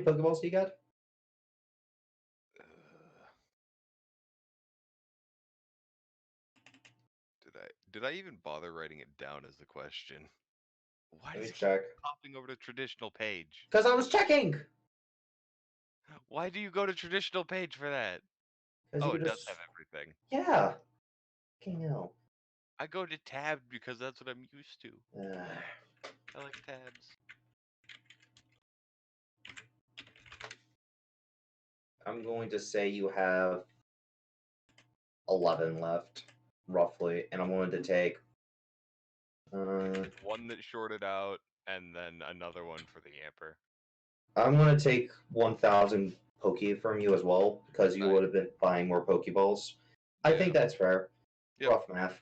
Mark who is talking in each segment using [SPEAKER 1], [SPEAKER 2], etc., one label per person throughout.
[SPEAKER 1] Pokeballs do you got?
[SPEAKER 2] Did I even bother writing it down as the question? Why
[SPEAKER 1] Let
[SPEAKER 2] does
[SPEAKER 1] me
[SPEAKER 2] it keep
[SPEAKER 1] check.
[SPEAKER 2] popping over to traditional page?
[SPEAKER 1] Because I was checking!
[SPEAKER 2] Why do you go to traditional page for that?
[SPEAKER 1] Because
[SPEAKER 2] Oh,
[SPEAKER 1] you
[SPEAKER 2] it
[SPEAKER 1] could
[SPEAKER 2] does
[SPEAKER 1] just...
[SPEAKER 2] have everything.
[SPEAKER 1] Yeah. Fucking hell.
[SPEAKER 2] I go to tab because that's what I'm used to. I like tabs.
[SPEAKER 1] I'm going to say you have 11 left, roughly, and I'm going to take...
[SPEAKER 2] One that shorted out, and then another one for the Yamper.
[SPEAKER 1] I'm going to take 1,000 Poke from you as well, because you
[SPEAKER 2] Nice.
[SPEAKER 1] would have been buying more Pokeballs. I think that's fair.
[SPEAKER 2] Yep.
[SPEAKER 1] Rough math.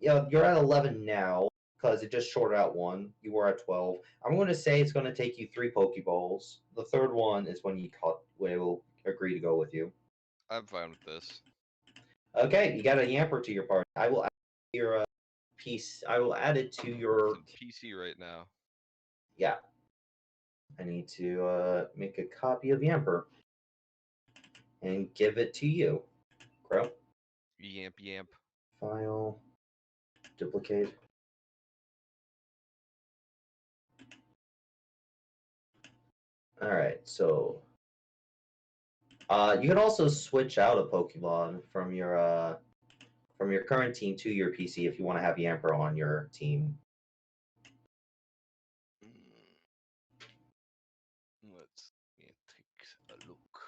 [SPEAKER 1] Yeah, you're at 11 now, because it just shorted out one. You were at 12. I'm going to say it's going to take you 3 Pokeballs. The third one is when it will agree to go with you.
[SPEAKER 2] I'm fine with this.
[SPEAKER 1] Okay, you got a Yamper to your party. I will add your piece. I will add it to your...
[SPEAKER 2] It's in PC right now.
[SPEAKER 1] Yeah. I need to make a copy of Yamper and give it to you. Crow.
[SPEAKER 2] Yamp.
[SPEAKER 1] File. Duplicate. Alright, so you can also switch out a Pokemon from your current team to your PC if you want to have Yamper on your team.
[SPEAKER 2] Let's take a look.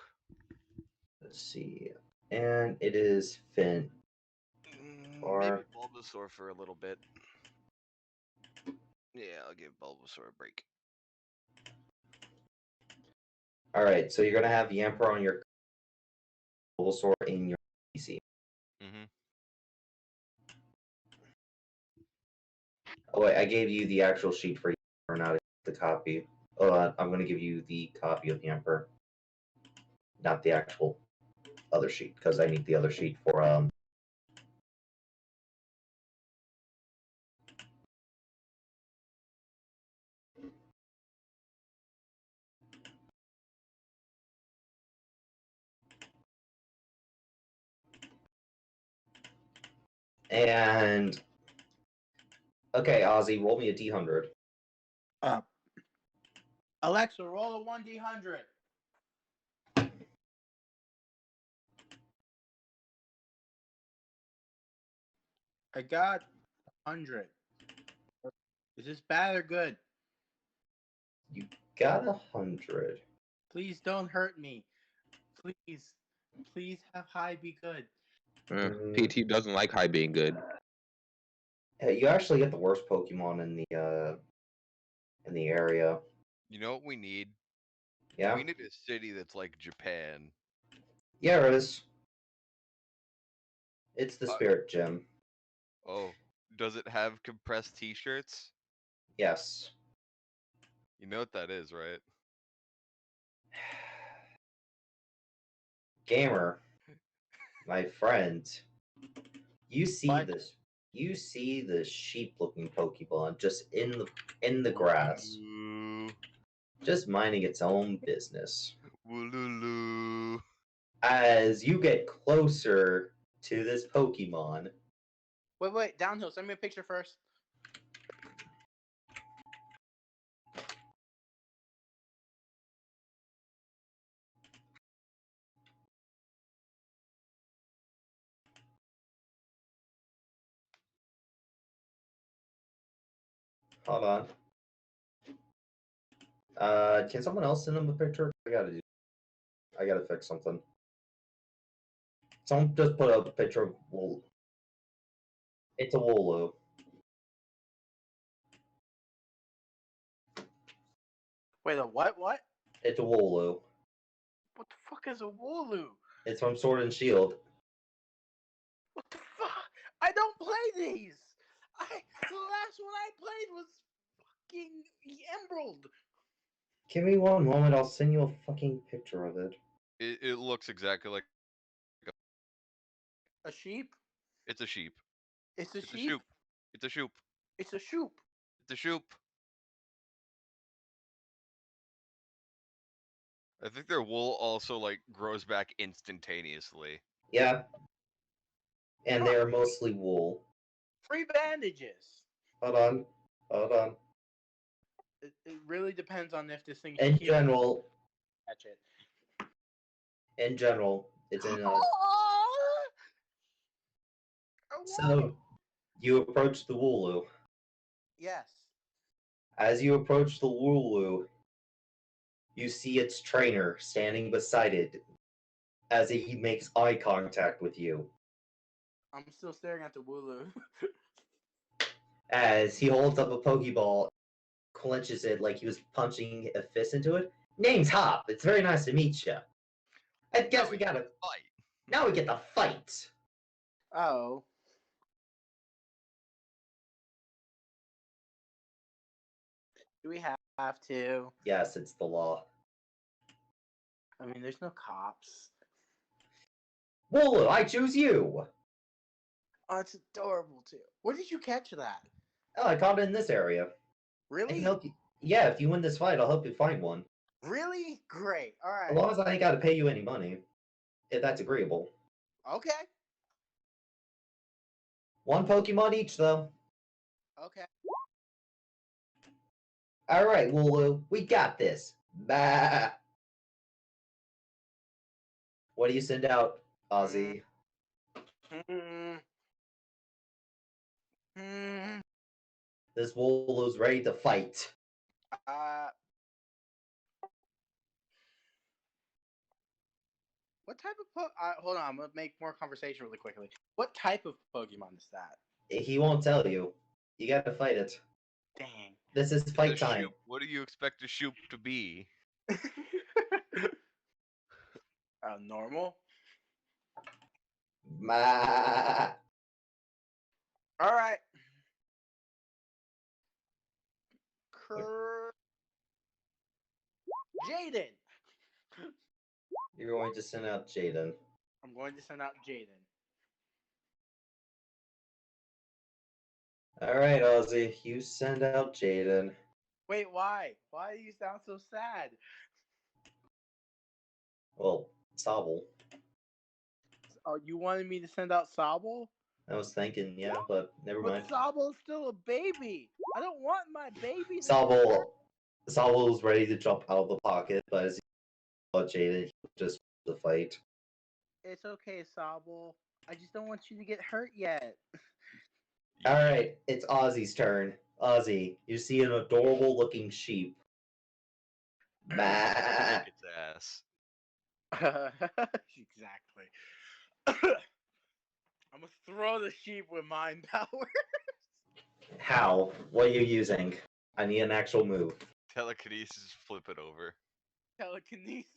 [SPEAKER 1] Let's see. And it is Finn.
[SPEAKER 2] Maybe Bulbasaur for a little bit. Yeah, I'll give Bulbasaur a break.
[SPEAKER 1] Alright, so you're going to have Yamper on your Bulbasaur in your PC. Oh wait, I gave you the actual sheet for Yamper, not the copy. I'm going to give you the copy of Yamper, not the actual other sheet, because I need the other sheet for and okay, Ozzy, roll me a D100.
[SPEAKER 3] Alexa, roll a 1D100. I got 100. Is this bad or good?
[SPEAKER 1] You got 100.
[SPEAKER 3] Please don't hurt me. Please have high be good.
[SPEAKER 4] PT doesn't like high being good.
[SPEAKER 1] Hey, you actually get the worst Pokemon in the area.
[SPEAKER 2] You know what we need?
[SPEAKER 1] Yeah.
[SPEAKER 2] We need a city that's like Japan.
[SPEAKER 1] Yeah, it is. It's the Spirit Gym.
[SPEAKER 2] Oh, does it have compressed T-shirts?
[SPEAKER 1] Yes.
[SPEAKER 2] You know what that is, right?
[SPEAKER 1] Gamer, my friend, you see this. You see the sheep-looking Pokemon just in the grass, just minding its own business.
[SPEAKER 2] Wooloo.
[SPEAKER 1] As you get closer to this Pokemon,
[SPEAKER 3] Wait, downhill. Send me a picture first.
[SPEAKER 1] hold on. Can someone else send him a picture? I gotta fix something. Someone just put up a picture of Wool. It's a Wooloo.
[SPEAKER 3] Wait, a what? What?
[SPEAKER 1] It's a Wooloo.
[SPEAKER 3] What the fuck is a Wooloo?
[SPEAKER 1] It's from Sword and Shield.
[SPEAKER 3] What the fuck? I don't play these. The last one I played was fucking Emerald.
[SPEAKER 1] Give me one moment. I'll send you a fucking picture of it.
[SPEAKER 2] It looks exactly like
[SPEAKER 3] a sheep.
[SPEAKER 2] It's a sheep.
[SPEAKER 3] It's a
[SPEAKER 2] sheep. It's a sheep.
[SPEAKER 3] It's a shoop.
[SPEAKER 2] It's a shoop. I think their wool also like grows back instantaneously.
[SPEAKER 1] Yeah, and
[SPEAKER 3] Huh.
[SPEAKER 1] they are mostly wool.
[SPEAKER 3] Free bandages.
[SPEAKER 1] Hold on, hold on.
[SPEAKER 3] It really depends on if this thing
[SPEAKER 1] In
[SPEAKER 3] heals.
[SPEAKER 1] general,
[SPEAKER 3] Catch it.
[SPEAKER 1] it's in a.
[SPEAKER 3] I want it.
[SPEAKER 1] So you approach the Wooloo.
[SPEAKER 3] Yes.
[SPEAKER 1] As you approach the Wooloo, you see its trainer standing beside it as he makes eye contact with you.
[SPEAKER 3] I'm still staring at the Wooloo.
[SPEAKER 1] As he holds up a Pokeball, clenches it like he was punching a fist into it. Name's Hop. It's very nice to meet you. I guess
[SPEAKER 2] Now
[SPEAKER 1] we gotta.
[SPEAKER 2] fight.
[SPEAKER 1] Now we get the fight.
[SPEAKER 3] Oh. Do we have to?
[SPEAKER 1] Yes, it's the law.
[SPEAKER 3] I mean, there's no cops.
[SPEAKER 1] Wooloo, I choose you.
[SPEAKER 3] Oh, it's adorable too. Where did you catch that?
[SPEAKER 1] Oh, I caught it in this area. I
[SPEAKER 3] Really?
[SPEAKER 1] can help you. Yeah, if you win this fight, I'll help you find one.
[SPEAKER 3] Really? Great. All
[SPEAKER 1] As
[SPEAKER 3] right.
[SPEAKER 1] long as I ain't got to pay you any money, if that's agreeable.
[SPEAKER 3] Okay.
[SPEAKER 1] One Pokemon each, though.
[SPEAKER 3] Okay.
[SPEAKER 1] All right, Wooloo, we got this. Bah. What do you send out, Ozzy?
[SPEAKER 3] Hmm. Hmm.
[SPEAKER 1] This Wooloo's ready to fight.
[SPEAKER 3] What type of hold on, I'm gonna make more conversation really quickly. What type of Pokemon is that?
[SPEAKER 1] He won't tell you. You got to fight it.
[SPEAKER 3] Dang.
[SPEAKER 1] This is
[SPEAKER 2] It's
[SPEAKER 1] fight
[SPEAKER 2] a
[SPEAKER 1] time.
[SPEAKER 2] Shoop. What do you expect a Shoop to be?
[SPEAKER 3] Normal.
[SPEAKER 1] Bah.
[SPEAKER 3] All right. Jaden.
[SPEAKER 1] You're going to send out Jaden.
[SPEAKER 3] I'm going to send out Jaden.
[SPEAKER 1] All right, Ozzy, you send out Jaden.
[SPEAKER 3] Wait, why? Why do you sound so sad?
[SPEAKER 1] Well, Sobble.
[SPEAKER 3] Oh, you wanted me to send out Sobble?
[SPEAKER 1] I was thinking, yeah, but never mind.
[SPEAKER 3] But Sobble's still a baby. I don't want my baby.
[SPEAKER 1] Sobble's ready to jump out of the pocket, but as he saw Jaden, he just the fight.
[SPEAKER 3] It's okay, Sobble. I just don't want you to get hurt yet.
[SPEAKER 1] All right, it's Ozzy's turn. Ozzy, you see an adorable looking sheep. Bah.
[SPEAKER 2] Kick its ass.
[SPEAKER 3] Exactly. I'm gonna throw the sheep with mind power.
[SPEAKER 1] How? What are you using? I need an actual move.
[SPEAKER 2] Telekinesis, flip it over.
[SPEAKER 3] Telekinesis.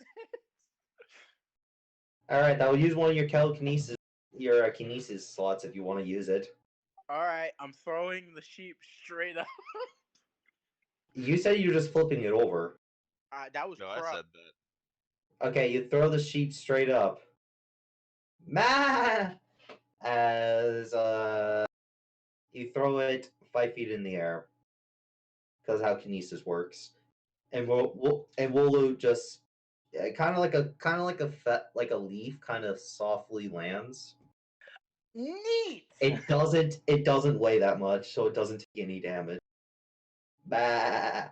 [SPEAKER 1] All right, I'll use one of your telekinesis, your kinesis slots if you want to use it.
[SPEAKER 3] All right, I'm throwing the sheep straight up.
[SPEAKER 1] You said you're just flipping it over.
[SPEAKER 3] That was
[SPEAKER 2] No,
[SPEAKER 3] corrupt.
[SPEAKER 2] I said that.
[SPEAKER 1] Okay, you throw the sheep straight up. Ma! As you throw it 5 feet in the air, because how kinesis works, and Wooloo just kind of like a leaf, kind of softly lands.
[SPEAKER 3] Neat.
[SPEAKER 1] It doesn't weigh that much, so it doesn't take any damage. Bah!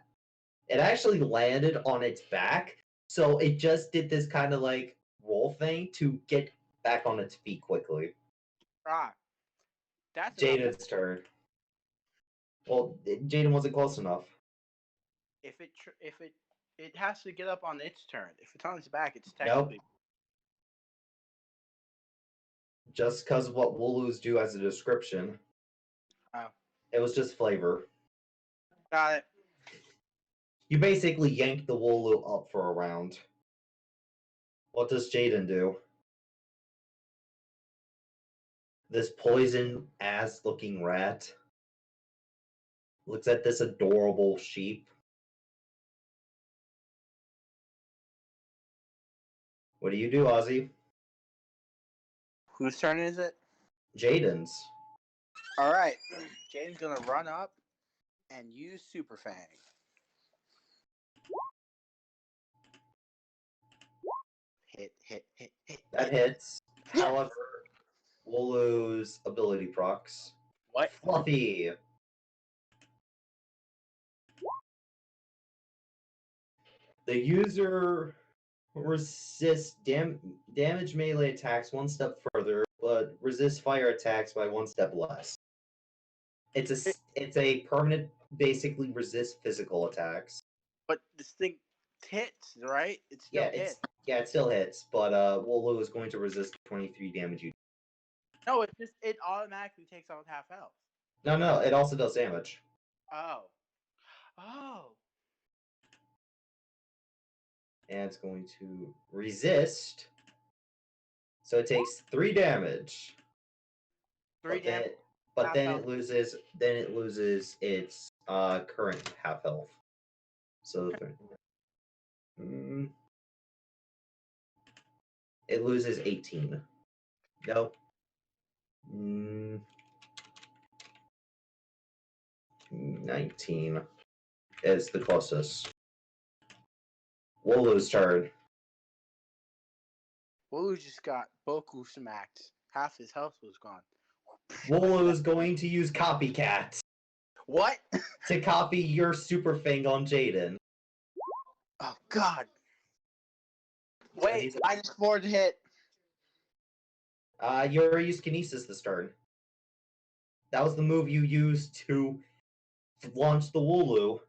[SPEAKER 1] It actually landed on its back, so it just did this kind of like roll thing to get back on its feet quickly.
[SPEAKER 3] That's
[SPEAKER 1] Jaden's turn. Well, Jaden wasn't close enough.
[SPEAKER 3] If it has to get up on its turn. If it's on its back, it's technically.
[SPEAKER 1] Nope. Just because of what Wooloos do as a description.
[SPEAKER 3] Oh.
[SPEAKER 1] It was just flavor.
[SPEAKER 3] Got it.
[SPEAKER 1] You basically yanked the Wooloo up for a round. What does Jaden do? This poison-ass looking rat looks at this adorable sheep. What do you do, Ozzy?
[SPEAKER 3] Whose turn is it?
[SPEAKER 1] Jaden's.
[SPEAKER 3] All right. Jaden's gonna run up and use Super Fang. Hit.
[SPEAKER 1] That hits.
[SPEAKER 3] Yes!
[SPEAKER 1] However, we'll lose ability procs.
[SPEAKER 3] What?
[SPEAKER 1] Fluffy. The user resists damage melee attacks one step further, but resists fire attacks by one step less. It's a permanent, basically resist physical attacks.
[SPEAKER 3] But this thing hits, right? It still hits.
[SPEAKER 1] It still hits, but Wolo is going to resist 23 damage.
[SPEAKER 3] No, it automatically takes out half health.
[SPEAKER 1] No, it also does damage.
[SPEAKER 3] Oh.
[SPEAKER 1] And it's going to resist. So it takes 3 damage.
[SPEAKER 3] 3 damage.
[SPEAKER 1] But then it loses its current half health. So it loses 18. No. 19 is the closest. Wolu's turn.
[SPEAKER 3] Wolu just got Boku smacked. Half his health was gone.
[SPEAKER 1] Wolu is going to use Copycat
[SPEAKER 3] What?
[SPEAKER 1] to copy your Super Fang on Jaden.
[SPEAKER 3] Oh, God. Wait, I just scored a hit.
[SPEAKER 1] You already used Kinesis this turn. That was the move you used to launch the Wooloo.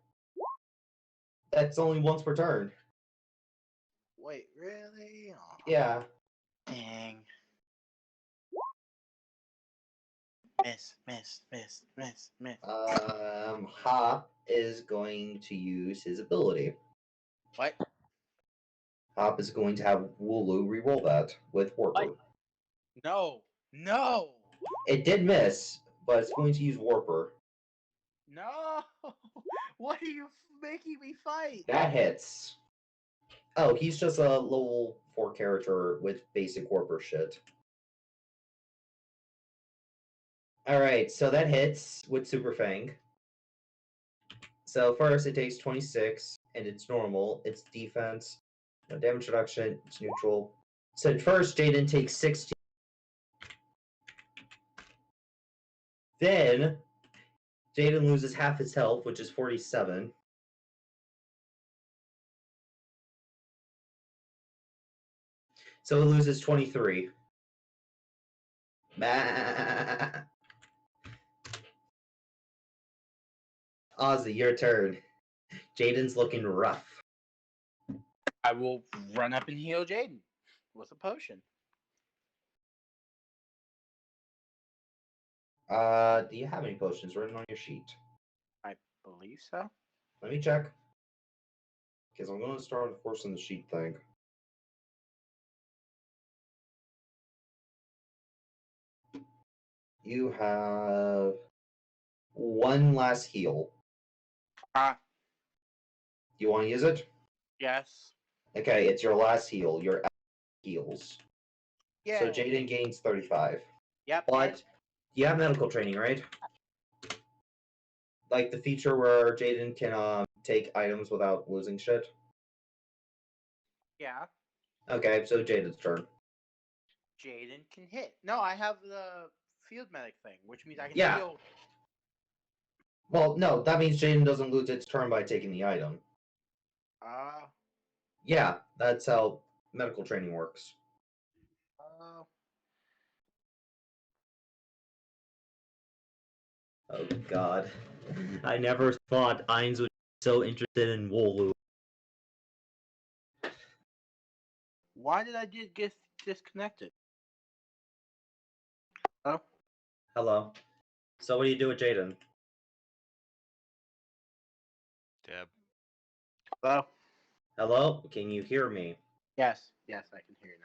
[SPEAKER 1] That's only once per turn.
[SPEAKER 3] Wait, really? Oh,
[SPEAKER 1] Yeah.
[SPEAKER 3] dang. Miss.
[SPEAKER 1] Hop is going to use his ability.
[SPEAKER 3] What?
[SPEAKER 1] Hop is going to have Wooloo reroll that with Warper.
[SPEAKER 3] No.
[SPEAKER 1] It did miss, but it's going to use Warper.
[SPEAKER 3] No. What are you making me fight?
[SPEAKER 1] That hits. Oh, he's just a level 4 character with basic Warper shit. Alright, so that hits with Super Fang. So first it takes 26, and it's normal. It's defense, no damage reduction, it's neutral. So at first Jaden takes 16. Then Jaden loses half his health, which is 47. So it loses 23. Ozzy, your turn. Jaden's looking rough.
[SPEAKER 3] I will run up and heal Jaden with a potion.
[SPEAKER 1] Do you have any potions written on your sheet?
[SPEAKER 3] I believe so.
[SPEAKER 1] Let me check. Because I'm going to start enforcing the sheet thing. You have one last heal. You want to use it?
[SPEAKER 3] Yes.
[SPEAKER 1] Okay, it's your last heal. Your heals.
[SPEAKER 3] Yeah.
[SPEAKER 1] So Jaden gains 35.
[SPEAKER 3] Yep.
[SPEAKER 1] But you have medical training, right? Like the feature where Jaden can take items without losing shit?
[SPEAKER 3] Yeah.
[SPEAKER 1] Okay, so Jaden's turn.
[SPEAKER 3] Jaden can hit. No, I have the field medic thing, which means I can heal.
[SPEAKER 1] Well, no, that means Jaden doesn't lose its turn by taking the item. Yeah, that's how medical training works. Oh God, I never thought Ainz would be so interested in Wooloo.
[SPEAKER 3] Why did I get disconnected? Oh.
[SPEAKER 1] Hello. So what do you do with Jaden?
[SPEAKER 2] Deb.
[SPEAKER 3] Hello?
[SPEAKER 1] Hello? Can you hear me?
[SPEAKER 3] Yes, I can hear you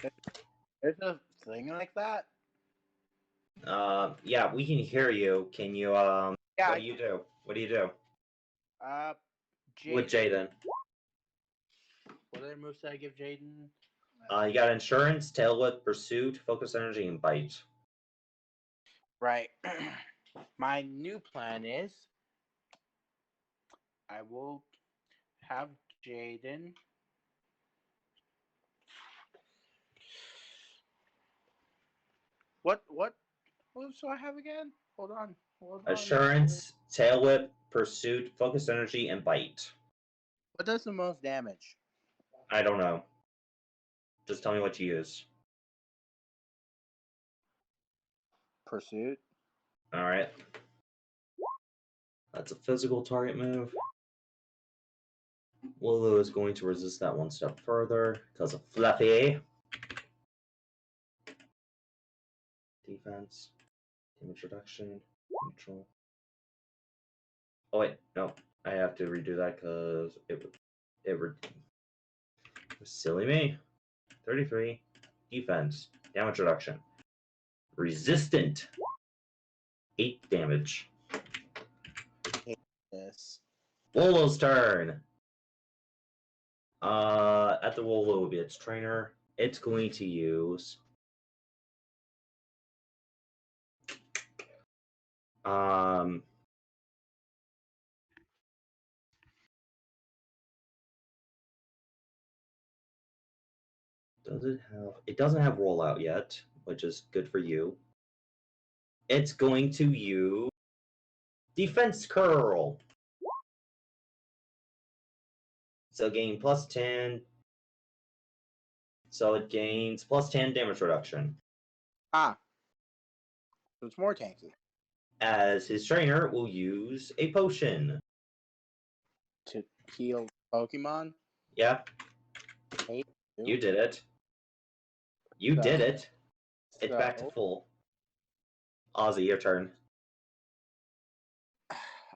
[SPEAKER 3] now. There's a thing like that?
[SPEAKER 1] Yeah, we can hear you. Can you,
[SPEAKER 3] Yeah,
[SPEAKER 1] what do you do? What do you do?
[SPEAKER 3] Jaden.
[SPEAKER 1] With Jaden?
[SPEAKER 3] What other moves did I give Jaden?
[SPEAKER 1] You got Insurance, Tail Whip, Pursuit, Focus Energy, and Bite.
[SPEAKER 3] Right. My new plan is I I will have Jaden. What moves do I have again? Hold on.
[SPEAKER 1] Assurance, Tail Whip, Pursuit, Focus Energy, and Bite.
[SPEAKER 3] What does the most damage?
[SPEAKER 1] I don't know. Just tell me what you use.
[SPEAKER 3] Pursuit.
[SPEAKER 1] Alright. That's a physical target move. Wooloo is going to resist that one step further because of Fluffy. Defense. Damage reduction. Neutral. Oh wait, no. I have to redo that because it silly me. 33. Defense. Damage reduction. Resistant. 8 damage.
[SPEAKER 3] Yes.
[SPEAKER 1] Wooloo's turn. At the Wooloo will be its trainer. It's going to use it doesn't have rollout yet, which is good for you. It's going to use Defense Curl. So gain plus 10. So it gains plus 10 damage reduction.
[SPEAKER 3] Ah. So it's more tanky.
[SPEAKER 1] As his trainer will use a potion.
[SPEAKER 3] To heal Pokemon?
[SPEAKER 1] Yeah.
[SPEAKER 3] Hey,
[SPEAKER 1] You did it. You did it. It's back to
[SPEAKER 3] So-
[SPEAKER 1] full. Ozzy, your turn.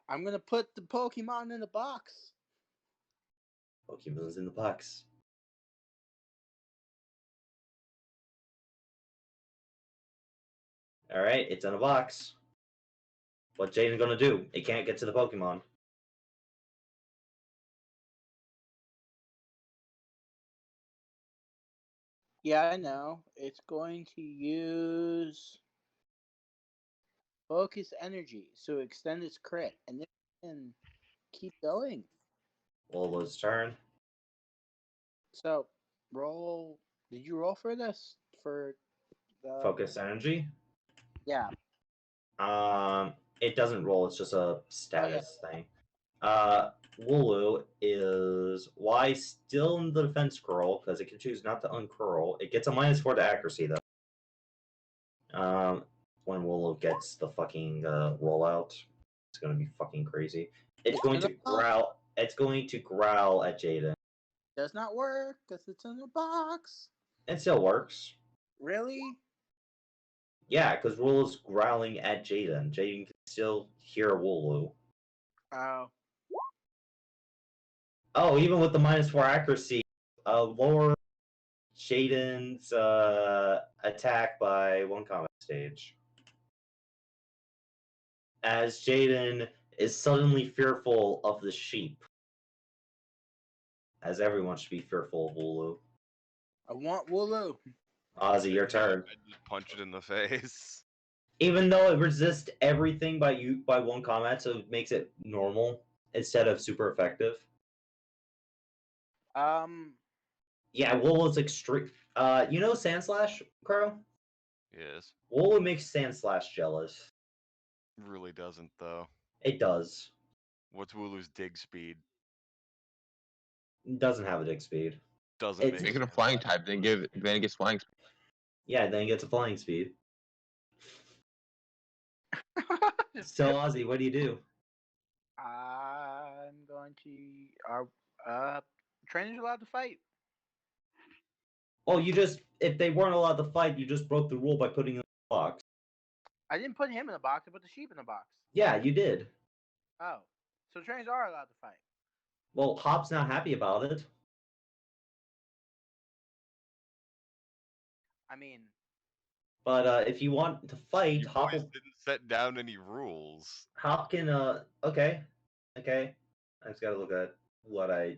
[SPEAKER 3] I'm gonna put the Pokemon in the box.
[SPEAKER 1] Pokemon's in the box. Alright, it's in a box. What's Jaden gonna do? It can't get to the Pokemon.
[SPEAKER 3] Yeah, I know. It's going to use Focus Energy, so extend its crit, and then it can keep going.
[SPEAKER 1] Lola's turn.
[SPEAKER 3] So, roll. Did you roll for this? For the
[SPEAKER 1] Focus energy.
[SPEAKER 3] Yeah.
[SPEAKER 1] It doesn't roll. It's just a status thing. Wooloo is why still in the defense curl because it can choose not to uncurl. It gets a -4 to accuracy though. When Wooloo gets the fucking rollout, it's gonna be fucking crazy. It's going to growl. It's going to growl at Jaden.
[SPEAKER 3] Does not work because it's in the box.
[SPEAKER 1] It still works.
[SPEAKER 3] Really?
[SPEAKER 1] Yeah, because Wooloo's growling at Jaden. Jaden can still hear Wooloo.
[SPEAKER 3] Oh.
[SPEAKER 1] Oh, even with the -4 accuracy, lower Jaden's attack by 1 combat stage. As Jaden is suddenly fearful of the sheep. As everyone should be fearful of Wooloo.
[SPEAKER 3] I want Wooloo.
[SPEAKER 1] Ozzy, your turn.
[SPEAKER 2] I just punch it in the face.
[SPEAKER 1] Even though it resists everything by 1 combat, so it makes it normal instead of super effective. Yeah, Wooloo's extreme. You know Sandslash, Crow?
[SPEAKER 2] Yes.
[SPEAKER 1] Wooloo makes Sandslash jealous.
[SPEAKER 2] Really doesn't though.
[SPEAKER 1] It does.
[SPEAKER 2] What's Wooloo's dig speed?
[SPEAKER 1] It doesn't have a dig speed.
[SPEAKER 2] Doesn't
[SPEAKER 1] It's-
[SPEAKER 2] make
[SPEAKER 4] Make it a flying type, then it gets flying speed.
[SPEAKER 1] Yeah, then it gets a flying speed. So Ozzy, what do you do?
[SPEAKER 3] I'm going to. Trainers allowed to fight.
[SPEAKER 1] Oh, if they weren't allowed to fight, you just broke the rule by putting them in the box.
[SPEAKER 3] I didn't put him in the box. I put the sheep in the box.
[SPEAKER 1] Yeah, you did.
[SPEAKER 3] Oh, so trainers are allowed to fight.
[SPEAKER 1] Well, Hop's not happy about it.
[SPEAKER 3] I mean,
[SPEAKER 1] But if you want to fight,
[SPEAKER 2] You
[SPEAKER 1] Hop
[SPEAKER 2] boys didn't set down any rules.
[SPEAKER 1] can okay. I just gotta look at what I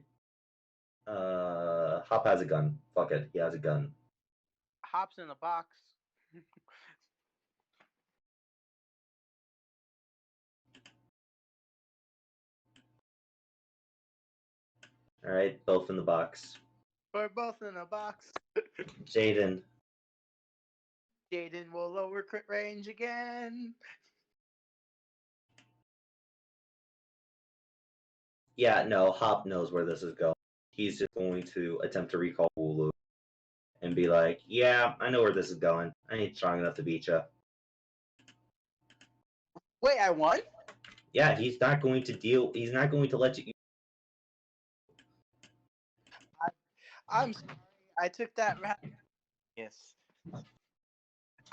[SPEAKER 1] Hop has a gun. Fuck it, he has a gun.
[SPEAKER 3] Hop's in the box.
[SPEAKER 1] All right, both in the box.
[SPEAKER 3] We're both in a box.
[SPEAKER 1] Jaden.
[SPEAKER 3] Jaden will lower crit range again.
[SPEAKER 1] Yeah, no, Hop knows where this is going. He's just going to attempt to recall Wooloo and be like, yeah, I know where this is going. I ain't strong enough to beat you.
[SPEAKER 3] Wait, I won?
[SPEAKER 1] Yeah, he's not going to deal. He's not going to let you.
[SPEAKER 3] I'm sorry. I took that round. Yes.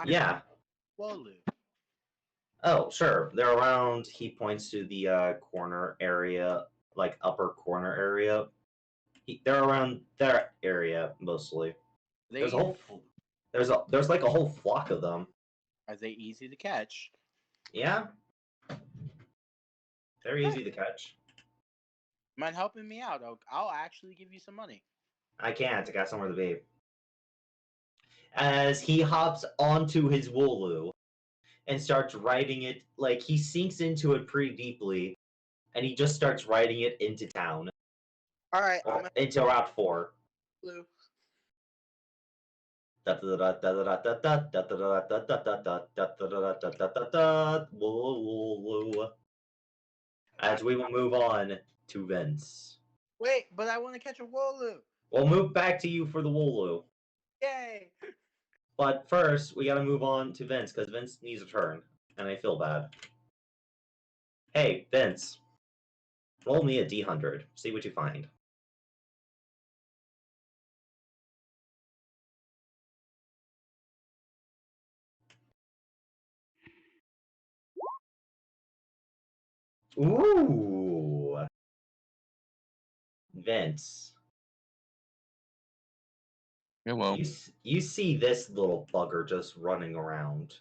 [SPEAKER 1] Yeah.
[SPEAKER 3] Wooloo.
[SPEAKER 1] Oh, sure. They're around. He points to the corner area, like upper corner area. They're around their area mostly. There's a whole. There's like a whole flock of them.
[SPEAKER 3] Are they easy to catch?
[SPEAKER 1] Yeah. They're easy to catch.
[SPEAKER 3] Mind helping me out? I'll actually give you some money.
[SPEAKER 1] I can't. I got somewhere to be. As he hops onto his Wooloo and starts riding it, like he sinks into it pretty deeply, and he just starts riding it into town.
[SPEAKER 3] All right,
[SPEAKER 1] Into Route 4.
[SPEAKER 3] Blue.
[SPEAKER 1] As we will move on to Vince.
[SPEAKER 3] Wait, but I want to catch a Wooloo.
[SPEAKER 1] We'll move back to you for the Wooloo.
[SPEAKER 3] Yay!
[SPEAKER 1] But first, we gotta move on to Vince, because Vince needs a turn, and I feel bad. Hey, Vince. Roll me a D100. See what you find. Ooh. Vince.
[SPEAKER 4] Hello.
[SPEAKER 1] You see this little bugger just running around.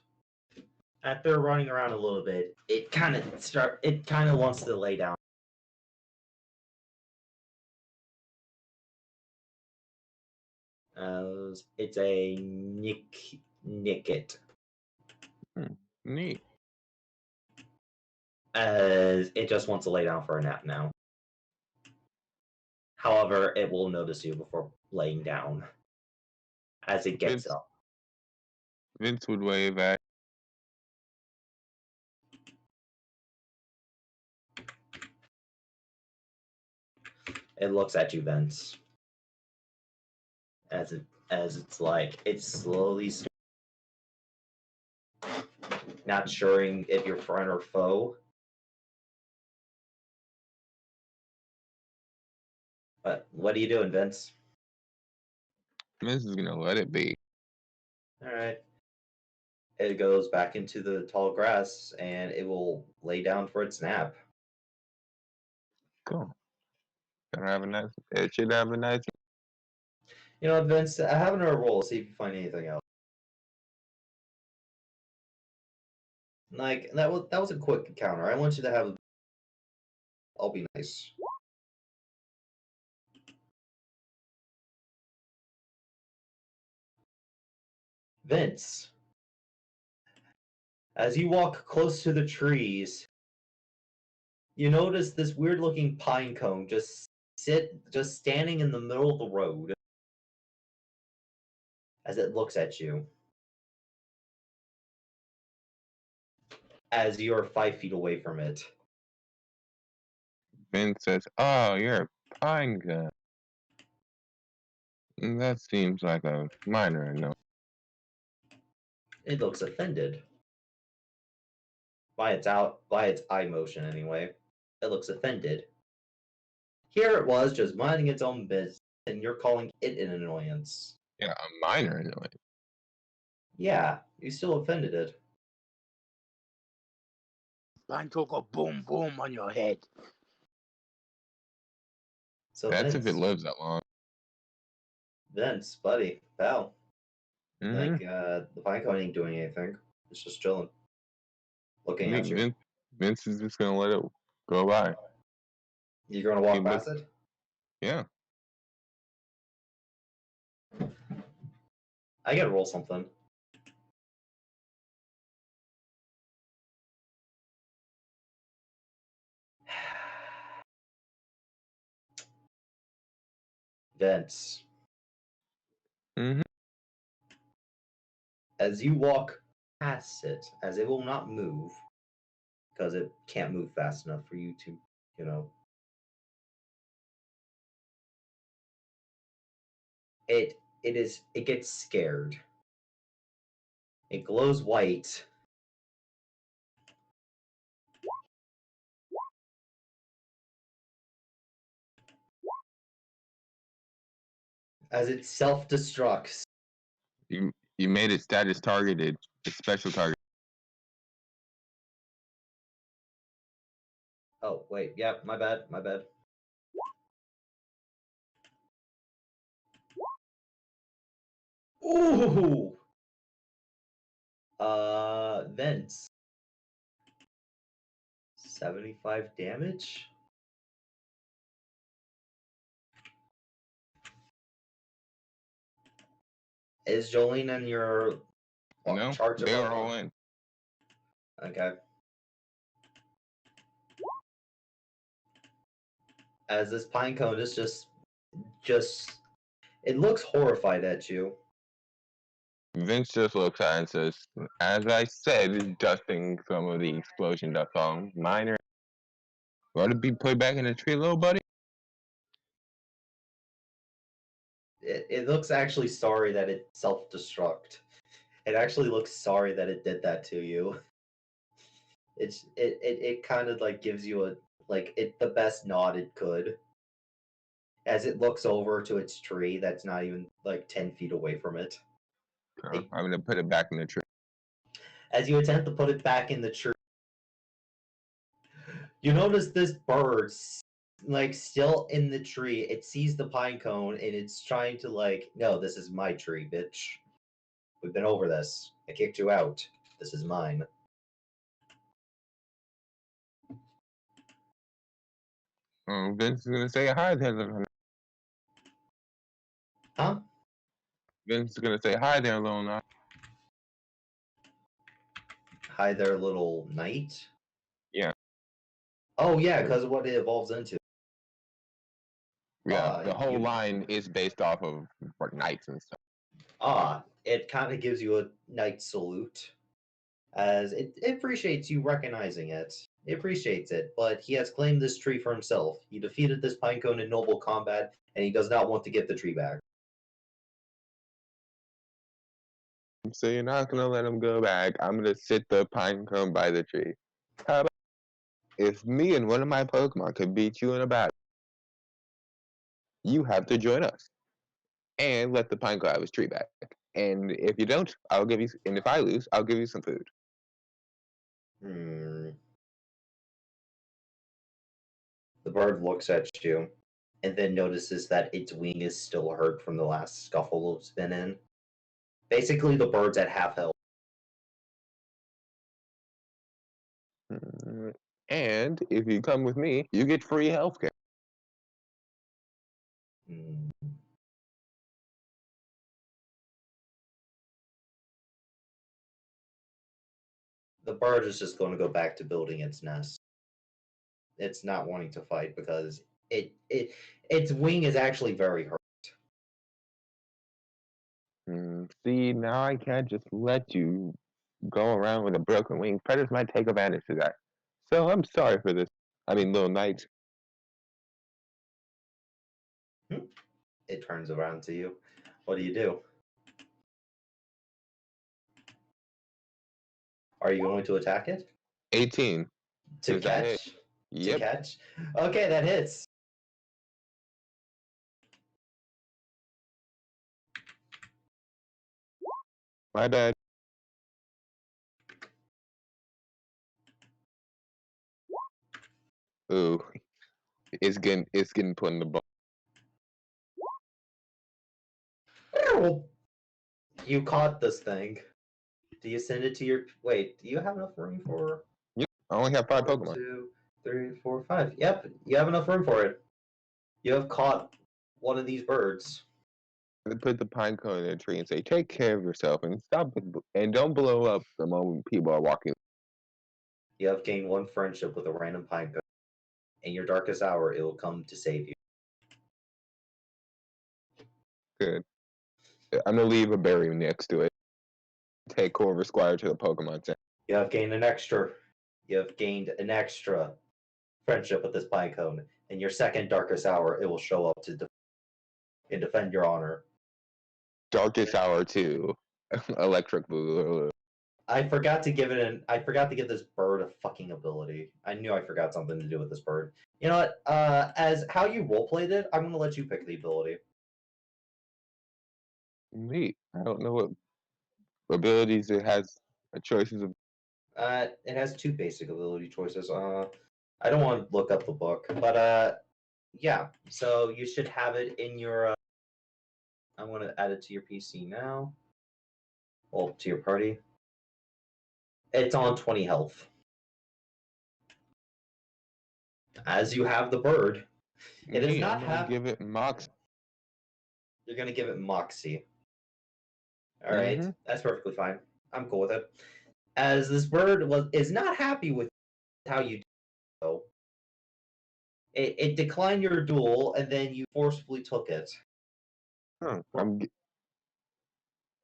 [SPEAKER 1] After running around a little bit, it kind of wants to lay down. It's a Nickit.
[SPEAKER 4] Neat.
[SPEAKER 1] As it just wants to lay down for a nap now. However, it will notice you before laying down. As it gets up.
[SPEAKER 4] Vince would wave at.
[SPEAKER 1] It looks at you, Vince. As it's like it's slowly not sure if you're friend or foe. But what are you doing, Vince?
[SPEAKER 4] Vince is gonna let it be.
[SPEAKER 1] Alright. It goes back into the tall grass and it will lay down for its nap.
[SPEAKER 4] Cool. Gonna have a nice. It should have a nice.
[SPEAKER 1] You know what, Vince? I have another roll. See if you find anything else. Like that was a quick encounter. I want you to have. I'll be nice. Vince, as you walk close to the trees, you notice this weird-looking pine cone just standing in the middle of the road as it looks at you. As you're 5 feet away from it.
[SPEAKER 4] Vince says, "Oh, you're a pine gun. That seems like a minor annoyance."
[SPEAKER 1] It looks offended. By its eye motion anyway. It looks offended. Here it was just minding its own business, and you're calling it an annoyance.
[SPEAKER 4] Yeah, a minor annoyance.
[SPEAKER 1] Yeah, you still offended it.
[SPEAKER 3] Mine took a boom boom on your head.
[SPEAKER 1] So
[SPEAKER 4] That's
[SPEAKER 1] Vince,
[SPEAKER 4] if it lives that long.
[SPEAKER 1] Vince, buddy, pal.
[SPEAKER 4] Mm-hmm.
[SPEAKER 1] Like, the pine cone ain't doing anything. It's just chilling. Looking at you.
[SPEAKER 4] Vince is just gonna let it go by.
[SPEAKER 1] You're gonna walk past it?
[SPEAKER 4] Yeah.
[SPEAKER 1] I gotta roll something. Vince,
[SPEAKER 4] Mm-hmm.
[SPEAKER 1] as you walk past it, as it will not move, because it can't move fast enough for you to, you know. It gets scared. It glows white. As it self-destructs.
[SPEAKER 4] You made it status targeted. It's special target.
[SPEAKER 1] Oh, wait, yeah, my bad. Ooh! Vince. 75 damage? Is Jolene in your
[SPEAKER 4] No,
[SPEAKER 1] charge
[SPEAKER 4] they
[SPEAKER 1] of
[SPEAKER 4] are all in.
[SPEAKER 1] Okay. As this pine cone is just it looks horrified at you.
[SPEAKER 4] Vince just looks at it and says, as I said, dusting some of the explosion dust on minor. Want to be put back in the tree, little buddy?
[SPEAKER 1] It looks actually sorry that it self-destruct. It actually looks sorry that it did that to you. It kind of like gives you a the best nod it could. As it looks over to its tree that's not even like 10 feet away from it.
[SPEAKER 4] I'm gonna put it back in the tree.
[SPEAKER 1] As you attempt to put it back in the tree, you notice this bird like still in the tree. It sees the pine cone and it's trying to like, no, this is my tree, bitch. We've been over this. I kicked you out. This is mine.
[SPEAKER 4] Vince is gonna say hi there.
[SPEAKER 1] Huh?
[SPEAKER 4] Vince is gonna say hi there, little knight.
[SPEAKER 1] Hi there, little knight.
[SPEAKER 4] Yeah.
[SPEAKER 1] Oh yeah, because of what it evolves into.
[SPEAKER 4] Yeah, the whole line is based off of knights and stuff.
[SPEAKER 1] It kind of gives you a knight salute, as it appreciates you recognizing it. It appreciates it, but he has claimed this tree for himself. He defeated this pinecone in noble combat, and he does not want to get the tree back.
[SPEAKER 4] So you're not gonna let him go back. I'm gonna sit the pine cone by the tree. How about if me and one of my Pokemon could beat you in a battle? You have to join us and let the pine cone have his tree back. And if you don't, I'll give you. And if I lose, I'll give you some food.
[SPEAKER 1] The bird looks at you, and then notices that its wing is still hurt from the last scuffle it's been in. Basically, the bird's at half health.
[SPEAKER 4] And if you come with me, you get free healthcare.
[SPEAKER 1] The bird is just going to go back to building its nest. It's not wanting to fight because its wing is actually very hurt.
[SPEAKER 4] See, now I can't just let you go around with a broken wing. Predators might take advantage of that. So I'm sorry for this. I mean, little knight.
[SPEAKER 1] It turns around to you. What do you do? Are you going to attack it?
[SPEAKER 4] 18.
[SPEAKER 1] To catch?
[SPEAKER 4] Yep.
[SPEAKER 1] To catch? Okay, that hits.
[SPEAKER 4] My bad. Ooh, it's getting put in the box.
[SPEAKER 1] You caught this thing. Do you send it to your? Wait, do you have enough room for?
[SPEAKER 4] Yep, I only have 5 Pokemon.
[SPEAKER 1] 1, 2, 3, 4, 5. Yep, you have enough room for it. You have caught one of these birds.
[SPEAKER 4] I put the pine cone in a tree and say, "Take care of yourself and stop and don't blow up the moment people are walking."
[SPEAKER 1] You have gained 1 friendship with a random pine cone. In your darkest hour, it will come to save you.
[SPEAKER 4] Good. I'm gonna leave a berry next to it. Take Corvus Squire to the Pokemon Center.
[SPEAKER 1] You have gained an extra. You have gained an extra friendship with this Pinecone. In your second Darkest Hour, it will show up to defend your honor.
[SPEAKER 4] Darkest Hour 2. Electric Boogaloo.
[SPEAKER 1] I forgot to give this bird a fucking ability. I knew I forgot something to do with this bird. You know what? As how you roleplayed it, I'm gonna let you pick the ability.
[SPEAKER 4] Neat. I don't know what abilities it has. Choices of.
[SPEAKER 1] It has two basic ability choices. I don't want to look up the book, but yeah. So you should have it in your. I want to add it to your PC now. Well, to your party. It's on 20 health. As you have the bird, it does not have.
[SPEAKER 4] Give it Mox.
[SPEAKER 1] You're gonna give it Moxie. All right, that's perfectly fine. I'm cool with it. As this bird is not happy with how you do. It declined your duel, and then you forcefully took it.
[SPEAKER 4] Huh.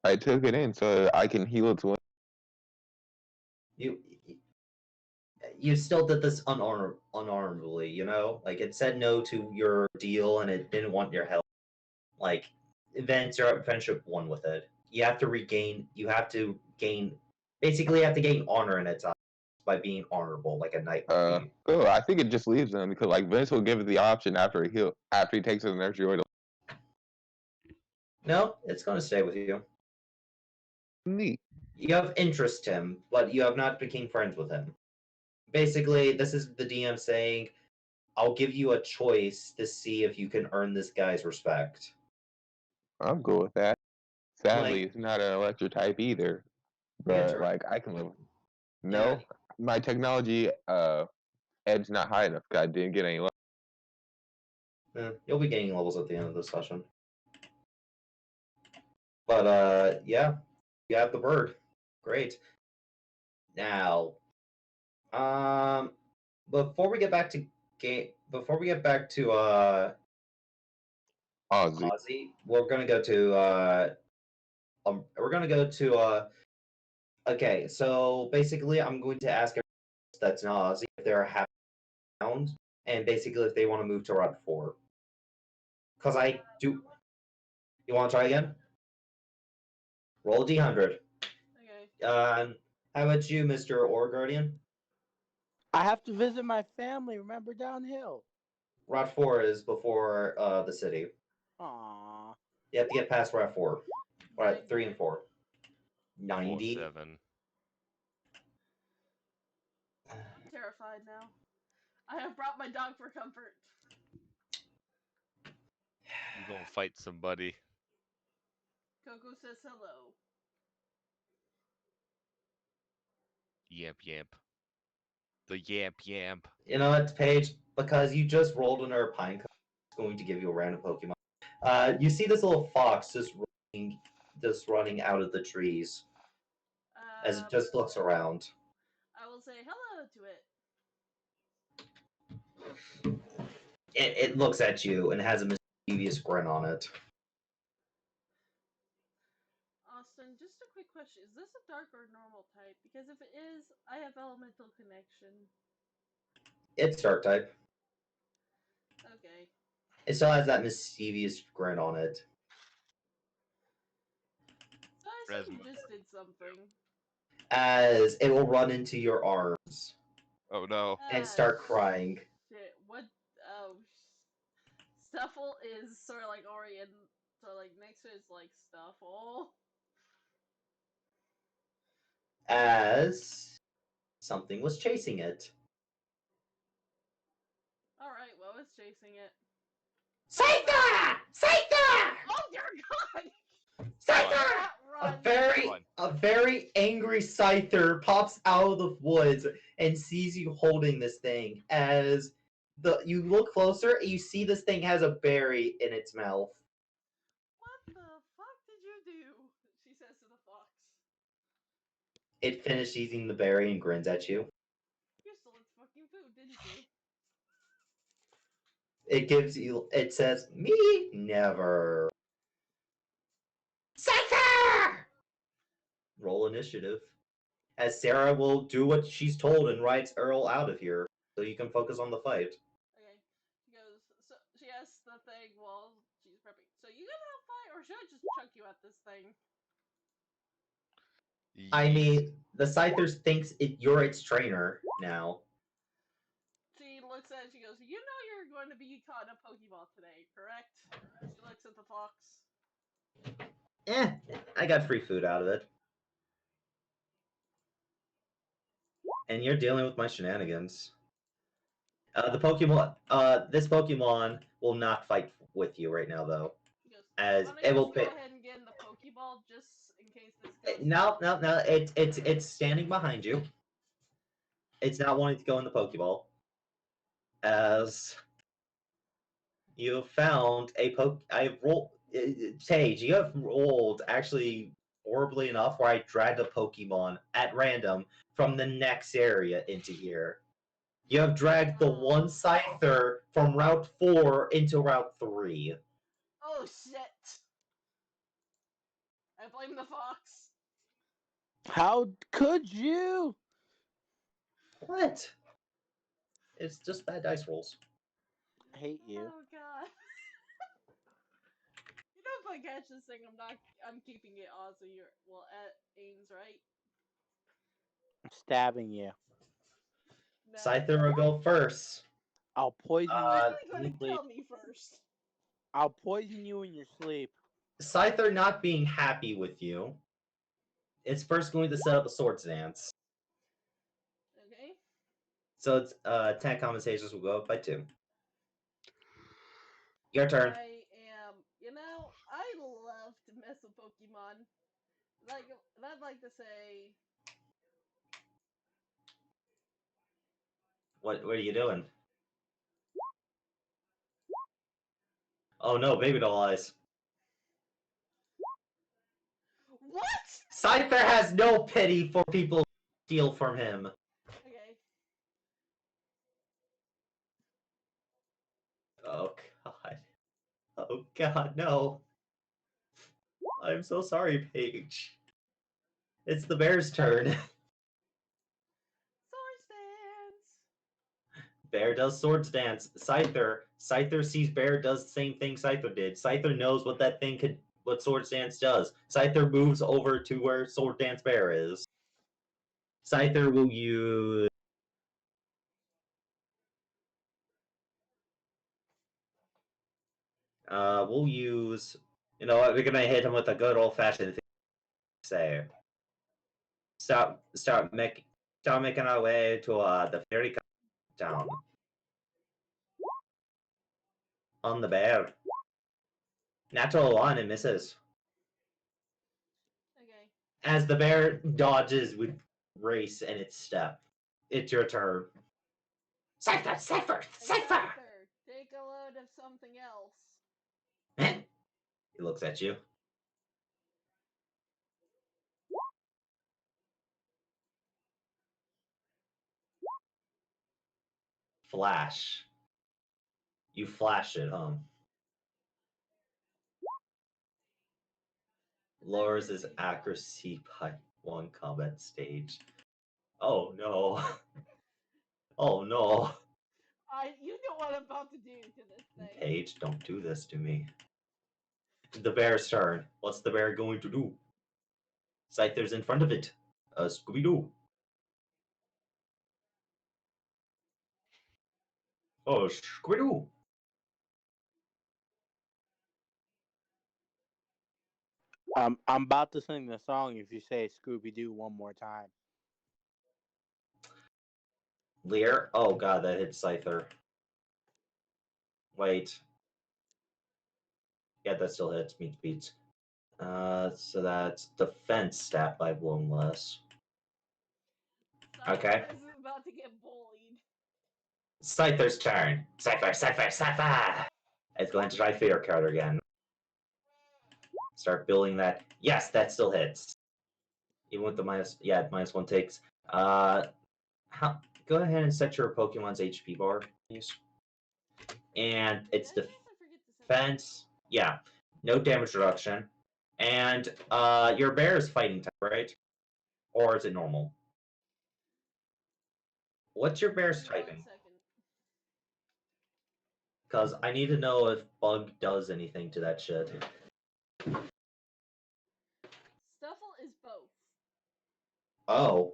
[SPEAKER 4] I took it in so I can heal its wound.
[SPEAKER 1] You still did this unarmably, you know? Like, it said no to your deal, and it didn't want your help. Like, events your friendship won with it. You have to gain honor in its eyes by being honorable, like a knight would be.
[SPEAKER 4] Oh, I think it just leaves them because like Vince will give it the option after he takes his energy away.
[SPEAKER 1] No, it's gonna stay with you.
[SPEAKER 4] Neat.
[SPEAKER 1] You have interest him, but you have not become friends with him. Basically, this is the DM saying, I'll give you a choice to see if you can earn this guy's respect.
[SPEAKER 4] I'm cool with that. Sadly, it's not an electric type either. But like I can live. No, my technology edge not high enough. I didn't get any levels.
[SPEAKER 1] Yeah, you'll be gaining levels at the end of this session. But yeah, you have the bird. Great. Now, before we get back to Ozzy, we're gonna go to okay, so basically I'm going to ask everyone that's not Ozzy if they're happy around, and basically if they want to move to Route 4. Because I do. You want to try again? Roll a D100.
[SPEAKER 3] Okay.
[SPEAKER 1] How about you, Mr. Ore Guardian?
[SPEAKER 3] I have to visit my family. Remember, downhill.
[SPEAKER 1] Route 4 is before the city.
[SPEAKER 3] Aww.
[SPEAKER 1] You have to get past Route 4. Right, 3 and 4. 90.
[SPEAKER 2] 7.
[SPEAKER 5] I'm terrified now. I have brought my dog for comfort.
[SPEAKER 2] You gonna fight somebody.
[SPEAKER 5] Coco says hello.
[SPEAKER 2] Yamp yamp. The yamp yamp.
[SPEAKER 1] You know what, Paige? Because you just rolled under a pine cone, it's going to give you a random Pokemon. You see this little fox just running out of the trees as it just looks around.
[SPEAKER 5] I will say hello to it.
[SPEAKER 1] It looks at you and has a mischievous grin on it.
[SPEAKER 5] Austin, just a quick question. Is this a dark or normal type? Because if it is, I have elemental connection.
[SPEAKER 1] It's dark type.
[SPEAKER 5] Okay.
[SPEAKER 1] It still has that mischievous grin on it.
[SPEAKER 5] So I assume you just did something.
[SPEAKER 1] As it will run into your arms.
[SPEAKER 2] Oh no.
[SPEAKER 1] And start crying.
[SPEAKER 5] Shit. What? Oh. Stuffle is sort of like Orient. So like next to it is like Stuffle.
[SPEAKER 1] As something was chasing it.
[SPEAKER 5] Alright, what was chasing it?
[SPEAKER 1] Scyther! Scyther!
[SPEAKER 5] Oh dear God!
[SPEAKER 1] Scyther! A very angry Scyther pops out of the woods and sees you holding this thing. As you look closer, and you see this thing has a berry in its mouth.
[SPEAKER 5] What the fuck did you do? She says to the fox.
[SPEAKER 1] It finished eating the berry and grins at you.
[SPEAKER 5] You stole its fucking food, didn't you?
[SPEAKER 1] It says, me? Never. initiative. As Sarah will do what she's told and rides Earl out of here, so you can focus on the fight.
[SPEAKER 5] Okay. She goes. So she asks the thing while she's prepping. So you gonna fight, or should I just chuck you at this thing?
[SPEAKER 1] I mean, the Scythers thinks you're its trainer now.
[SPEAKER 5] She looks at it, she goes, you know you're going to be caught in a Pokeball today, correct? She looks at the fox.
[SPEAKER 1] I got free food out of it. And you're dealing with my shenanigans. This Pokemon will not fight with you right now, though.
[SPEAKER 5] She goes,
[SPEAKER 1] As
[SPEAKER 5] why don't
[SPEAKER 1] it
[SPEAKER 5] you
[SPEAKER 1] will
[SPEAKER 5] just go ahead and get in the Pokeball just in case this goes...
[SPEAKER 1] No, it's standing behind you. It's not wanting to go in the Pokeball. As you found a Tage, you have rolled actually horribly enough where I dragged a Pokemon at random from the next area into here. You have dragged the one Scyther from Route 4 into Route 3.
[SPEAKER 5] Oh shit! I blame the fox.
[SPEAKER 3] How could you?
[SPEAKER 1] What? It's just bad dice rolls.
[SPEAKER 3] I hate you.
[SPEAKER 5] Oh god. You know, if I catch this thing, I'm keeping it Aussie, at Ames, right?
[SPEAKER 3] I'm stabbing you.
[SPEAKER 5] No.
[SPEAKER 1] Scyther will go first.
[SPEAKER 3] I'll poison
[SPEAKER 5] You're
[SPEAKER 3] you.
[SPEAKER 5] really going to kill me first.
[SPEAKER 3] I'll poison you in your sleep.
[SPEAKER 1] Scyther not being happy with you, it's first going to set up a Swords Dance.
[SPEAKER 5] Okay.
[SPEAKER 1] So its attack compensations will go up by 2. Your turn.
[SPEAKER 5] I love to mess with Pokemon. I'd like to say...
[SPEAKER 1] What are you doing? Oh no, baby doll eyes.
[SPEAKER 5] What?
[SPEAKER 1] Scyther has no pity for people who steal from him.
[SPEAKER 5] Okay.
[SPEAKER 1] Oh god. Oh god, no. I'm so sorry, Paige. It's the bear's turn.
[SPEAKER 5] Swords Dance!
[SPEAKER 1] Bear does Swords Dance. Scyther sees Bear does the same thing Scyther did. Scyther knows what Swords Dance does. Scyther moves over to where Sword Dance Bear is. Scyther will use... we'll use... You know what, we're gonna hit him with a good old-fashioned thing. Say... Start making our way to the fairy town. On the bear. Natural 1 and misses.
[SPEAKER 5] Okay.
[SPEAKER 1] As the bear dodges with grace in its step. It's your turn. Scyther!
[SPEAKER 5] Take a load of something else.
[SPEAKER 1] He looks at you. Flash. You flash it, huh? Lowers his accuracy by 1 combat stage. Oh no. Oh no.
[SPEAKER 5] You know what I'm about to do to this thing.
[SPEAKER 1] Paige, don't do this to me. The bear's turn. What's the bear going to do? Scyther's in front of it. Scooby-Doo. Oh, Scooby-Doo.
[SPEAKER 3] I'm about to sing the song if you say Scooby-Doo one more time.
[SPEAKER 1] Leer? Oh god, that hits Scyther. Wait. Yeah, that still hits. Meets beats. So that's defense stat by blown less. Okay.
[SPEAKER 5] This is about to get bullied.
[SPEAKER 1] Scyther's turn. Scyther! It's going to try Fear card again. Start building that. Yes, that still hits. Even with the -1 takes. Go ahead and set your Pokemon's HP bar, please. And it's defense. Yeah, no damage reduction. And your bear is fighting type, right? Or is it normal? What's your bear's
[SPEAKER 5] Give me 1
[SPEAKER 1] typing?
[SPEAKER 5] second.
[SPEAKER 1] Because I need to know if Bug does anything to that shit.
[SPEAKER 5] Stuffle is both.
[SPEAKER 1] Oh.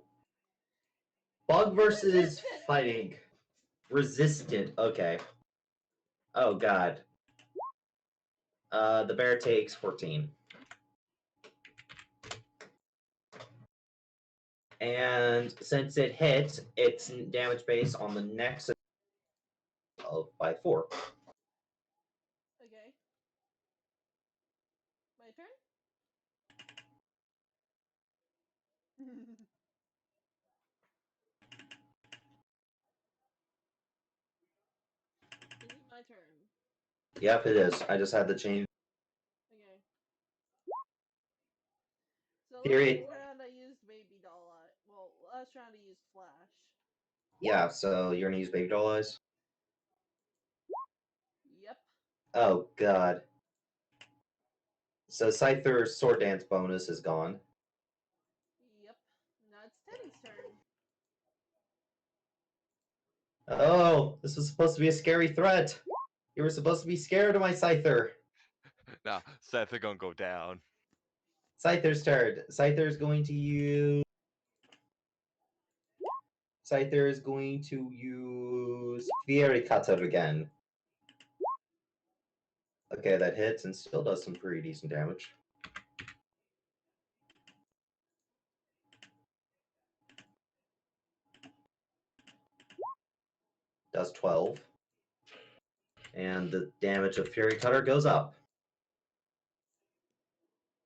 [SPEAKER 1] Bug versus
[SPEAKER 5] Resistant.
[SPEAKER 1] fighting. Resistant. Okay. Oh, God. The bear takes 14. And since it hits, it's damage based on the next by 4.
[SPEAKER 5] Okay. My turn? Is it my turn?
[SPEAKER 1] Yep, it is. I just had to change.
[SPEAKER 5] Okay. So
[SPEAKER 1] Theory.
[SPEAKER 5] last round I used Baby Doll Eye. Well, last round I used Flash.
[SPEAKER 1] Yeah, so you're gonna use Baby Doll Eyes?
[SPEAKER 5] Yep.
[SPEAKER 1] Oh, God. So Scyther's Sword Dance bonus is gone.
[SPEAKER 5] Yep. Now it's Teddy's turn.
[SPEAKER 1] Oh, this was supposed to be a scary threat. You were supposed to be scared of my Scyther.
[SPEAKER 2] Nah, Seth are gonna go down.
[SPEAKER 1] Scyther's turn. Scyther is going to use. Scyther is going to use Fury Cutter again. Okay, that hits and still does some pretty decent damage. Does 12. And the damage of Fury Cutter goes up.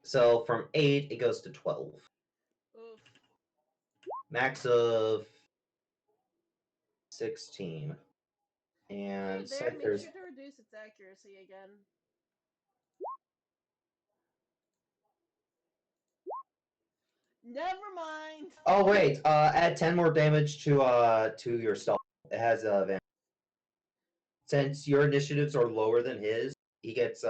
[SPEAKER 1] So from 8, it goes to 12.
[SPEAKER 5] Oof.
[SPEAKER 1] Max of 16. And
[SPEAKER 5] There, make
[SPEAKER 1] Scyther's.
[SPEAKER 5] sure to reduce its accuracy again. Never mind.
[SPEAKER 1] Oh wait, add 10 more damage to your stealth. It has advantage. Since your initiatives are lower than his, he gets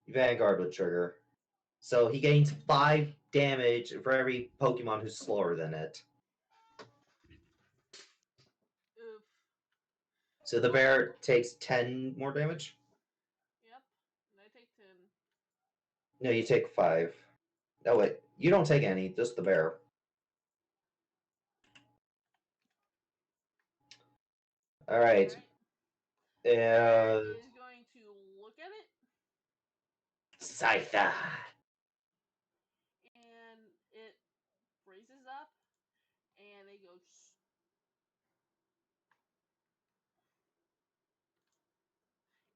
[SPEAKER 1] Vanguard with trigger. So he gains 5 damage for every Pokemon who's slower than it.
[SPEAKER 5] Oof.
[SPEAKER 1] So the bear takes 10 more damage?
[SPEAKER 5] Yep. And I take 10.
[SPEAKER 1] No, you take 5. No, wait. You don't take any, just the bear. Alright.
[SPEAKER 5] Bear is going to look at it.
[SPEAKER 1] Scyther.
[SPEAKER 5] And it freezes up. And it goes.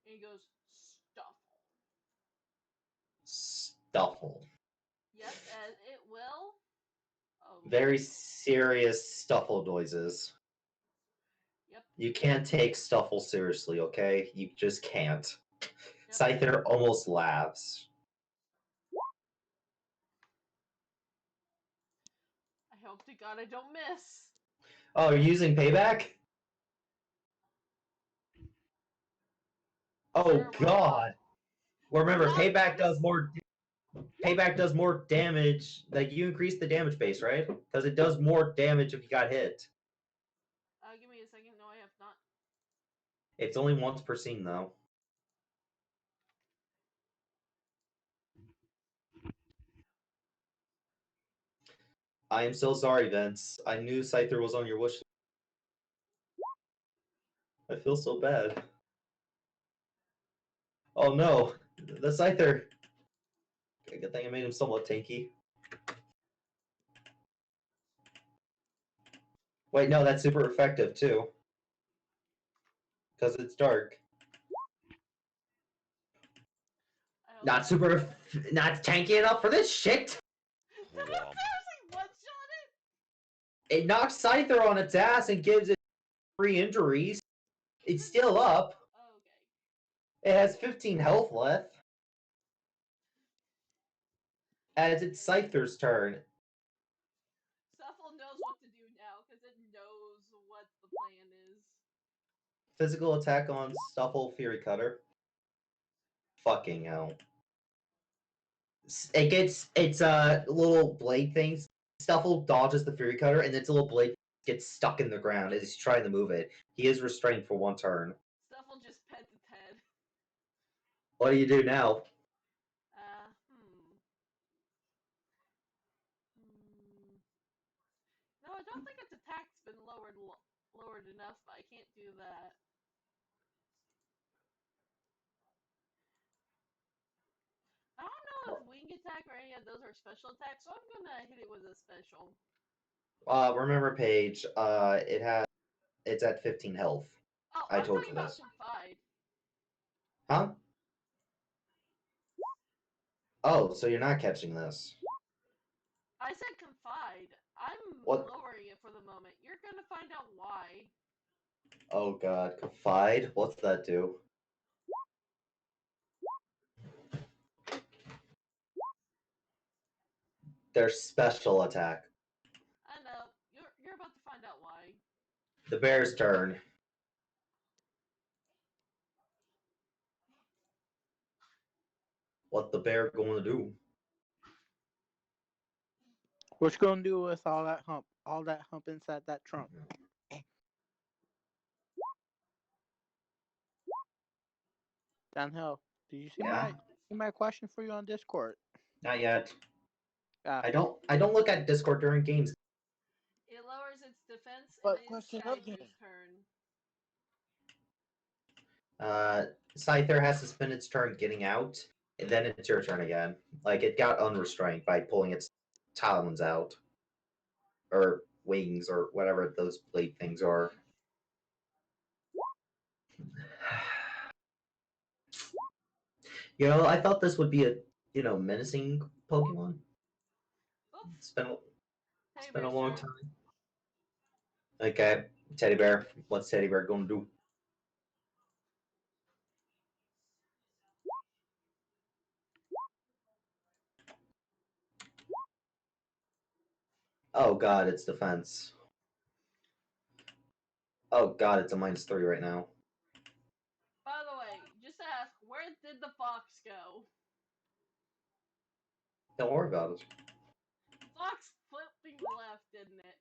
[SPEAKER 5] And it goes Stuffle.
[SPEAKER 1] Stuffle.
[SPEAKER 5] Yep, as it will. Oh.
[SPEAKER 1] Very serious Stuffle noises.
[SPEAKER 5] Yep.
[SPEAKER 1] You can't take Stuffle seriously, okay? You just can't.
[SPEAKER 5] Yep.
[SPEAKER 1] Scyther almost laughs.
[SPEAKER 5] I hope to God I don't miss.
[SPEAKER 1] Oh, you're using payback? Oh
[SPEAKER 5] Sure, why
[SPEAKER 1] God! Well, remember,
[SPEAKER 5] Not
[SPEAKER 1] payback does
[SPEAKER 5] bonus?
[SPEAKER 1] more. Payback does more damage. Like you increase the damage base, right? Because it does more damage if you got hit.
[SPEAKER 5] Give me a second. No, I have not.
[SPEAKER 1] It's only once per scene, though. I am so sorry, Vince. I knew Scyther was on your wish list. I feel so bad. Oh no, the Scyther. Good thing I made him somewhat tanky. Wait, no, that's super effective too. Because it's dark. Not super, not tanky enough for this shit.
[SPEAKER 5] Did it seriously one-shot it?
[SPEAKER 1] It knocks Scyther on its ass and gives it 3 injuries. It's still up.
[SPEAKER 5] Oh, okay.
[SPEAKER 1] It has 15 health left. As it's Scyther's turn.
[SPEAKER 5] Stuffle knows what to do now because it knows what the plan is.
[SPEAKER 1] Physical attack on Stuffle Fury Cutter. Fucking hell. It gets its little blade things. Stuffle dodges the Fury Cutter, and its little blade gets stuck in the ground as he's trying to move it. He is restrained for 1 turn.
[SPEAKER 5] Stuffle just pets its head.
[SPEAKER 1] What do you do now?
[SPEAKER 5] No, I don't think its attack's been lowered enough, but I can't do that. I don't know if wing attack or any of those are special attacks, so I'm gonna hit it with a special.
[SPEAKER 1] Remember, Paige, it's at 15 health.
[SPEAKER 5] Oh,
[SPEAKER 1] I
[SPEAKER 5] I'm
[SPEAKER 1] told
[SPEAKER 5] talking
[SPEAKER 1] you
[SPEAKER 5] about
[SPEAKER 1] this.
[SPEAKER 5] Confide.
[SPEAKER 1] Huh? Oh, so you're not catching this.
[SPEAKER 5] I said Confide. I'm
[SPEAKER 1] What?
[SPEAKER 5] lowering it for the moment. You're gonna find out why.
[SPEAKER 1] Oh god, Confide? What's that do? Their special attack.
[SPEAKER 5] I know. You're about to find out why.
[SPEAKER 1] The bear's turn. What the bear going to do?
[SPEAKER 3] What you gonna do with all that hump? All that hump inside that trunk? Downhill. Did you see my question for you on Discord?
[SPEAKER 1] Not yet.
[SPEAKER 3] Yeah.
[SPEAKER 1] I don't look at Discord during games.
[SPEAKER 5] It lowers its defense,
[SPEAKER 3] But
[SPEAKER 5] and
[SPEAKER 3] question
[SPEAKER 5] it's
[SPEAKER 3] of
[SPEAKER 5] Skydra's
[SPEAKER 3] game.
[SPEAKER 5] turn.
[SPEAKER 1] Scyther has to spend its turn getting out, and then it's your turn again. Like, it got unrestrained by pulling its talons out. Or wings, or whatever those blade things are. I thought this would be a, menacing Pokemon. It's been a long time. Okay, Teddy Bear. What's Teddy Bear going to do? Oh god, it's defense. Oh god, it's a -3 right now.
[SPEAKER 5] By the way, just ask, where did the fox go?
[SPEAKER 1] Don't worry about it.
[SPEAKER 5] Fox flipping left, didn't it?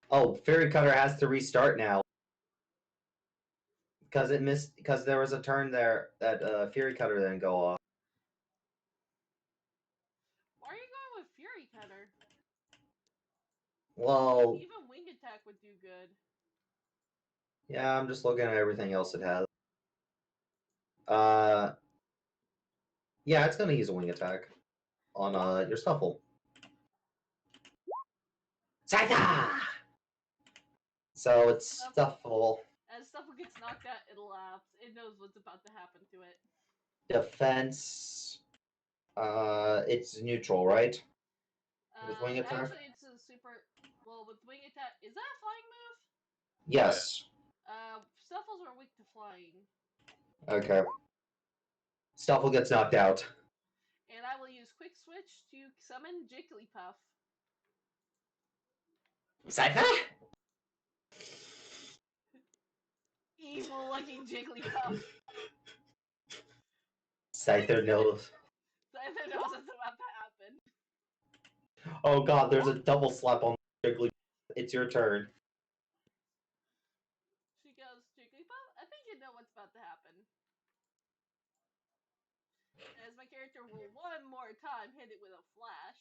[SPEAKER 1] Oh, Fairy Cutter has to restart now. Because it missed. Because there was a turn there that Fury Cutter didn't go off.
[SPEAKER 5] Why are you going with Fury Cutter?
[SPEAKER 1] Well,
[SPEAKER 5] Even Wing Attack would do good.
[SPEAKER 1] yeah, I'm just looking at everything else it has. Yeah, it's gonna use a Wing Attack on your Stuffle. Scyther! So it's Stuffle.
[SPEAKER 5] As Stuffle gets knocked out, it laughs. It knows what's about to happen to it.
[SPEAKER 1] Defense. It's neutral, right? With Wing Attack?
[SPEAKER 5] Actually, it's a super. Well, with Wing Attack, is that a flying move?
[SPEAKER 1] Yes.
[SPEAKER 5] Stuffles are weak to flying.
[SPEAKER 1] Okay. Stuffle gets knocked out.
[SPEAKER 5] And I will use Quick Switch to summon Jigglypuff.
[SPEAKER 1] Scyther?
[SPEAKER 5] Evil looking Jigglypuff.
[SPEAKER 1] Scyther knows.
[SPEAKER 5] Scyther knows what's about to happen.
[SPEAKER 1] Oh god, there's a double slap on Jigglypuff. It's your turn.
[SPEAKER 5] She goes, Jigglypuff, I think you know what's about to happen. As my character will one more time hit it with a flash.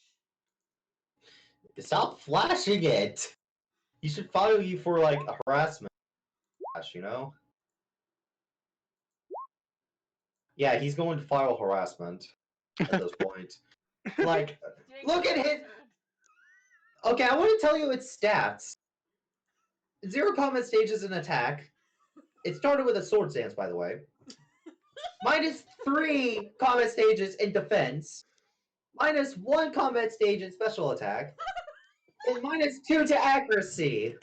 [SPEAKER 1] Stop flashing it! He should follow you for, like, a harassment flash, you know? Yeah, he's going to file harassment at this point. Like, look at his... Okay, I want to tell you its stats. 0 combat stages in attack. It started with a Swords Dance, by the way. -3 combat stages in defense. -1 combat stage in special attack. And -2 to accuracy.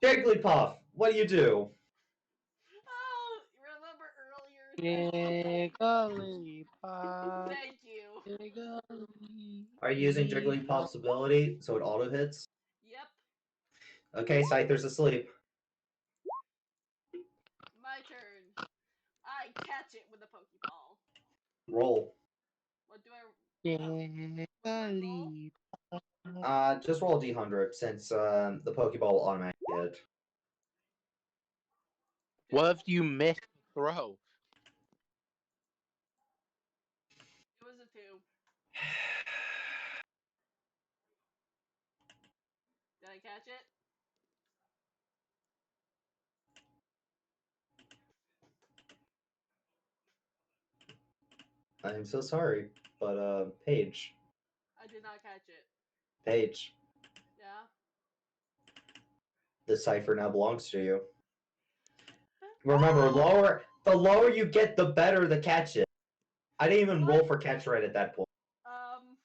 [SPEAKER 1] Jigglypuff, what do you do?
[SPEAKER 5] Oh, remember earlier?
[SPEAKER 3] Jigglypuff.
[SPEAKER 5] Thank you.
[SPEAKER 1] Are you using Jigglypuff's ability so it auto hits?
[SPEAKER 5] Yep.
[SPEAKER 1] Okay, Scyther's asleep.
[SPEAKER 5] My turn. I catch it with a Pokeball.
[SPEAKER 1] Roll.
[SPEAKER 5] What do I?
[SPEAKER 3] Believe.
[SPEAKER 1] Just roll a d100 since the Pokeball will automatically hit.
[SPEAKER 3] What if you miss the throw?
[SPEAKER 5] It was a 2. Did I catch it?
[SPEAKER 1] I'm so sorry, but Paige.
[SPEAKER 5] I did not catch it.
[SPEAKER 1] Paige,
[SPEAKER 5] Yeah.
[SPEAKER 1] the cipher now belongs to you. Remember, the lower you get, the better the catch is. I didn't even roll for catch right at that point.
[SPEAKER 5] Austin,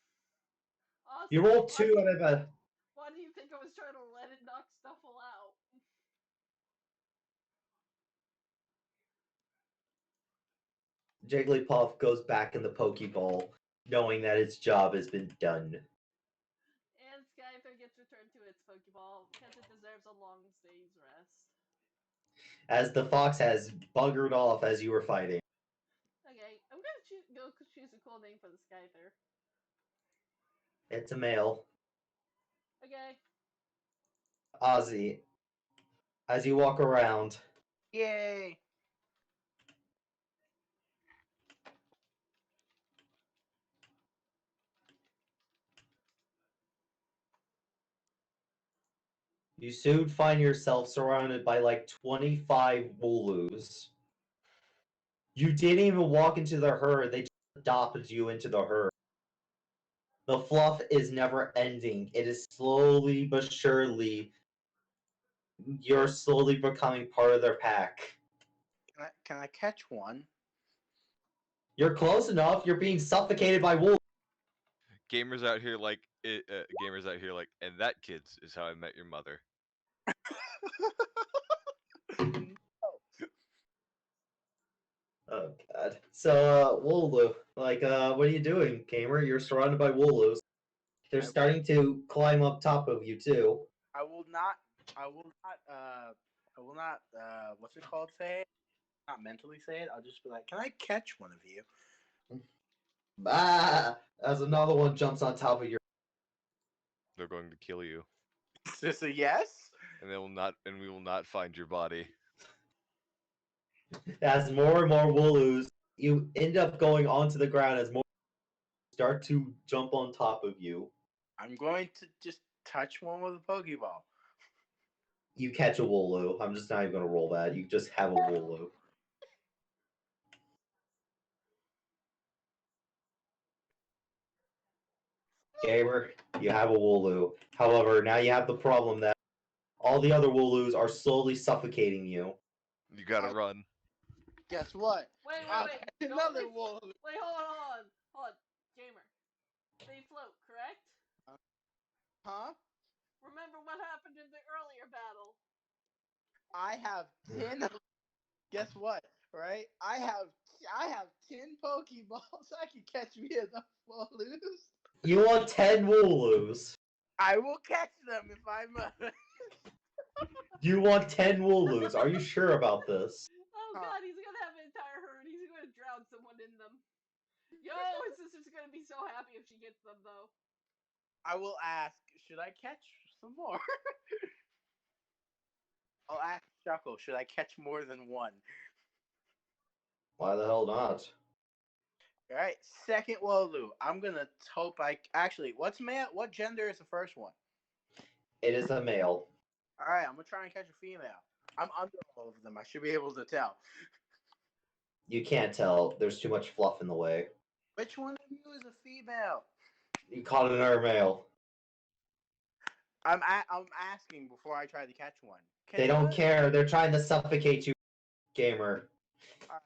[SPEAKER 1] You rolled 2 out of a.
[SPEAKER 5] Why do you think I was trying to let it knock Stuffle out?
[SPEAKER 1] Jigglypuff goes back in the Pokeball, knowing that its job has been done.
[SPEAKER 5] And Skyther gets returned to its Pokeball because it deserves a long day's rest.
[SPEAKER 1] As the fox has buggered off as you were fighting.
[SPEAKER 5] Okay, I'm gonna choose a cool name for the Skyther.
[SPEAKER 1] It's a male.
[SPEAKER 5] Okay.
[SPEAKER 1] Ozzy. As you walk around.
[SPEAKER 3] Yay!
[SPEAKER 1] You soon find yourself surrounded by like 25 Wooloos. You didn't even walk into the herd, they just adopted you into the herd. The fluff is never ending. It is slowly but surely, you're slowly becoming part of their pack.
[SPEAKER 3] Can I catch one?
[SPEAKER 1] You're close enough, you're being suffocated by wolves.
[SPEAKER 2] Gamers out here like and that, kids, is how I met your mother.
[SPEAKER 1] Oh god. So, Wooloo, like, what are you doing, Gamer? You're surrounded by Wooloos. They're starting to climb up top of you, too.
[SPEAKER 3] I will not, what's it called, say it? Not mentally say it, I'll just be like, can I catch one of you?
[SPEAKER 1] Ah! As another one jumps on top of your...
[SPEAKER 2] They're going to kill you.
[SPEAKER 3] Is this a yes?
[SPEAKER 2] And we will not find your body.
[SPEAKER 1] As more and more Wooloos, you end up going onto the ground as more start to jump on top of you.
[SPEAKER 3] I'm going to just touch one with a Pokeball.
[SPEAKER 1] You catch a Wooloo. I'm just not even going to roll that. You just have a Wooloo. Gamer, you have a Wooloo. However, now you have the problem that all the other Wooloos are slowly suffocating you.
[SPEAKER 2] You gotta run.
[SPEAKER 3] Guess what?
[SPEAKER 5] Wait.
[SPEAKER 3] Another Wooloo.
[SPEAKER 5] Wait, hold on. Gamer. They float, correct?
[SPEAKER 3] Huh?
[SPEAKER 5] Remember what happened in the earlier battle?
[SPEAKER 3] I have 10. Guess what? Right? I have 10 Pokeballs. I can catch me enough Wooloos.
[SPEAKER 1] You want 10 Wooloos.
[SPEAKER 3] I will catch them if I must.
[SPEAKER 1] You want 10 Wooloos. Are you sure about this?
[SPEAKER 5] Oh god, he's gonna have an entire herd. He's gonna drown someone in them. Yo, his sister's gonna be so happy if she gets them, though.
[SPEAKER 3] I will ask, should I catch some more? I'll ask Chuckle, should I catch more than one?
[SPEAKER 1] Why the hell not?
[SPEAKER 3] Alright, second Wooloo. I'm gonna hope actually, what gender is the first one?
[SPEAKER 1] It is a male.
[SPEAKER 3] Alright, I'm gonna try and catch a female. I'm under all of them. I should be able to tell.
[SPEAKER 1] You can't tell. There's too much fluff in the way.
[SPEAKER 3] Which one of you is a female?
[SPEAKER 1] You caught another male.
[SPEAKER 3] I'm asking before I try to catch one.
[SPEAKER 1] They don't care. They're trying to suffocate you, Gamer.
[SPEAKER 3] Alright,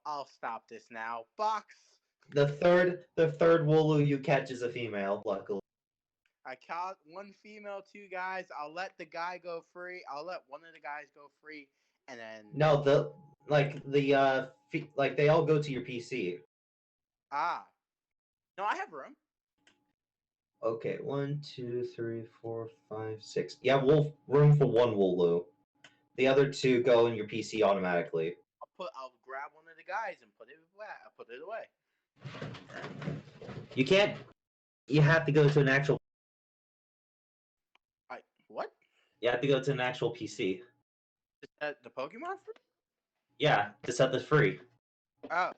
[SPEAKER 3] I'll stop this now. Box.
[SPEAKER 1] The third Wooloo you catch is a female, luckily.
[SPEAKER 3] I caught one female, 2 guys. I'll let the guy go free. I'll let one of the guys go free, and then
[SPEAKER 1] No, they all go to your PC.
[SPEAKER 3] No, I have room.
[SPEAKER 1] Okay, 1, 2, 3, 4, 5, 6. You have room for 1 Wooloo. The other 2 go in your PC automatically.
[SPEAKER 3] I'll grab one of the guys and put it away.
[SPEAKER 1] You can't. You have to go to an actual.
[SPEAKER 3] What?
[SPEAKER 1] You have to go to an actual PC.
[SPEAKER 3] Is that the Pokemon free?
[SPEAKER 1] Yeah, to set this free.
[SPEAKER 3] Oh,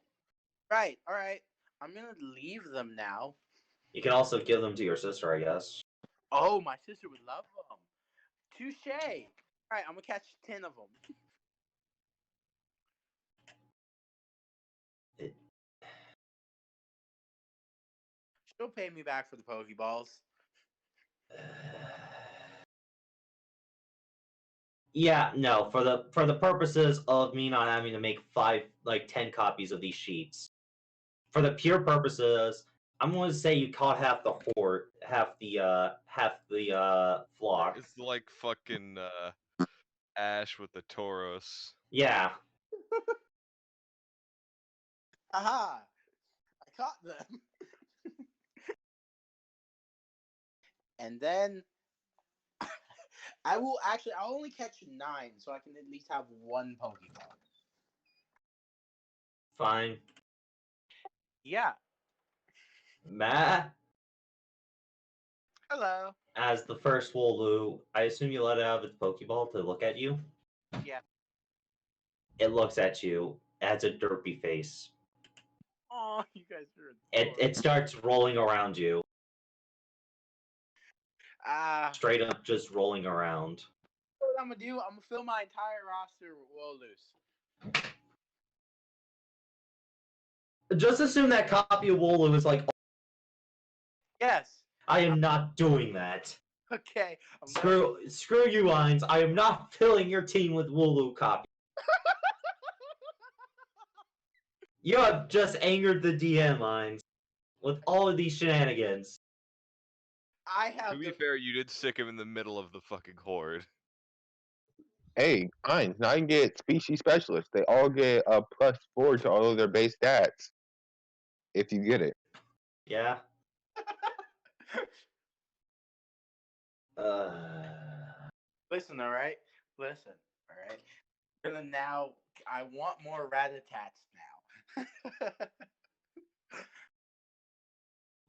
[SPEAKER 3] right. All right. I'm gonna leave them now.
[SPEAKER 1] You can also give them to your sister, I guess.
[SPEAKER 3] Oh, my sister would love them. Touche. All right, I'm gonna catch 10 of them. She'll pay me back for the Pokeballs.
[SPEAKER 1] Yeah, no. For the purposes of me not having to make 10 copies of these sheets. For the pure purposes, I'm going to say you caught half the horde, half the flock.
[SPEAKER 2] It's like fucking Ash with the Tauros.
[SPEAKER 1] Yeah.
[SPEAKER 3] Aha! I caught them. And then I'll only catch 9, so I can at least have 1 Pokeball.
[SPEAKER 1] Fine.
[SPEAKER 3] Yeah.
[SPEAKER 1] Matt,
[SPEAKER 3] Hello.
[SPEAKER 1] as the first Wooloo, I assume you let it out of its Pokeball to look at you?
[SPEAKER 3] Yeah.
[SPEAKER 1] It looks at you, has a derpy face.
[SPEAKER 3] Oh, you guys are
[SPEAKER 1] It starts rolling around you. Straight up just rolling around.
[SPEAKER 3] What I'm gonna do? I'm gonna fill my entire roster with Wooloos.
[SPEAKER 1] Just assume that copy of Wooloo is like,
[SPEAKER 3] Yes.
[SPEAKER 1] I am not doing that.
[SPEAKER 3] Okay.
[SPEAKER 1] Screw you, Lines. I am not filling your team with Wooloo copies. You have just angered the DM, Lines, with all of these shenanigans.
[SPEAKER 2] To be fair, you did stick him in the middle of the fucking horde.
[SPEAKER 4] Hey, Heinz, now you can get species specialists. They all get a +4 to all of their base stats. If you get it.
[SPEAKER 1] Yeah.
[SPEAKER 3] Listen, alright? Listen, alright? And then now, I want more Rattatats now.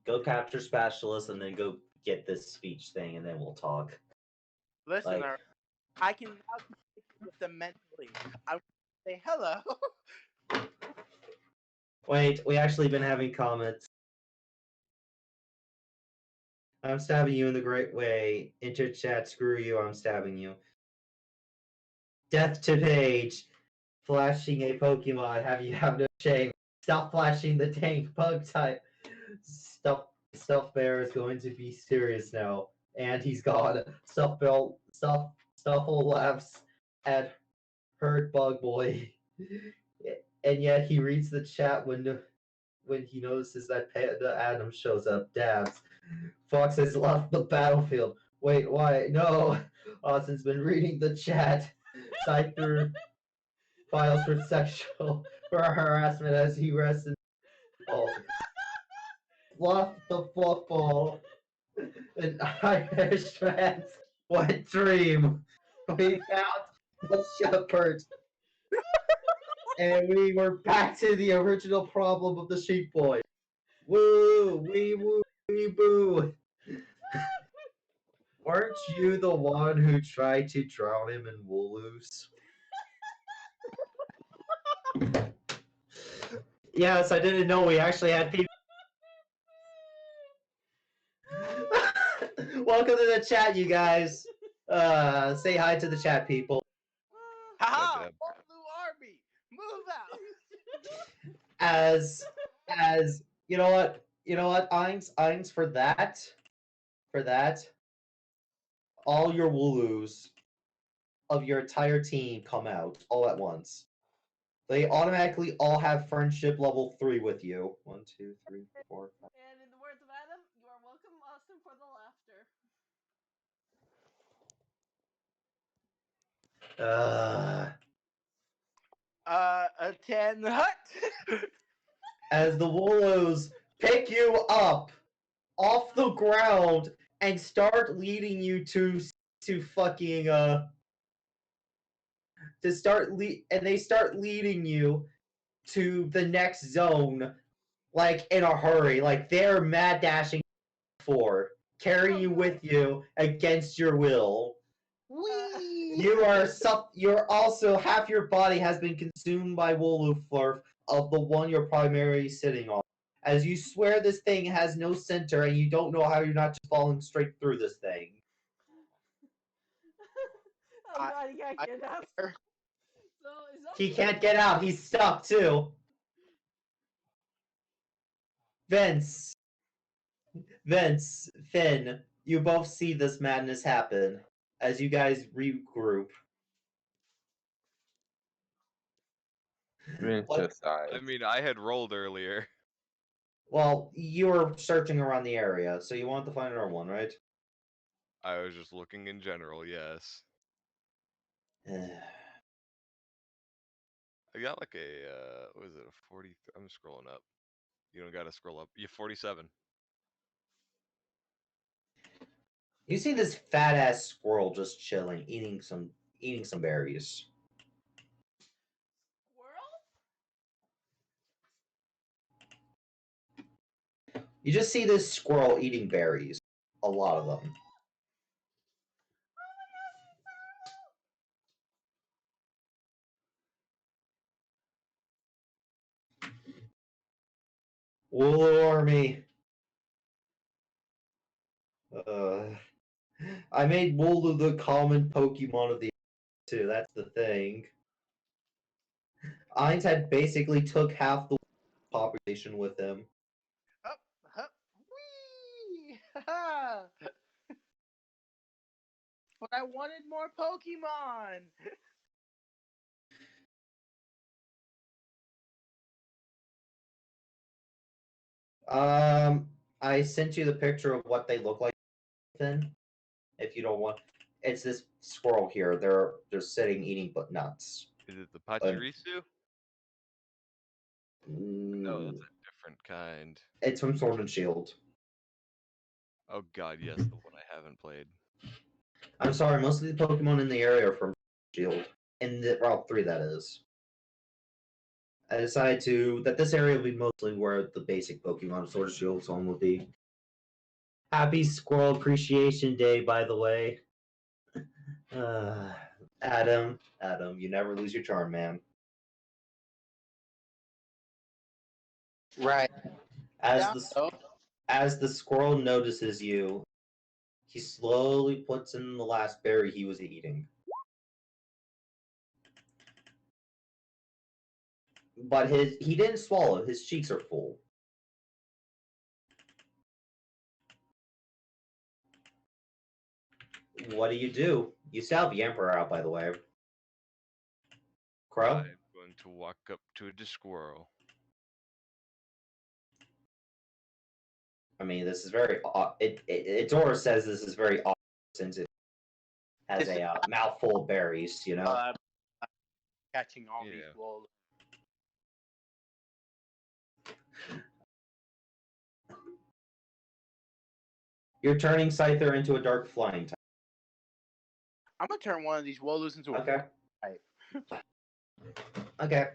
[SPEAKER 1] Go capture specialists and then go get this speech thing and then we'll talk.
[SPEAKER 3] Listen, alright? I can now communicate with them mentally. I want to say hello.
[SPEAKER 1] Wait, we actually been having comments. I'm stabbing you in the great way. Enter chat, screw you, I'm stabbing you. Death to Page. Flashing a Pokemon. Have no shame. Stop flashing the tank bug type. Stuff Bear is going to be serious now. And he's gone. Stuffle laughs at Hurt Bug Boy. And yet he reads the chat when he notices that Panda Adam shows up. Dabs. Fox has left the battlefield. Wait, why? No. Austin's been reading the chat. Side through files for sexual harassment as he rests in Fluff the fluff ball. An Irish man's wet dream. We found the shepherd. And we were back to the original problem of the sheep boy. Woo, wee woo, wee boo. Weren't you the one who tried to drown him in Wooloos? Yes, I didn't know we actually had people. Welcome to the chat, you guys. Say hi to the chat people.
[SPEAKER 3] Haha! Blue Army! Move out!
[SPEAKER 1] As you know what? Eins for that. All your Wooloos of your entire team come out all at once. They automatically all have friendship level 3 with you. 1, 2, 3, 4, 5.
[SPEAKER 5] And in the words of Adam, you are welcome, Austin, for the laughter.
[SPEAKER 3] A 10 hut!
[SPEAKER 1] As the Wooloos pick you up off the ground and start leading you to fucking and they start leading you to the next zone like in a hurry. Like they're mad dashing for carry you with you against your will.
[SPEAKER 3] Whee!
[SPEAKER 1] You're also half your body has been consumed by Woluflurf of the one you're primarily sitting on. As you swear this thing has no center and you don't know how you're not just falling straight through this thing.
[SPEAKER 5] Oh god, he can't get out. So, is that
[SPEAKER 1] He can't get out, he's stuck too. Vince, Finn, you both see this madness happen as you guys regroup.
[SPEAKER 4] Vince
[SPEAKER 1] What?
[SPEAKER 4] just sighed.
[SPEAKER 2] I mean, I had rolled earlier.
[SPEAKER 1] Well, you were searching around the area, so you wanted to find another one, right?
[SPEAKER 2] I was just looking in general, yes. I got like a, what is it, a 40, I'm scrolling up. You don't gotta scroll up. You're 47.
[SPEAKER 1] You see this fat ass squirrel just chilling, eating some berries.
[SPEAKER 5] squirrel?
[SPEAKER 1] You just see this squirrel eating berries. A lot of them. Wooloo Army. I made Wooloo the common Pokemon of the too. That's the thing. Einstein basically took half the population with him.
[SPEAKER 3] Up, up, whee! Ha! But I wanted more Pokemon.
[SPEAKER 1] I sent you the picture of what they look like. Then, if you don't want, it's this squirrel here. They're sitting eating but nuts.
[SPEAKER 2] Is it the Pachirisu? No, that's
[SPEAKER 1] Mm,
[SPEAKER 2] a different kind.
[SPEAKER 1] it's from Sword and Shield.
[SPEAKER 2] Oh god, yes, the one I haven't played.
[SPEAKER 1] I'm sorry, most of the Pokemon in the area are from Shield. In the Route 3, that is. I decided that this area will be mostly where the basic Pokemon of Sword and Shield's home will be. Happy Squirrel Appreciation Day, by the way. Adam, you never lose your charm, man.
[SPEAKER 3] Right.
[SPEAKER 1] As the squirrel notices you, he slowly puts in the last berry he was eating. But he didn't swallow. His cheeks are full. What do? You still have the Emperor out, by the way. Crow?
[SPEAKER 2] I'm going to walk up to the squirrel.
[SPEAKER 1] I mean, this is very odd. Dora says this is very odd since it has a mouthful of berries, you know?
[SPEAKER 3] Catching all these
[SPEAKER 2] Yeah.
[SPEAKER 3] wolves.
[SPEAKER 1] You're turning Scyther into a dark flying type.
[SPEAKER 3] I'm gonna turn one of these Wolus into a
[SPEAKER 1] Okay.
[SPEAKER 3] type.
[SPEAKER 1] Okay.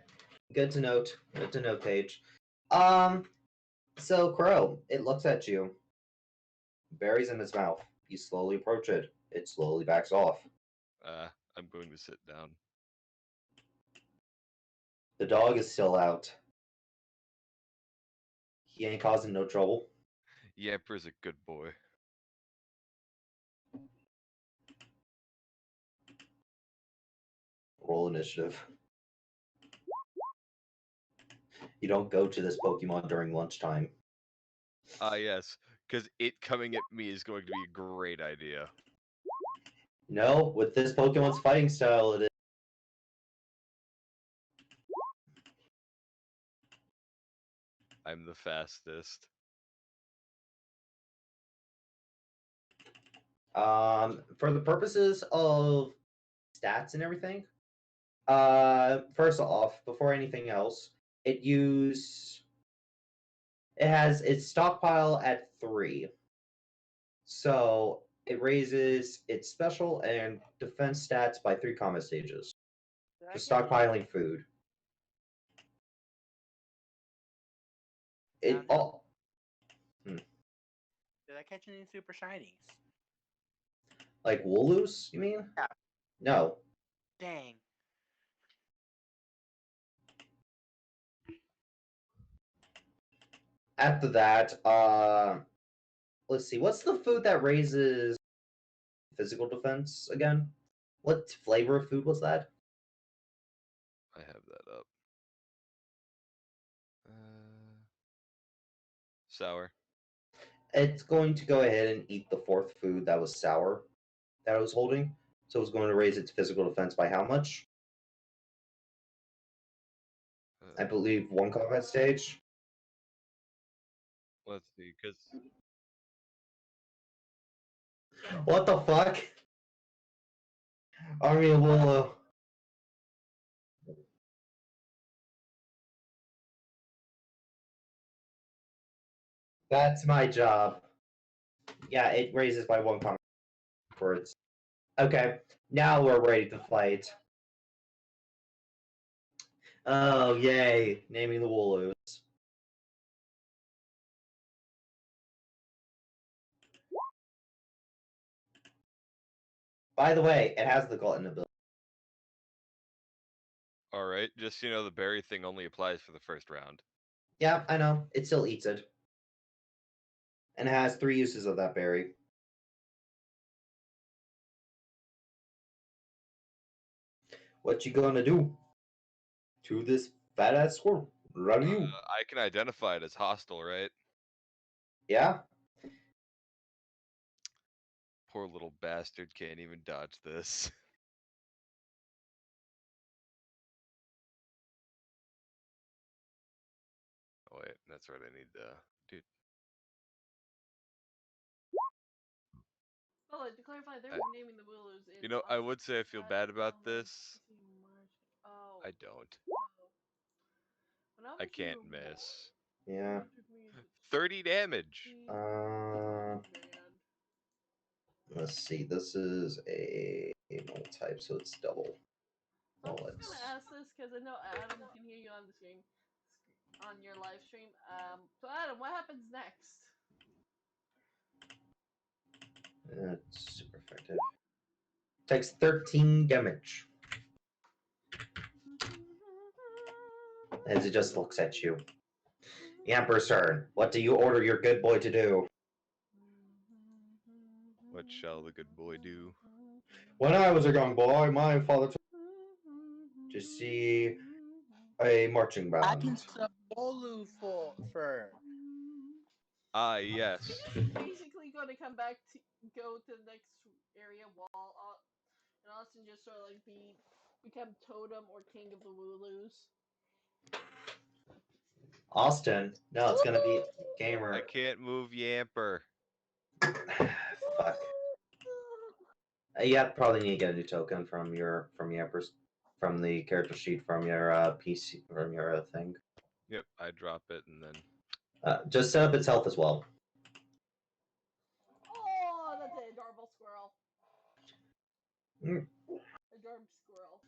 [SPEAKER 1] Good to note. Good to note, Paige. So Crow, it looks at you. Berries in its mouth. You slowly approach it. It slowly backs off.
[SPEAKER 2] I'm going to sit down.
[SPEAKER 1] The dog is still out. He ain't causing no trouble.
[SPEAKER 2] Yamper's a good boy.
[SPEAKER 1] Roll initiative. You don't go to this Pokemon during lunchtime.
[SPEAKER 2] Yes, because it coming at me is going to be a great idea.
[SPEAKER 1] No, with this Pokemon's fighting style, it is.
[SPEAKER 2] I'm the fastest.
[SPEAKER 1] For the purposes of stats and everything, first off, before anything else, it has its stockpile at 3. So it raises its special and defense stats by 3 combat stages. For stockpiling food. It all.
[SPEAKER 3] Did I catch any super shinies?
[SPEAKER 1] Like Wooloos, you mean?
[SPEAKER 3] Yeah.
[SPEAKER 1] No.
[SPEAKER 3] Dang.
[SPEAKER 1] After that, let's see. What's the food that raises physical defense again? What flavor of food was that?
[SPEAKER 2] I have that up. Sour.
[SPEAKER 1] It's going to go ahead and eat the fourth food that was sour that I was holding. So it's going to raise its physical defense by how much? I believe 1 combat stage.
[SPEAKER 2] Let's see, because
[SPEAKER 1] What the fuck? Army of Woolo. That's my job. Yeah, it raises by 1 combat for its. Okay, now we're ready to fight. Oh, yay. Naming the Wooloos. By the way, it has the glutton ability.
[SPEAKER 2] all right, just so you know, the berry thing only applies for the first round.
[SPEAKER 1] Yeah, I know. It still eats it. And it has 3 uses of that berry. What you gonna do to this fat ass squirrel? Run you.
[SPEAKER 2] I can identify it as hostile, right?
[SPEAKER 1] Yeah?
[SPEAKER 2] Poor little bastard can't even dodge this. Oh wait, that's right. I need dude.
[SPEAKER 5] Oh, like, to clarify, they're naming the Wooloos in.
[SPEAKER 2] You know, I would say I feel bad about this.
[SPEAKER 5] Oh.
[SPEAKER 2] I don't.
[SPEAKER 5] When I
[SPEAKER 2] I
[SPEAKER 5] was
[SPEAKER 2] can't
[SPEAKER 5] your
[SPEAKER 2] miss.
[SPEAKER 1] Yeah.
[SPEAKER 2] 30 damage.
[SPEAKER 1] Let's see. This is a null type, so it's double.
[SPEAKER 5] So I'm
[SPEAKER 1] Oh,
[SPEAKER 5] just gonna ask this because I know Adam can hear you on the stream, on your live stream. So Adam, what happens next?
[SPEAKER 1] It's super effective. Takes 13 damage as it just looks at you. Emperor's turn. What do you order your good boy to do?
[SPEAKER 2] What shall the good boy do?
[SPEAKER 1] When I was a young boy, my father took to see a marching band.
[SPEAKER 3] I can sell Wooloo fur.
[SPEAKER 2] Ah, yes.
[SPEAKER 5] He's basically going to come back to go to the next area wall, and Austin just sort of like become totem or king of the Wooloos.
[SPEAKER 1] Austin. No, it's gonna be gamer.
[SPEAKER 2] I can't move Yamper.
[SPEAKER 1] Fuck. Yeah, probably need to get a new token from your from the character sheet from your PC from your thing.
[SPEAKER 2] Yep, I drop it and then.
[SPEAKER 1] Just set up its health as well.
[SPEAKER 5] Oh, that's an adorable squirrel.
[SPEAKER 1] Mm.
[SPEAKER 5] Adorable squirrel.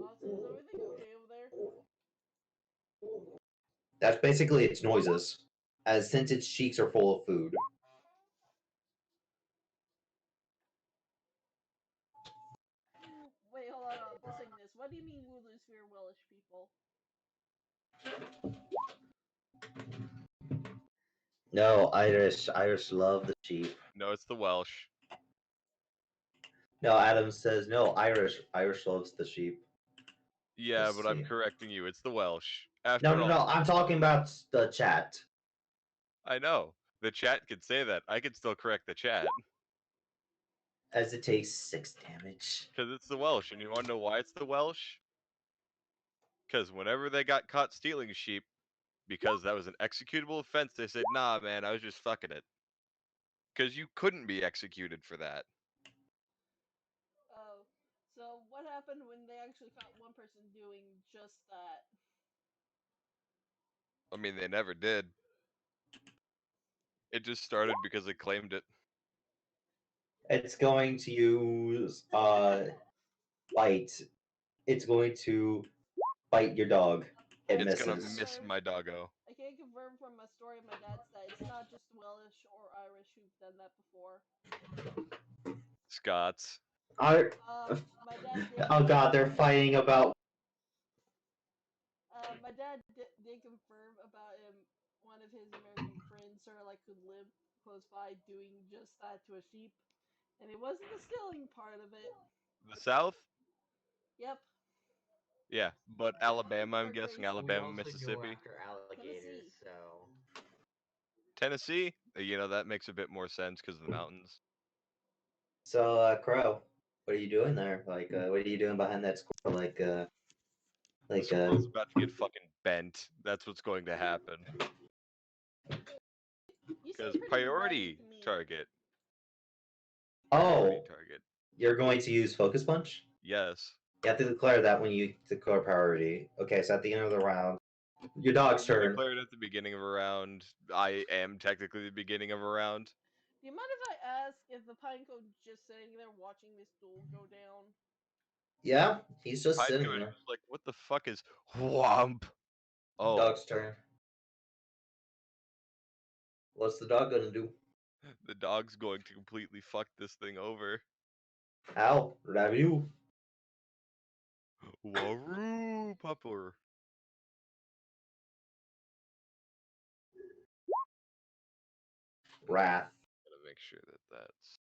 [SPEAKER 5] Austin, is everything okay over there?
[SPEAKER 1] That's basically its noises, as since its cheeks are full of food.
[SPEAKER 5] Wait, hold on. I'm saying this. What do you mean Wooloos fear Welsh people?
[SPEAKER 1] No, Irish. Irish love the sheep.
[SPEAKER 2] No, it's the Welsh.
[SPEAKER 1] No, Adam says no. Irish. Irish loves the sheep.
[SPEAKER 2] Yeah,
[SPEAKER 1] Let's
[SPEAKER 2] but I'm
[SPEAKER 1] see.
[SPEAKER 2] correcting you. It's the Welsh. After
[SPEAKER 1] No, no,
[SPEAKER 2] all,
[SPEAKER 1] no. I'm talking about the chat.
[SPEAKER 2] I know. The chat could say that. I could still correct the chat.
[SPEAKER 1] As it takes 6 damage.
[SPEAKER 2] Because it's the Welsh. And you want to know why it's the Welsh? Because whenever they got caught stealing sheep, because that was an executable offense, they said, nah, man, I was just fucking it. Because you couldn't be executed for that.
[SPEAKER 5] Oh, so what happened when they actually caught one person doing just that?
[SPEAKER 2] I mean, they never did. It just started because they claimed it.
[SPEAKER 1] It's going to use bite. It's going to bite your dog. It
[SPEAKER 2] It's gonna
[SPEAKER 1] misses.
[SPEAKER 2] miss my doggo.
[SPEAKER 5] I can confirm from a story of my dad's that it's not just Welsh or Irish who've done that before.
[SPEAKER 2] Scots.
[SPEAKER 5] My dad did.
[SPEAKER 1] Oh god, they're fighting about.
[SPEAKER 5] My dad did confirm about one of his American friends, sort of like who lived close by, doing just that to a sheep, and it wasn't the stealing part of it.
[SPEAKER 2] The South?
[SPEAKER 5] Yep.
[SPEAKER 2] Yeah, but Alabama, I'm
[SPEAKER 5] Or
[SPEAKER 2] guessing
[SPEAKER 5] crazy.
[SPEAKER 2] Alabama,
[SPEAKER 6] We also go
[SPEAKER 2] Mississippi,
[SPEAKER 6] after alligators,
[SPEAKER 5] Tennessee.
[SPEAKER 6] so
[SPEAKER 2] Tennessee. You know that makes a bit more sense because of the mountains.
[SPEAKER 1] So, Crow, what are you doing there? Like, what are you doing behind that squirrel?
[SPEAKER 2] The squirrel's about to get fucking bent. That's what's going to happen.
[SPEAKER 5] You
[SPEAKER 2] Because
[SPEAKER 5] seem pretty
[SPEAKER 2] priority
[SPEAKER 5] ready to me.
[SPEAKER 2] target.
[SPEAKER 1] Oh,
[SPEAKER 2] Priority target.
[SPEAKER 1] you're going to use Focus Punch?
[SPEAKER 2] Yes.
[SPEAKER 1] You have to declare that when you declare priority. Okay, so at the end of the round, your dog's
[SPEAKER 2] You
[SPEAKER 1] turn.
[SPEAKER 2] declared at the beginning of a round. I am technically the beginning of a round.
[SPEAKER 5] Do you mind if I ask if the Pineco just sitting there watching this duel go down?
[SPEAKER 1] Yeah, he's just
[SPEAKER 2] Pineco
[SPEAKER 1] sitting
[SPEAKER 2] is
[SPEAKER 1] there.
[SPEAKER 2] just like, what the fuck is whomp? Oh,
[SPEAKER 1] Dog's turn. What's the dog gonna do?
[SPEAKER 2] the dog's going to completely fuck this thing over.
[SPEAKER 1] How? Review.
[SPEAKER 2] Waroo, pupper.
[SPEAKER 1] Wrath.
[SPEAKER 2] Gotta make sure that that's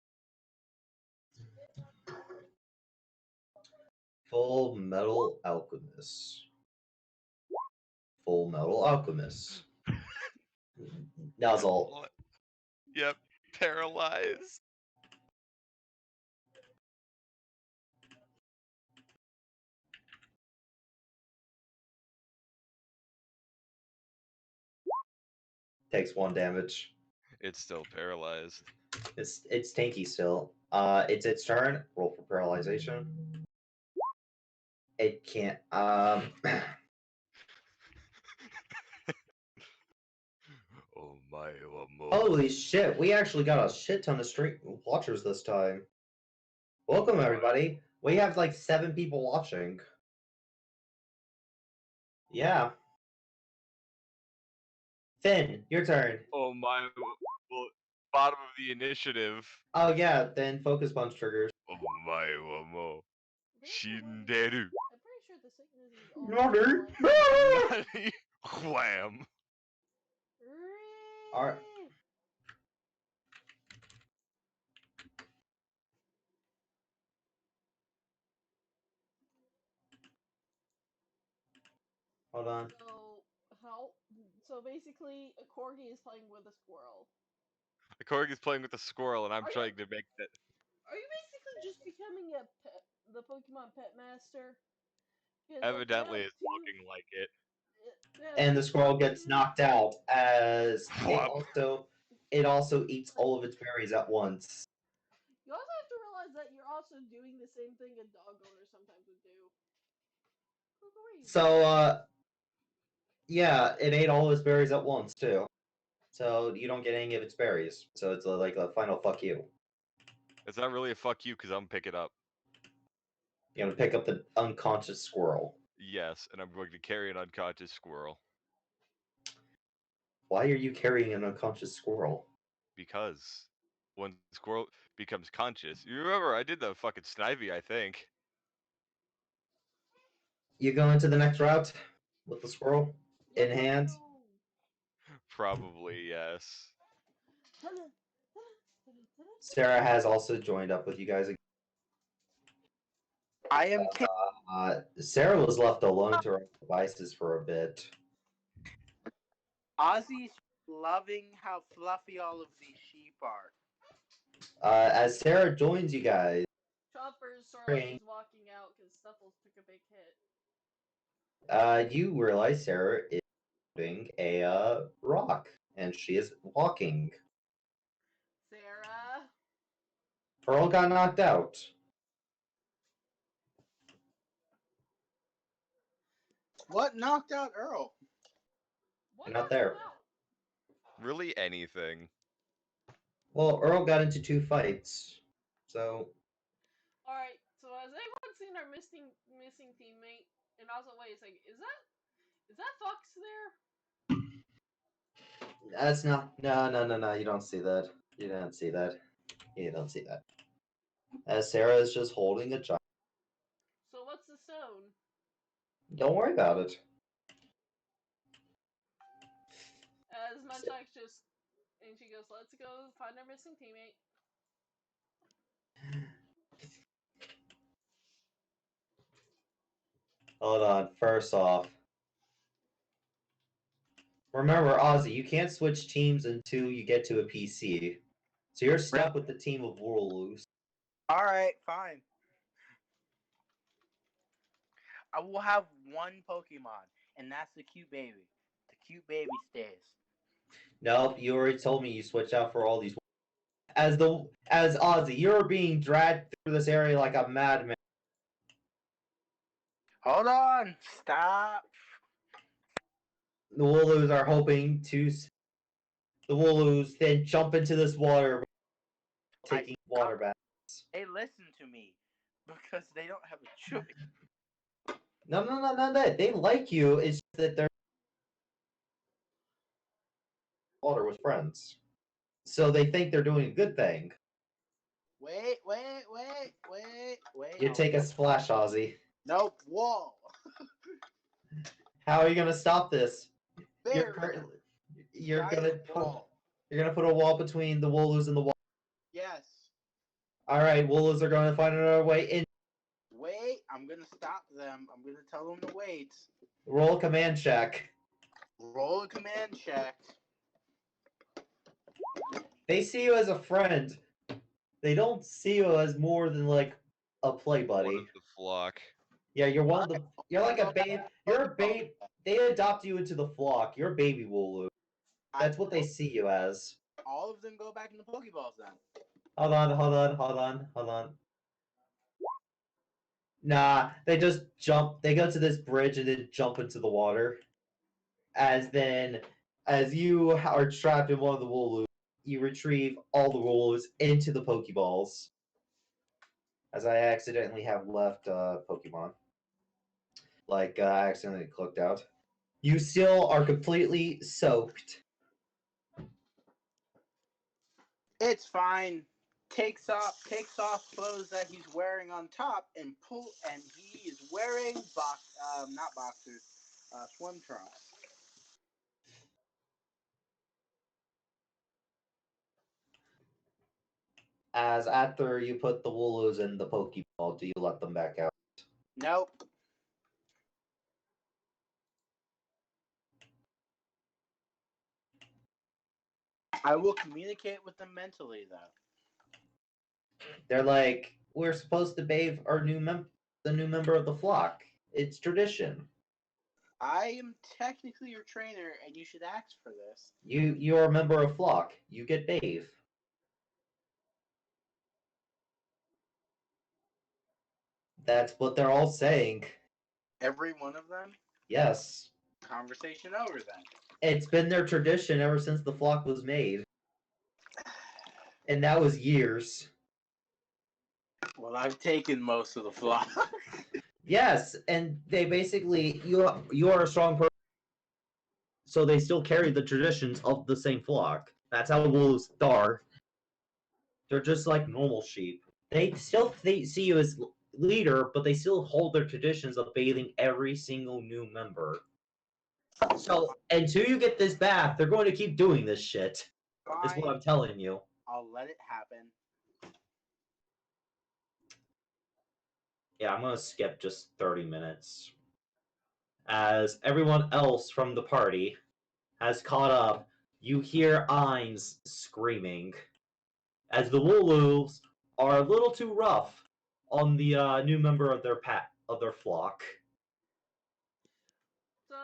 [SPEAKER 1] Full Metal Alchemist. Full Metal Alchemist. Nuzzle.
[SPEAKER 2] What? Yep, paralyzed.
[SPEAKER 1] Takes 1 damage.
[SPEAKER 2] It's still paralyzed.
[SPEAKER 1] It's tanky still. It's its turn. Roll for paralyzation. It can't.
[SPEAKER 2] Oh my,
[SPEAKER 1] Holy shit! We actually got a shit ton of stream watchers this time. Welcome everybody. We have like 7 people watching. Yeah. Finn, your turn.
[SPEAKER 2] Oh my, well, bottom of the initiative.
[SPEAKER 1] Oh yeah, then Focus Punch triggers.
[SPEAKER 2] Oh my, wamo.
[SPEAKER 5] I'm
[SPEAKER 2] Shinderu.
[SPEAKER 5] pretty sure the sickness is all.
[SPEAKER 1] Nani?
[SPEAKER 2] Nani? Wham.
[SPEAKER 1] Alright. Hold on.
[SPEAKER 5] So basically, a corgi is playing with a squirrel.
[SPEAKER 2] The corgi is playing with the squirrel, and I'm
[SPEAKER 5] Are
[SPEAKER 2] trying to make that.
[SPEAKER 5] Are you basically just becoming the Pokemon Pet Master?
[SPEAKER 2] Evidently, it's looking like it.
[SPEAKER 1] And the squirrel gets knocked out as it also eats all of its berries at once.
[SPEAKER 5] You also have to realize that you're also doing the same thing a dog owner sometimes would do.
[SPEAKER 1] So, yeah, it ate all of its berries at once, too. So you don't get any of its berries. So it's like a final fuck you.
[SPEAKER 2] It's not really a fuck you, because I'm pick it up.
[SPEAKER 1] You're gonna pick up the unconscious squirrel.
[SPEAKER 2] Yes, and I'm going to carry an unconscious squirrel.
[SPEAKER 1] Why are you carrying an unconscious squirrel?
[SPEAKER 2] Because when the squirrel becomes conscious, you remember I did the fucking Snivy, I think.
[SPEAKER 1] You go into the next route with the squirrel in hand.
[SPEAKER 2] Probably yes.
[SPEAKER 1] Sarah has also joined up with you guys again.
[SPEAKER 3] I am.
[SPEAKER 1] Sarah was left alone to her devices for a bit.
[SPEAKER 3] Ozzy's loving how fluffy all of these sheep are.
[SPEAKER 1] As Sarah joins you guys,
[SPEAKER 5] Chopper's sort of just walking out because Snuffles took a big hit.
[SPEAKER 1] You realize Sarah is doing a rock, and she is walking.
[SPEAKER 5] Sarah.
[SPEAKER 1] Pearl got knocked out.
[SPEAKER 3] What knocked out Earl?
[SPEAKER 1] You're not there.
[SPEAKER 2] Really anything.
[SPEAKER 1] Well, Earl got into 2 fights, so.
[SPEAKER 5] Alright, so has anyone seen our missing teammate? And also, wait a second, is Is that Fox there?
[SPEAKER 1] That's not. No. You don't see that. You don't see that. You don't see that. As Sarah is just holding a giant.
[SPEAKER 5] So what's the stone?
[SPEAKER 1] Don't worry about it.
[SPEAKER 5] As Munchlax just, and she goes, let's go find our missing teammate.
[SPEAKER 1] Hold on. First off, remember, Ozzy, you can't switch teams until you get to a PC. So you're stuck with the team of Wooloos.
[SPEAKER 3] Alright, fine. I will have one Pokemon, and that's the cute baby. The cute baby stays.
[SPEAKER 1] Nope, you already told me you switched out for all these. As Ozzy, you're being dragged through this area like a madman.
[SPEAKER 3] Hold on! Stop!
[SPEAKER 1] The Wooloos are hoping to. The Wooloos then jump into this water, taking water baths.
[SPEAKER 3] They listen to me because they don't have a choice.
[SPEAKER 1] No. They like you. It's just that they're water with friends, so they think they're doing a good thing.
[SPEAKER 3] Wait.
[SPEAKER 1] You take a splash, Ozzy.
[SPEAKER 3] Nope, wall.
[SPEAKER 1] How are you gonna stop this?
[SPEAKER 3] There.
[SPEAKER 1] You're
[SPEAKER 3] Giant
[SPEAKER 1] gonna
[SPEAKER 3] wall.
[SPEAKER 1] put a wall between the Wooloos and the wall.
[SPEAKER 3] Yes.
[SPEAKER 1] All right, Wooloos are going to find another way in.
[SPEAKER 3] Wait, I'm gonna stop them. I'm gonna tell them to wait.
[SPEAKER 1] Roll a command check.
[SPEAKER 3] Roll a command check.
[SPEAKER 1] They see you as a friend. They don't see you as more than like a play
[SPEAKER 2] One
[SPEAKER 1] buddy.
[SPEAKER 2] of the flock.
[SPEAKER 1] Yeah, you're one of the. You're like a babe. You're a babe. They adopt you into the flock. You're a baby Wooloo. That's what they see you as.
[SPEAKER 3] All of them go back into Pokeballs then.
[SPEAKER 1] Hold on. Nah, they just jump. They go to this bridge and then jump into the water. As you are trapped in one of the Wooloos, you retrieve all the Wooloos into the Pokeballs. As I accidentally have left Pokemon. I accidentally clicked out. You still are completely soaked.
[SPEAKER 3] It's fine. Takes off clothes that he's wearing on top and he is wearing not boxers, swim trunks.
[SPEAKER 1] As after you put the Wooloos in the Pokeball, do you let them back out?
[SPEAKER 3] Nope. I will communicate with them mentally though.
[SPEAKER 1] They're like, we're supposed to bathe our the new member of the flock. It's tradition.
[SPEAKER 3] I am technically your trainer, and you should ask for this.
[SPEAKER 1] You're a member of flock. You get bathe. That's what they're all saying.
[SPEAKER 3] Every one of them?
[SPEAKER 1] Yes.
[SPEAKER 3] Conversation over then.
[SPEAKER 1] It's been their tradition ever since the flock was made. And that was years.
[SPEAKER 3] Well, I've taken most of the flock.
[SPEAKER 1] Yes, and they basically you are a strong person, so they still carry the traditions of the same flock. That's how the wolves are. They're just like normal sheep. They still see you as leader, but they still hold their traditions of bathing every single new member. So until you get this bath, they're going to keep doing this shit. Is what I'm telling you.
[SPEAKER 3] I'll let it happen.
[SPEAKER 1] Yeah, I'm gonna skip just 30 minutes. As everyone else from the party has caught up, you hear Ainz screaming. As the Wooloos are a little too rough on the new member of their flock.
[SPEAKER 5] So,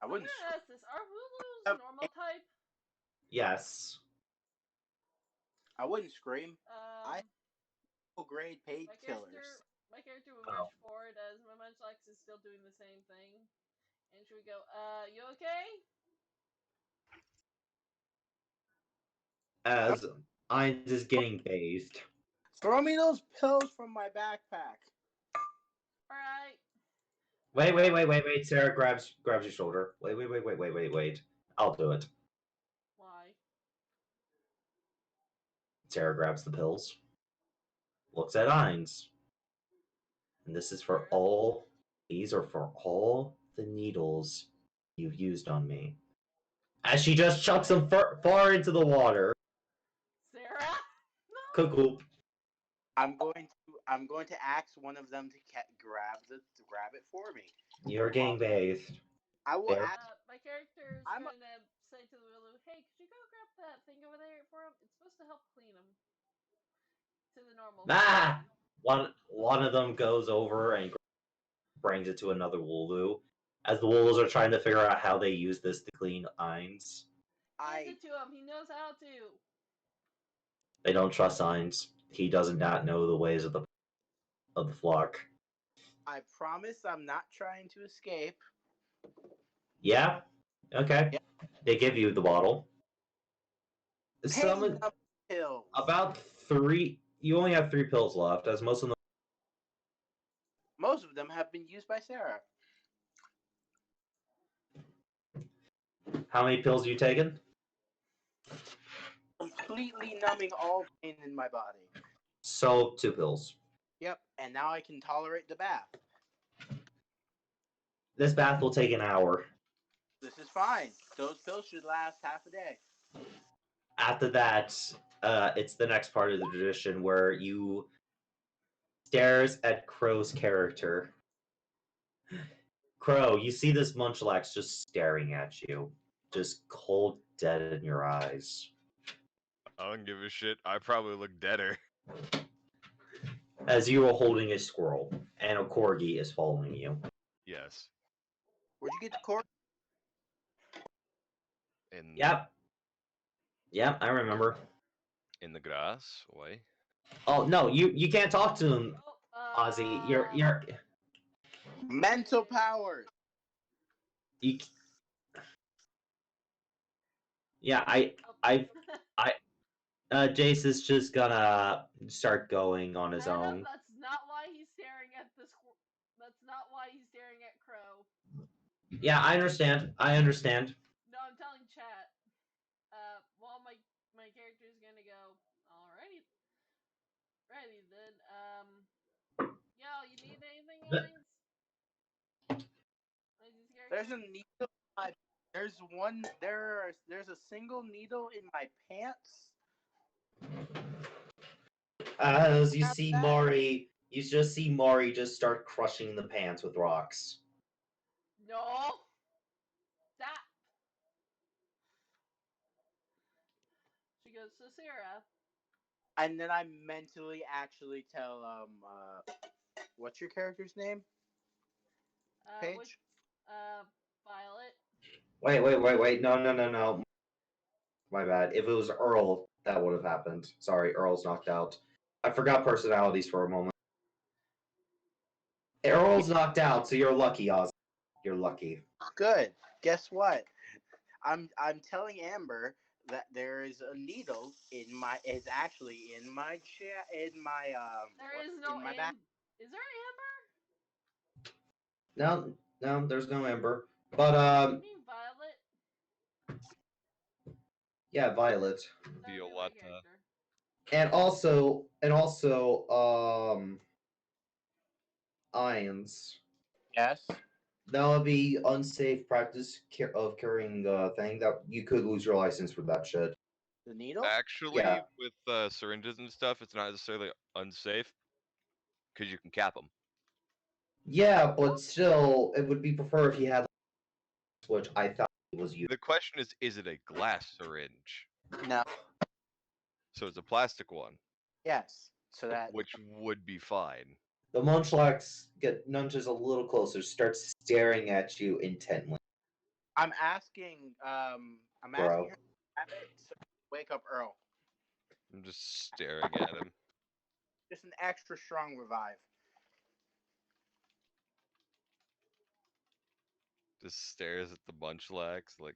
[SPEAKER 3] I wouldn't.
[SPEAKER 5] I'm gonna ask this. Are Wooloos normal type?
[SPEAKER 1] Yes.
[SPEAKER 3] I wouldn't scream. I grade painkillers.
[SPEAKER 5] My character will rush forward as my Munchlax is still doing the same thing. And she would go, you okay?
[SPEAKER 1] As Ainz is getting bathed.
[SPEAKER 3] Throw me those pills from my backpack.
[SPEAKER 5] Alright.
[SPEAKER 1] Wait. Sarah grabs your shoulder. Wait. I'll do it.
[SPEAKER 5] Why?
[SPEAKER 1] Sarah grabs the pills, looks at Ainz. And this is for
[SPEAKER 5] Sarah?
[SPEAKER 1] all. These are for all the needles you've used on me. As she just chucks them far into the water.
[SPEAKER 5] Sarah?
[SPEAKER 1] Cuckoo.
[SPEAKER 3] I'm going to ask one of them to grab it for me.
[SPEAKER 1] You're getting bathed.
[SPEAKER 3] I will
[SPEAKER 1] There.
[SPEAKER 3] ask.
[SPEAKER 5] My character is
[SPEAKER 3] I'm
[SPEAKER 5] going to say to the Lulu, "Hey, could you go grab that thing over there for him? It's supposed to help clean him." To the normal.
[SPEAKER 1] Ah! One of them goes over and brings it to another Wooloo. As the Wooloos are trying to figure out how they use this to clean Ainz.
[SPEAKER 5] Hand it to him. He knows how to.
[SPEAKER 1] They don't trust Ainz. He does not know the ways of the flock.
[SPEAKER 3] I promise I'm not trying to escape.
[SPEAKER 1] Yeah? Okay.
[SPEAKER 3] Yep.
[SPEAKER 1] They give you the bottle.
[SPEAKER 3] Pain pills.
[SPEAKER 1] About 3. You only have 3 pills left, as most of
[SPEAKER 3] them have been used by Sarah.
[SPEAKER 1] How many pills have you taken?
[SPEAKER 3] Completely numbing all pain in my body.
[SPEAKER 1] So 2 pills.
[SPEAKER 3] Yep, and now I can tolerate the bath.
[SPEAKER 1] This bath will take an hour.
[SPEAKER 3] This is fine. Those pills should last half a day.
[SPEAKER 1] After that, it's the next part of the tradition where you stares at Crow's character. Crow, you see this Munchlax just staring at you, just cold, dead in your eyes.
[SPEAKER 2] I don't give a shit. I probably look deader.
[SPEAKER 1] As you are holding a squirrel, and a corgi is following you.
[SPEAKER 2] Yes.
[SPEAKER 3] Where'd you get the cord?
[SPEAKER 1] Yep, I remember.
[SPEAKER 2] In the grass. Why?
[SPEAKER 1] Oh no, you can't talk to him, Ozzy. You're
[SPEAKER 3] mental powers.
[SPEAKER 1] You. Yeah, Jace is just gonna start going on his own.
[SPEAKER 5] That's not why he's staring at the That's not why he's staring at Crow.
[SPEAKER 1] Yeah, I understand.
[SPEAKER 5] No, I'm telling chat. Well, my character is gonna go. Alrighty then. Yo, you need anything, Ainz?
[SPEAKER 3] There's a needle. There's a single needle in my pants.
[SPEAKER 1] As you see Mari, you just see Mari just start crushing the pants with rocks.
[SPEAKER 5] No. Stop. She goes, so Sarah.
[SPEAKER 3] And then I mentally actually tell what's your character's name? Paige?
[SPEAKER 5] Violet.
[SPEAKER 1] Wait. No. My bad. If it was Earl, that would have happened. Sorry, Earl's knocked out. I forgot personalities for a moment. Earl's knocked out, so you're lucky, Oz. You're lucky.
[SPEAKER 3] Good. Guess what? I'm telling Amber that there is a needle in my. It's actually in my chair. In my
[SPEAKER 5] There is no
[SPEAKER 3] Amber.
[SPEAKER 5] Is there
[SPEAKER 1] Amber? No, there's no Amber. But
[SPEAKER 5] You mean Violet?
[SPEAKER 1] Yeah, Violet.
[SPEAKER 2] Violetta.
[SPEAKER 1] And also, Ainz.
[SPEAKER 3] Yes.
[SPEAKER 1] That would be unsafe practice of carrying the thing. That you could lose your license for that shit.
[SPEAKER 3] The needle?
[SPEAKER 2] Actually,
[SPEAKER 1] Yeah.
[SPEAKER 2] with syringes and stuff, it's not necessarily unsafe because you can cap them.
[SPEAKER 1] Yeah, but still, it would be preferred if you had, which I thought was you.
[SPEAKER 2] The question is it a glass syringe?
[SPEAKER 3] No.
[SPEAKER 2] So it's a plastic one.
[SPEAKER 3] Yes. So that
[SPEAKER 2] which would be fine.
[SPEAKER 1] The Munchlax nunches a little closer, starts staring at you intently.
[SPEAKER 3] I'm asking her to have it so wake up Earl.
[SPEAKER 2] I'm just staring at him.
[SPEAKER 3] Just an extra strong revive.
[SPEAKER 2] Just stares at the Munchlax like,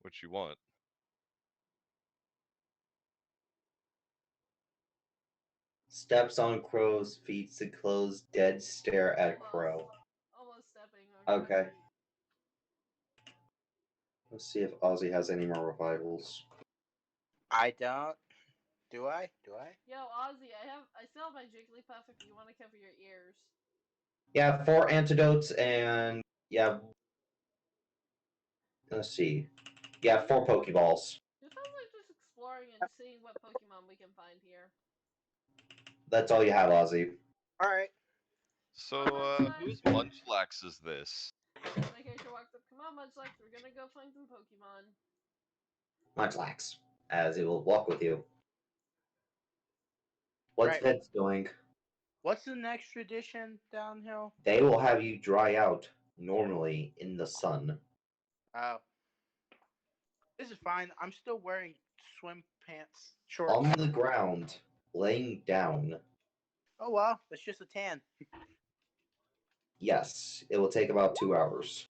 [SPEAKER 2] what you want?
[SPEAKER 1] Steps on Crow's feet to close, dead stare at Crow.
[SPEAKER 5] Almost
[SPEAKER 1] Okay. Let's see if Ozzy has any more revivals.
[SPEAKER 3] I don't. Do I? Do I?
[SPEAKER 5] Yo, Ozzy, I still have my Jigglypuff if you want to cover your ears.
[SPEAKER 1] Yeah, 4 antidotes and yeah. Let's see. Yeah, 4 Pokeballs.
[SPEAKER 5] It sounds like just exploring and seeing what Pokemon we can find here.
[SPEAKER 1] That's all you have, Ozzy.
[SPEAKER 3] All right.
[SPEAKER 2] So,
[SPEAKER 5] Munchlax.
[SPEAKER 2] whose Munchlax is this?
[SPEAKER 5] My character walks up. Come on, Munchlax, we're gonna go find some Pokemon.
[SPEAKER 1] Munchlax, as it will walk with you. What's
[SPEAKER 3] Right.
[SPEAKER 1] Vince doing?
[SPEAKER 3] What's the next tradition downhill?
[SPEAKER 1] They will have you dry out normally in the sun.
[SPEAKER 3] Oh. This is fine. I'm still wearing swim pants, shorts.
[SPEAKER 1] On the ground, laying down.
[SPEAKER 3] Oh well, it's just a tan.
[SPEAKER 1] Yes, it will take about 2 hours.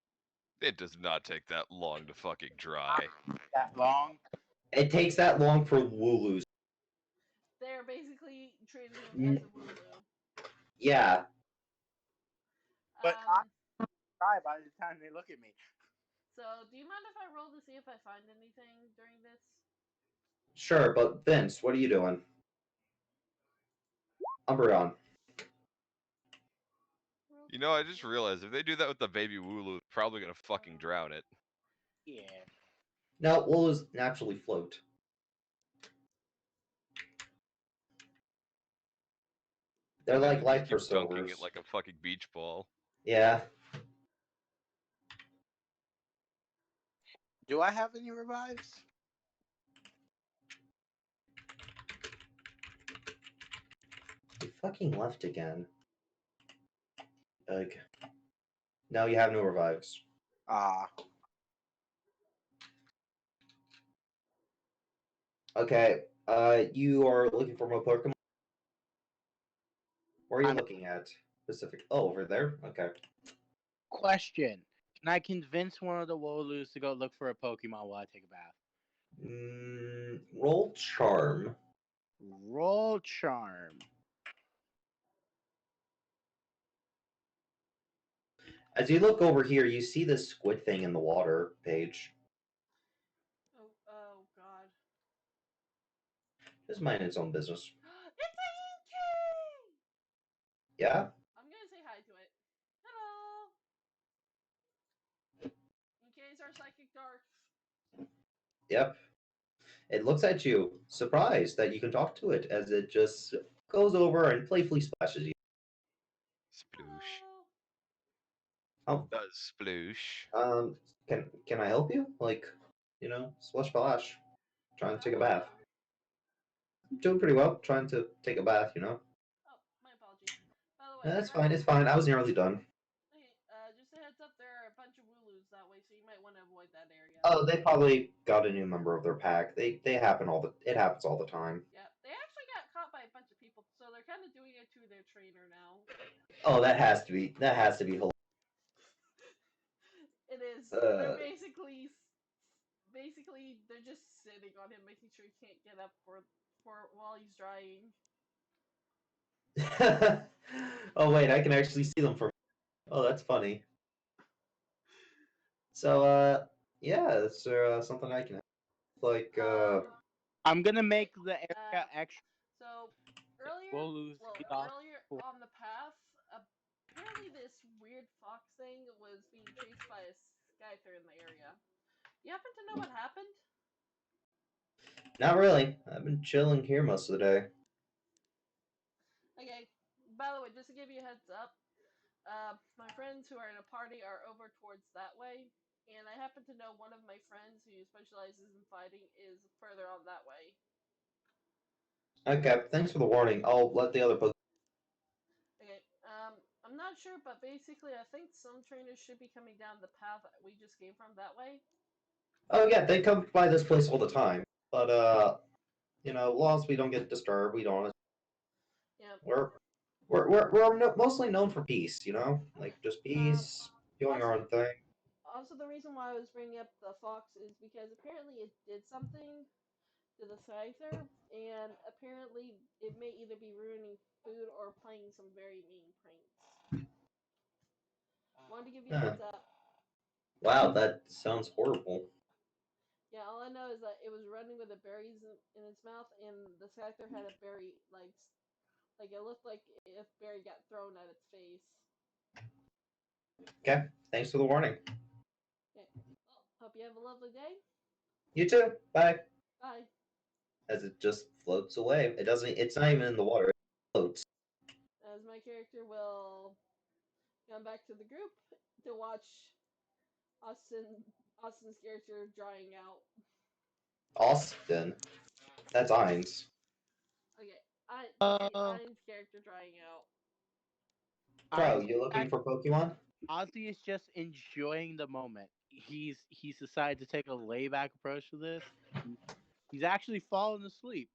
[SPEAKER 2] It does not take that long to fucking dry.
[SPEAKER 3] That long.
[SPEAKER 1] It takes that long for Wooloos.
[SPEAKER 5] They're basically treating him as a Wooloo.
[SPEAKER 1] Yeah.
[SPEAKER 3] But I'm dry by the time they look at me.
[SPEAKER 5] So, do you mind if I roll to see if I find anything during this?
[SPEAKER 1] Sure, but Vince, what are you doing? Umbreon.
[SPEAKER 2] You know, I just realized if they do that with the baby Wooloo, it's probably gonna fucking drown it.
[SPEAKER 3] Yeah.
[SPEAKER 1] No, Wooloos naturally float. They're like
[SPEAKER 2] Just
[SPEAKER 1] life
[SPEAKER 2] keep dunking
[SPEAKER 1] preservers.
[SPEAKER 2] it like a fucking beach ball.
[SPEAKER 1] Yeah.
[SPEAKER 3] Do I have any revives?
[SPEAKER 1] You fucking left again. Ugh. No, you have no revives.
[SPEAKER 3] Ah.
[SPEAKER 1] Okay. You are looking for more Pokemon? Where are you
[SPEAKER 3] I'm-
[SPEAKER 1] looking at? Specific. Oh, over there? Okay.
[SPEAKER 3] Question. Can I convince one of the Wooloos to go look for a Pokemon while I take a bath?
[SPEAKER 1] Roll Charm.
[SPEAKER 3] Roll Charm.
[SPEAKER 1] As you look over here, you see this squid thing in the water page.
[SPEAKER 5] Oh god.
[SPEAKER 1] Just mind its own business.
[SPEAKER 5] It's a Inkay!
[SPEAKER 1] Yeah?
[SPEAKER 5] I'm gonna say hi to it. Hello! Inkays are psychic darks.
[SPEAKER 1] Yep. It looks at you, surprised that you can talk to it, as it just goes over and playfully splashes you.
[SPEAKER 2] Sploosh.
[SPEAKER 1] Oh,
[SPEAKER 2] Does sploosh.
[SPEAKER 1] can I help you? Like, splash splash. Trying to take a bath. I'm doing pretty well. Trying to take a bath,
[SPEAKER 5] Oh, my apologies. By the way,
[SPEAKER 1] That's fine. It's fine. I was nearly done.
[SPEAKER 5] Okay, just a heads up, there are a bunch of Wooloos that way, so you might want to avoid that area.
[SPEAKER 1] Oh, they probably got a new member of their pack. It happens all the time.
[SPEAKER 5] Yeah, they actually got caught by a bunch of people, so they're kind of doing it to their trainer now.
[SPEAKER 1] Oh, that has to be hilarious.
[SPEAKER 5] It is. They're basically they're just sitting on him, making sure he can't get up for while he's drying.
[SPEAKER 1] Oh wait, I can actually see them from. Oh, that's funny. So, yeah, is there something I can like?
[SPEAKER 3] I'm gonna make the area extra.
[SPEAKER 5] So earlier,
[SPEAKER 3] Wooloos get off.
[SPEAKER 5] earlier on the path, apparently this weird fox thing was being chased by a Skyther in the area. You happen to know what happened?
[SPEAKER 1] Not really. I've been chilling here most of the day.
[SPEAKER 5] Okay. By the way, just to give you a heads up, my friends who are in a party are over towards that way, and I happen to know one of my friends who specializes in fighting is further on that way.
[SPEAKER 1] Okay, thanks for the warning. I'll let the other.
[SPEAKER 5] Okay. I'm not sure, but basically, I think some trainers should be coming down the path we just came from that way.
[SPEAKER 1] Oh yeah, they come by this place all the time. But long as we don't get disturbed, we don't.
[SPEAKER 5] Yeah.
[SPEAKER 1] We're mostly known for peace, like just peace, doing our own thing.
[SPEAKER 5] Also, the reason why I was bringing up the fox is because apparently it did something to the Scyther, and apparently it may either be ruining food or playing some very mean pranks. Wanted to give you a
[SPEAKER 1] Huh.
[SPEAKER 5] heads up.
[SPEAKER 1] Wow, that sounds horrible.
[SPEAKER 5] Yeah, all I know is that it was running with the berries in its mouth, and the Scyther had a berry like it looked like if berry got thrown at its face.
[SPEAKER 1] Okay, thanks for the warning.
[SPEAKER 5] Okay. Well, hope you have a lovely day.
[SPEAKER 1] You too. Bye.
[SPEAKER 5] Bye.
[SPEAKER 1] As it just floats away. It doesn't. It's not even in the water. It floats.
[SPEAKER 5] As my character will come back to the group to watch Austin's character drying out.
[SPEAKER 1] Austin. That's Ainz.
[SPEAKER 5] Okay, I
[SPEAKER 3] Uh,
[SPEAKER 5] Ein's character drying out.
[SPEAKER 1] Crow,
[SPEAKER 3] Ozzy,
[SPEAKER 1] you looking for Pokemon?
[SPEAKER 3] Ozzy is just enjoying the moment. He's decided to take a layback approach to this. He's actually fallen asleep.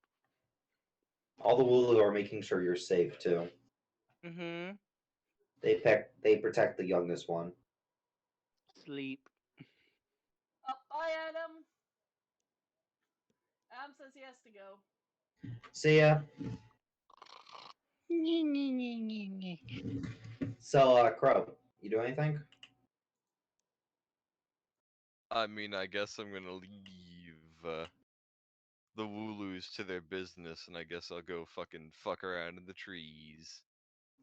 [SPEAKER 1] All the Wooloo are making sure you're safe too.
[SPEAKER 3] Mm-hmm.
[SPEAKER 1] They protect the youngest one.
[SPEAKER 3] Sleep.
[SPEAKER 5] Oh, bye, Adam. Adam says he has to go.
[SPEAKER 1] See ya. So, Crow, you do anything?
[SPEAKER 2] I mean, I guess I'm gonna leave the Wooloos to their business, and I guess I'll go fucking fuck around in the trees.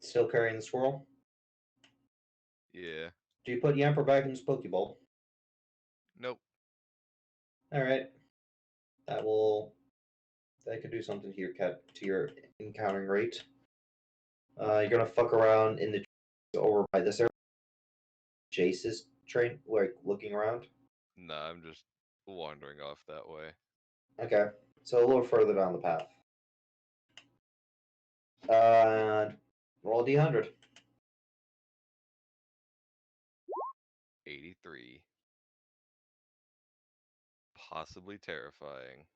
[SPEAKER 1] Still carrying the squirrel?
[SPEAKER 2] Yeah.
[SPEAKER 1] Do you put Yamper back in his Pokeball?
[SPEAKER 2] Nope.
[SPEAKER 1] Alright. That could do something to your encountering rate. You're gonna fuck around in the over by this area. Jace's train, like looking around.
[SPEAKER 2] Nah, I'm just wandering off that way.
[SPEAKER 1] Okay, so a little further down the path. Roll a d100.
[SPEAKER 2] 83. Possibly terrifying.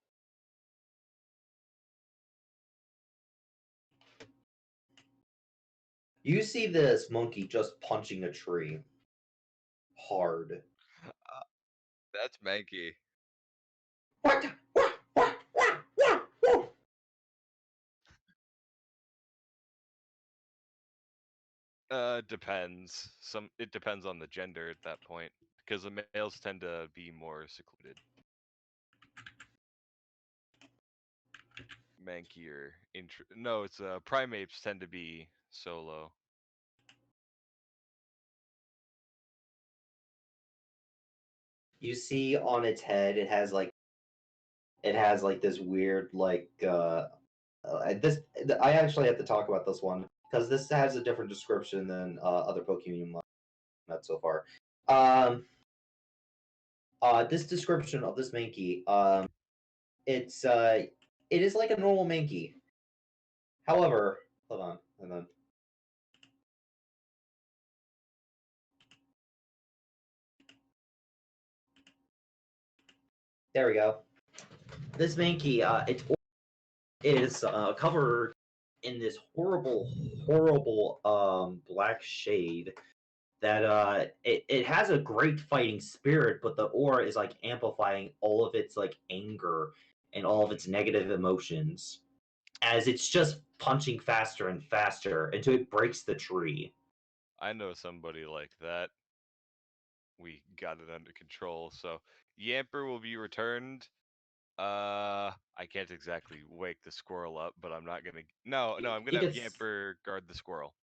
[SPEAKER 1] You see this monkey just punching a tree hard.
[SPEAKER 2] That's Mankey.
[SPEAKER 1] What?
[SPEAKER 2] Depends. It depends on the gender at that point, because the males tend to be more secluded. Mankey or no, it's primates tend to be solo.
[SPEAKER 1] You see on its head, it has like this weird this. I actually have to talk about this one because this has a different description than other Pokemon met so far. This description of this Mankey, it is like a normal Mankey. However, hold on, and then there we go. This Mankey, it is covered in this horrible black shade that it has a great fighting spirit, but the aura is like amplifying all of its like anger and all of its negative emotions as it's just punching faster and faster until it breaks the tree.
[SPEAKER 2] I know somebody like that. We got it under control. So Yamper will be returned. I can't exactly wake the squirrel up, but I'm not gonna. No, I'm gonna have Yamper guard the squirrel.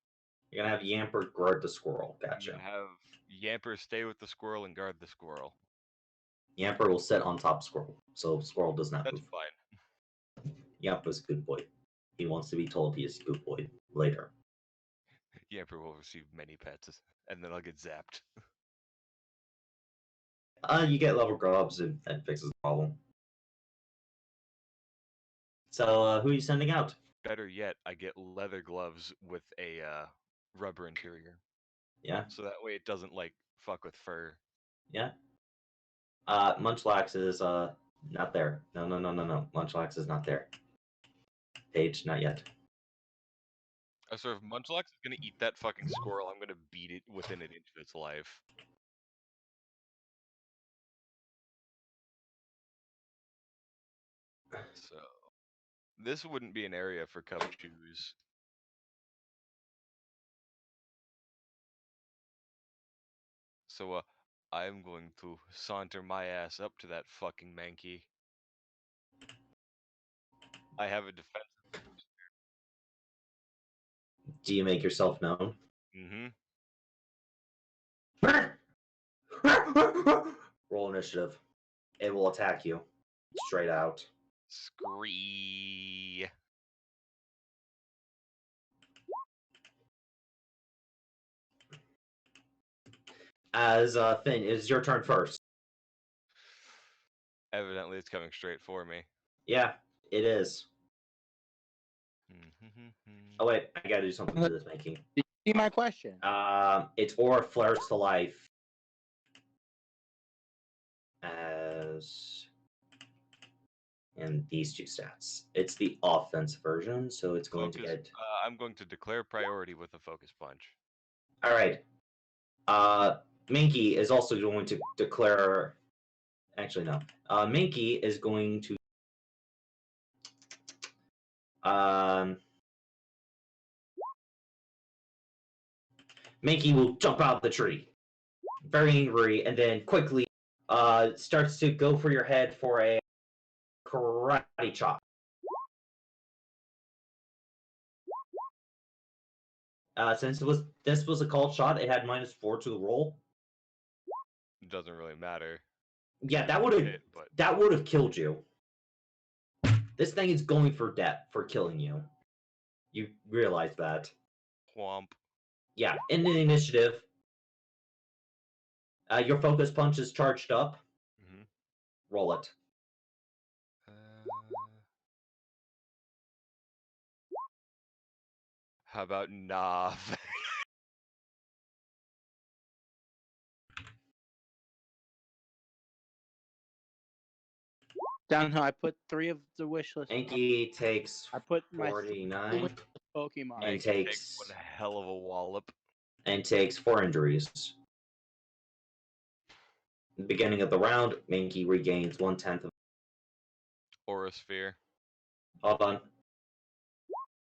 [SPEAKER 1] You're gonna have Yamper guard the squirrel. Gotcha.
[SPEAKER 2] I'm gonna have Yamper stay with the squirrel and guard the squirrel.
[SPEAKER 1] Yamper will sit on top squirrel, so squirrel does not
[SPEAKER 2] That's
[SPEAKER 1] move.
[SPEAKER 2] fine.
[SPEAKER 1] Yamper's a good boy. He wants to be told he is a good boy later.
[SPEAKER 2] Yamper will receive many pets, and then I'll get zapped.
[SPEAKER 1] You get level grubs and that fixes the problem. So, who are you sending out?
[SPEAKER 2] Better yet, I get leather gloves with a rubber interior.
[SPEAKER 1] Yeah.
[SPEAKER 2] So that way it doesn't like fuck with fur.
[SPEAKER 1] Yeah. Munchlax is not there. No. Munchlax is not there. Page, not yet.
[SPEAKER 2] So if Munchlax is gonna eat that fucking squirrel, I'm gonna beat it within an inch of its life. So this wouldn't be an area for Cubchoo's. So, I'm going to saunter my ass up to that fucking Mankey. I have a defense.
[SPEAKER 1] Do you make yourself known?
[SPEAKER 2] Mm-hmm.
[SPEAKER 1] Roll initiative. It will attack you. Straight out.
[SPEAKER 2] Scree.
[SPEAKER 1] As Finn, it is your turn first.
[SPEAKER 2] Evidently, it's coming straight for me.
[SPEAKER 1] Yeah, it is. Oh wait, I gotta do something to this Mankey.
[SPEAKER 3] Did you see my question?
[SPEAKER 1] Its aura flares to life as and these two stats. It's the offense version, so it's going to get.
[SPEAKER 2] I'm going to declare priority with a focus punch.
[SPEAKER 1] All right. Minky is also going to declare. Actually, no. Minky is going to. Minky will jump out of the tree, very angry, and then quickly starts to go for your head for a karate chop. Since this was a called shot, it had -4 to the roll.
[SPEAKER 2] It doesn't really matter.
[SPEAKER 1] Yeah, that would have killed you. This thing is going for death, for killing you. You realize that?
[SPEAKER 2] Whomp.
[SPEAKER 1] Yeah, in the initiative, your focus punch is charged up.
[SPEAKER 2] Mm-hmm.
[SPEAKER 1] Roll it.
[SPEAKER 2] How about nah?
[SPEAKER 3] Down here, I put 3 of the wish list.
[SPEAKER 1] Anki takes
[SPEAKER 3] I put my
[SPEAKER 1] 49
[SPEAKER 3] Pokemon.
[SPEAKER 1] and
[SPEAKER 2] Mankey
[SPEAKER 1] takes
[SPEAKER 2] one hell of a wallop.
[SPEAKER 1] and takes 4 injuries. At the beginning of the round, Mankey regains 1/10 of
[SPEAKER 2] Aura Sphere.
[SPEAKER 1] hold on.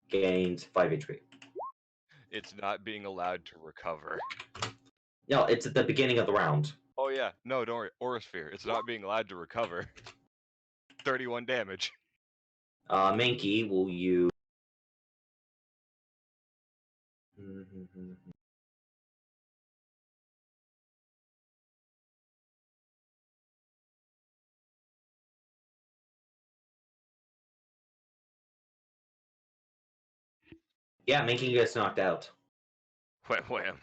[SPEAKER 1] Gains 5 HP.
[SPEAKER 2] It's not being allowed to recover.
[SPEAKER 1] No, it's at the beginning of the round.
[SPEAKER 2] Oh yeah, no, don't worry. Aura Sphere. It's not being allowed to recover. 31 damage.
[SPEAKER 1] Mankey will use. Yeah, Mankey gets knocked out.
[SPEAKER 2] Wham wham.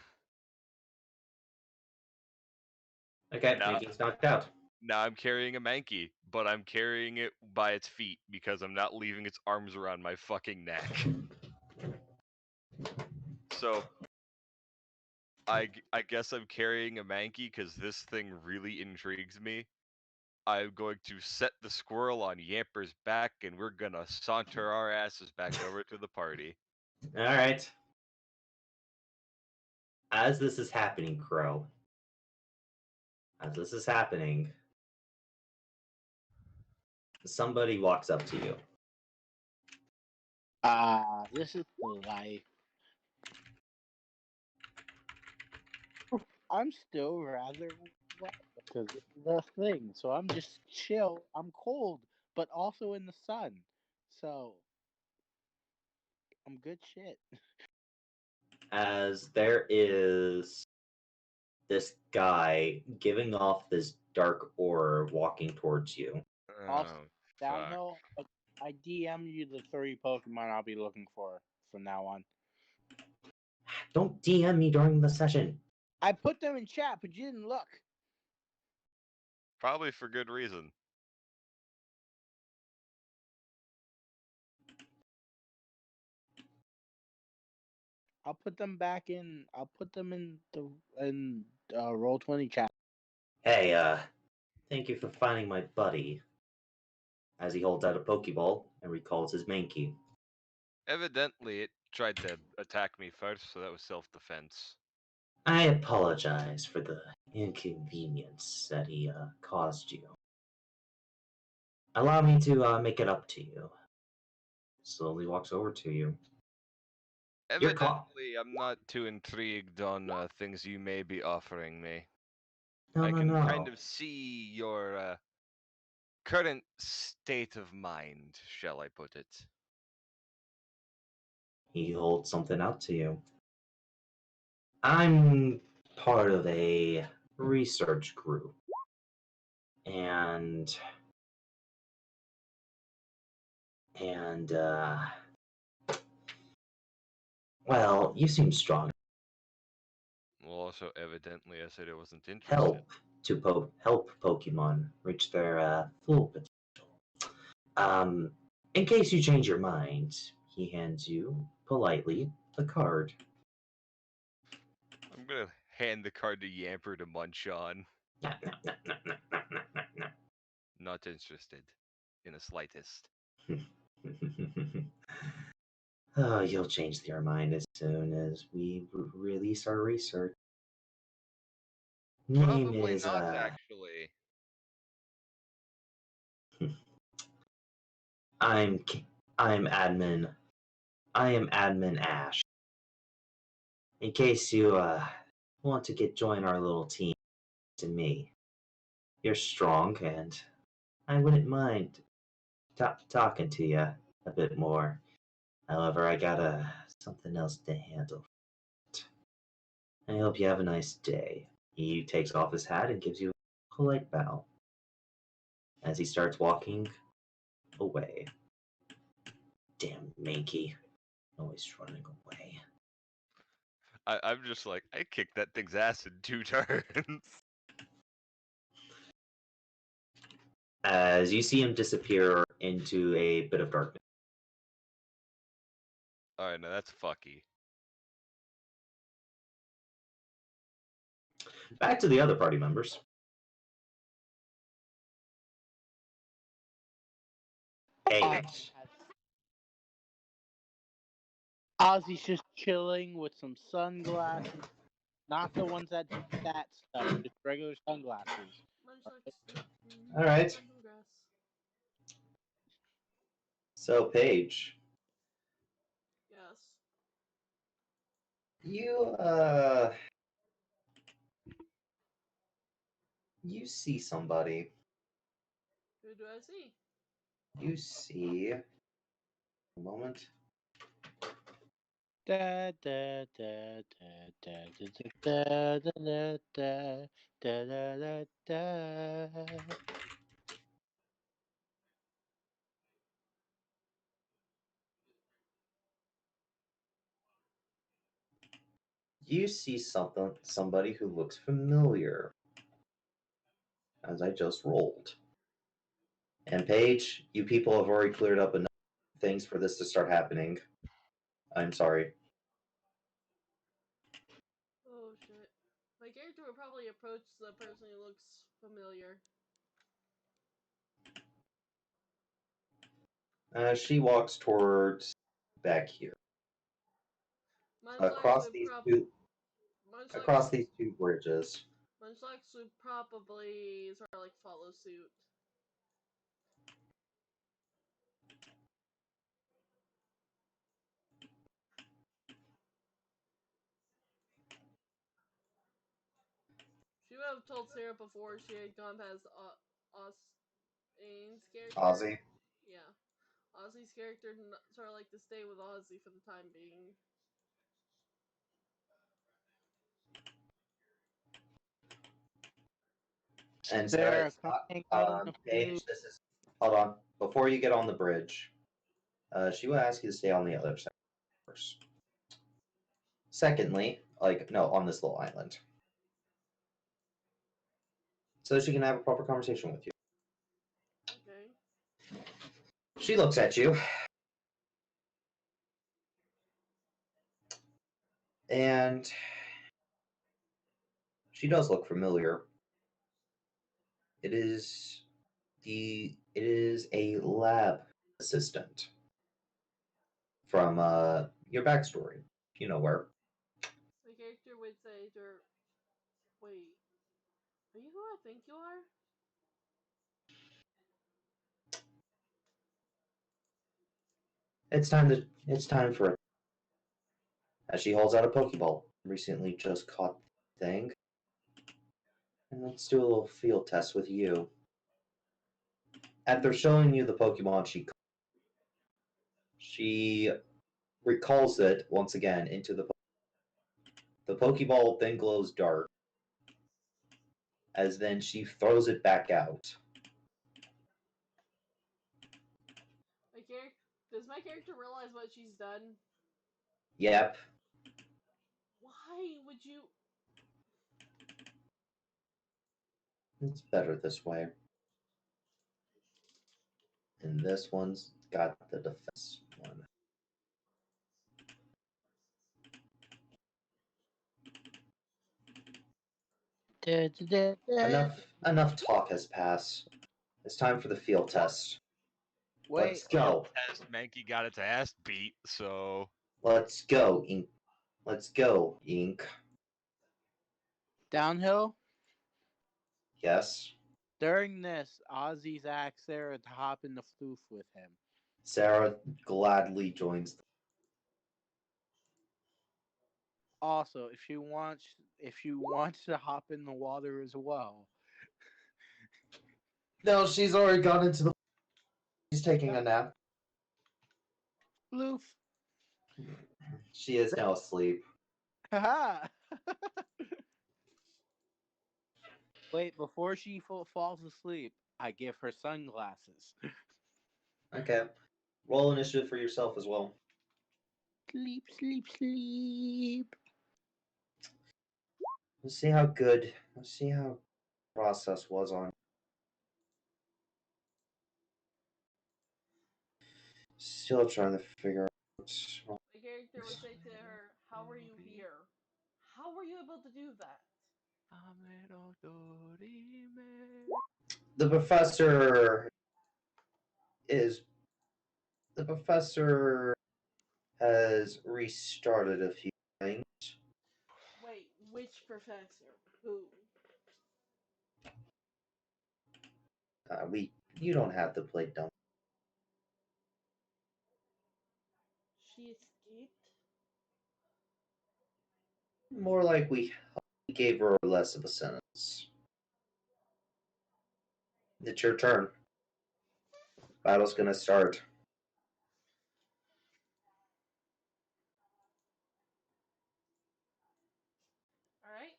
[SPEAKER 1] Okay,
[SPEAKER 2] Nah.
[SPEAKER 1] Mankey's knocked out.
[SPEAKER 2] Now I'm carrying a Mankey, but I'm carrying it by its feet because I'm not leaving its arms around my fucking neck. So, I guess I'm carrying a Mankey because this thing really intrigues me. I'm going to set the squirrel on Yamper's back, and we're gonna saunter our asses back over to the party.
[SPEAKER 1] All right. As this is happening, Crow. As this is happening, somebody walks up to you.
[SPEAKER 3] This is the life. I'm still rather wet because of the thing, so I'm just chill. I'm cold, but also in the sun, so I'm good shit.
[SPEAKER 1] As there is this guy giving off this dark aura walking towards you.
[SPEAKER 3] Also,
[SPEAKER 2] Oh, fuck.
[SPEAKER 3] downhill, I DM you the 3 Pokemon I'll be looking for from now on.
[SPEAKER 1] Don't DM me during the session.
[SPEAKER 3] I put them in chat, but you didn't look.
[SPEAKER 2] Probably for good reason.
[SPEAKER 3] I'll put them back in. I'll put them in the Roll20 chat.
[SPEAKER 1] Hey, thank you for finding my buddy. As he holds out a Pokeball and recalls his Mankey.
[SPEAKER 2] Evidently, it tried to attack me first, so that was self-defense.
[SPEAKER 1] I apologize for the inconvenience that he caused you. Allow me to make it up to you. Slowly walks over to you. You're
[SPEAKER 2] Evidently, I'm not too intrigued on things you may be offering me.
[SPEAKER 1] No,
[SPEAKER 2] I
[SPEAKER 1] no,
[SPEAKER 2] can
[SPEAKER 1] no.
[SPEAKER 2] kind of see your current state of mind, shall I put it?
[SPEAKER 1] He holds something out to you. I'm part of a research group. And well, you seem strong.
[SPEAKER 2] Well, also, evidently, I said I wasn't interested.
[SPEAKER 1] Help Pokemon reach their full potential. In case you change your mind, he hands you politely the card.
[SPEAKER 2] I'm gonna hand the card to Yamper to munch on. Not interested, in the slightest.
[SPEAKER 1] Oh, you'll change your mind as soon as we release our research. Name
[SPEAKER 2] Probably
[SPEAKER 1] is
[SPEAKER 2] not, actually.
[SPEAKER 1] I'm admin. I am admin Ash. In case you want to join our little team, to me, you're strong, and I wouldn't mind talking to you a bit more. However, I got something else to handle. I hope you have a nice day. He takes off his hat and gives you a polite bow as he starts walking away. Damn Mankey. Always running away.
[SPEAKER 2] I'm just like, I kicked that thing's ass in 2 turns.
[SPEAKER 1] As you see him disappear into a bit of darkness.
[SPEAKER 2] Alright, now that's fucky.
[SPEAKER 1] Back to the other party members. Hey.
[SPEAKER 3] Ozzy's just chilling with some sunglasses. Not the ones that do that stuff, just regular sunglasses.
[SPEAKER 1] All right. So, Paige,
[SPEAKER 5] Yes.
[SPEAKER 1] you see somebody.
[SPEAKER 5] Who do I see?
[SPEAKER 1] You see. A moment.
[SPEAKER 3] Da da da da da da da da da da da da.
[SPEAKER 1] You see somebody who looks familiar. As I just rolled. And Paige, you people have already cleared up enough things for this to start happening. I'm sorry.
[SPEAKER 5] Oh shit. My character would probably approach the person who looks familiar.
[SPEAKER 1] She walks towards back here. Across these two bridges.
[SPEAKER 5] Munchlax would probably sort of like follow suit. She would have told Sarah before she had gone past Ain's character.
[SPEAKER 1] Ozzy.
[SPEAKER 5] Yeah. Ozzy's character sort of like to stay with Ozzy for the time being.
[SPEAKER 1] And
[SPEAKER 3] Sarah,
[SPEAKER 1] Paige, hold on. Before you get on the bridge, she will ask you to stay on the other side first. Secondly, on this little island. So she can have a proper conversation with you.
[SPEAKER 5] Okay.
[SPEAKER 1] She looks at you. And she does look familiar. It is a lab assistant from your backstory. You know where.
[SPEAKER 5] My character would say to her, wait, are you who I think you are?
[SPEAKER 1] It's time for it. As she holds out a Pokeball. Recently just caught the thing. And let's do a little field test with you. After showing you the Pokemon, she recalls it once again into the Pokeball then glows dark, as then she throws it back out.
[SPEAKER 5] Does my character realize what she's done?
[SPEAKER 1] Yep.
[SPEAKER 5] Why would you?
[SPEAKER 1] It's better this way. And this one's got the defense one. Enough talk has passed. It's time for the field test.
[SPEAKER 3] Wait,
[SPEAKER 1] Let's go.
[SPEAKER 2] Test Mankey got its ass beat, so
[SPEAKER 1] Let's go, Ink. Let's go, Ink.
[SPEAKER 3] downhill.
[SPEAKER 1] Yes.
[SPEAKER 3] During this, Ozzy's asked Sarah to hop in the floof with him.
[SPEAKER 1] Sarah gladly joins.
[SPEAKER 3] Also, if you want to hop in the water as well.
[SPEAKER 1] No, she's already gone into the. She's taking a nap.
[SPEAKER 3] Floof.
[SPEAKER 1] She is now asleep.
[SPEAKER 3] Haha. Wait, before she falls asleep, I give her sunglasses.
[SPEAKER 1] Okay. Roll initiative for yourself as well.
[SPEAKER 3] Sleep, sleep, sleep.
[SPEAKER 1] Let's see how good. Let's see how process was on. Still trying to figure out.
[SPEAKER 5] My character would say to her, "How were you here? How were you able to do that?"
[SPEAKER 1] The professor is. The professor has restarted a few things.
[SPEAKER 5] Wait, which professor? Who?
[SPEAKER 1] You don't have to play dumb.
[SPEAKER 5] She escaped?
[SPEAKER 1] More like we gave her less of a sentence. It's your turn. Battle's gonna start.
[SPEAKER 5] Alright.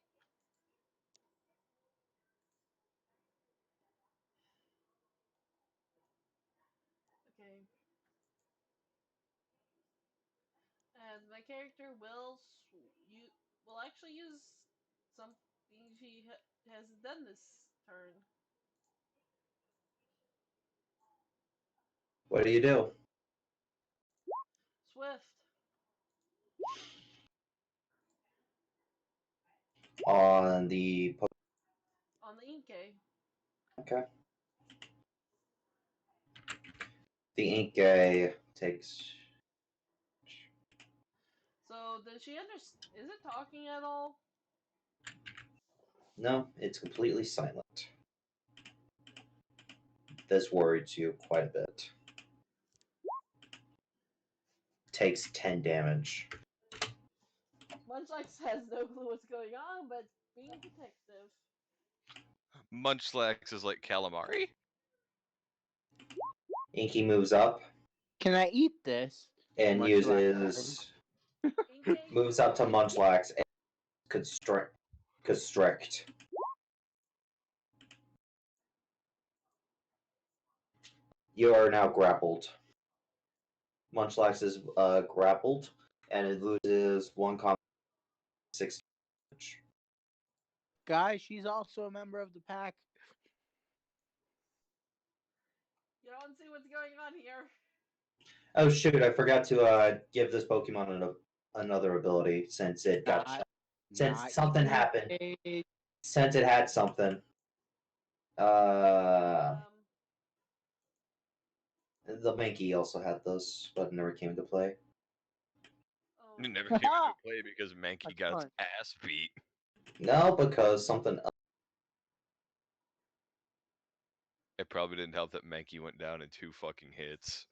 [SPEAKER 5] Okay. And my character will actually use something she hasn't done this turn.
[SPEAKER 1] What do you do?
[SPEAKER 5] Swift.
[SPEAKER 1] On the.
[SPEAKER 5] On the Inkay.
[SPEAKER 1] Okay. The Inkay takes.
[SPEAKER 5] So does she understand? Is it talking at all?
[SPEAKER 1] No, it's completely silent. This worries you quite a bit. Takes 10 damage.
[SPEAKER 5] Munchlax has no clue what's going on, but being detective.
[SPEAKER 2] Munchlax is like calamari.
[SPEAKER 1] Inky moves up
[SPEAKER 3] Can I eat this?
[SPEAKER 1] and
[SPEAKER 3] Munchlax
[SPEAKER 1] uses.
[SPEAKER 5] Inkay,
[SPEAKER 1] Moves up to Munchlax and constrict. You are now grappled. Munchlax is grappled, and it loses 1 combat 6 damage.
[SPEAKER 3] Guys, she's also a member of the pack.
[SPEAKER 5] You don't see what's going on here.
[SPEAKER 1] Oh shoot! I forgot to give this Pokemon another ability since it got since something happened. Since it had something. The Mankey also had those, but never came into play.
[SPEAKER 5] Oh.
[SPEAKER 2] It never came into play because Mankey got its ass beat.
[SPEAKER 1] No, because something.
[SPEAKER 2] It probably didn't help that Mankey went down in 2 fucking hits.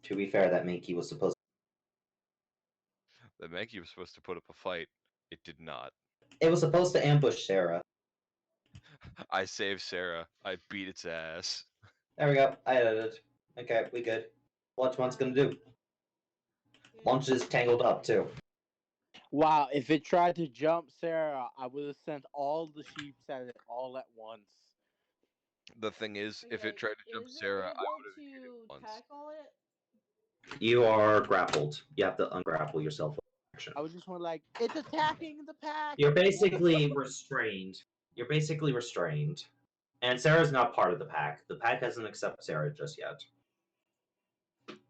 [SPEAKER 1] To be fair, that Mankey was supposed.
[SPEAKER 2] Mankey was supposed to put up a fight. It did not.
[SPEAKER 1] It was supposed to ambush Sarah.
[SPEAKER 2] I saved Sarah. I beat its ass.
[SPEAKER 1] There we go. I edited. Okay, we good. What's Munch gonna do? Munch is tangled up too.
[SPEAKER 3] Wow, if it tried to jump Sarah, I would have sent all the sheep at it all at once.
[SPEAKER 2] The thing is, if it
[SPEAKER 5] Okay,
[SPEAKER 2] tried to jump
[SPEAKER 5] is it
[SPEAKER 2] Sarah, I
[SPEAKER 5] able
[SPEAKER 2] would have hit it
[SPEAKER 5] to
[SPEAKER 2] once.
[SPEAKER 5] tackle it?
[SPEAKER 1] You are grappled. You have to ungrapple yourself.
[SPEAKER 3] I would just want like, it's attacking the pack.
[SPEAKER 1] You're basically restrained. You're basically restrained. And Sarah's not part of the pack. The pack hasn't accepted Sarah just yet.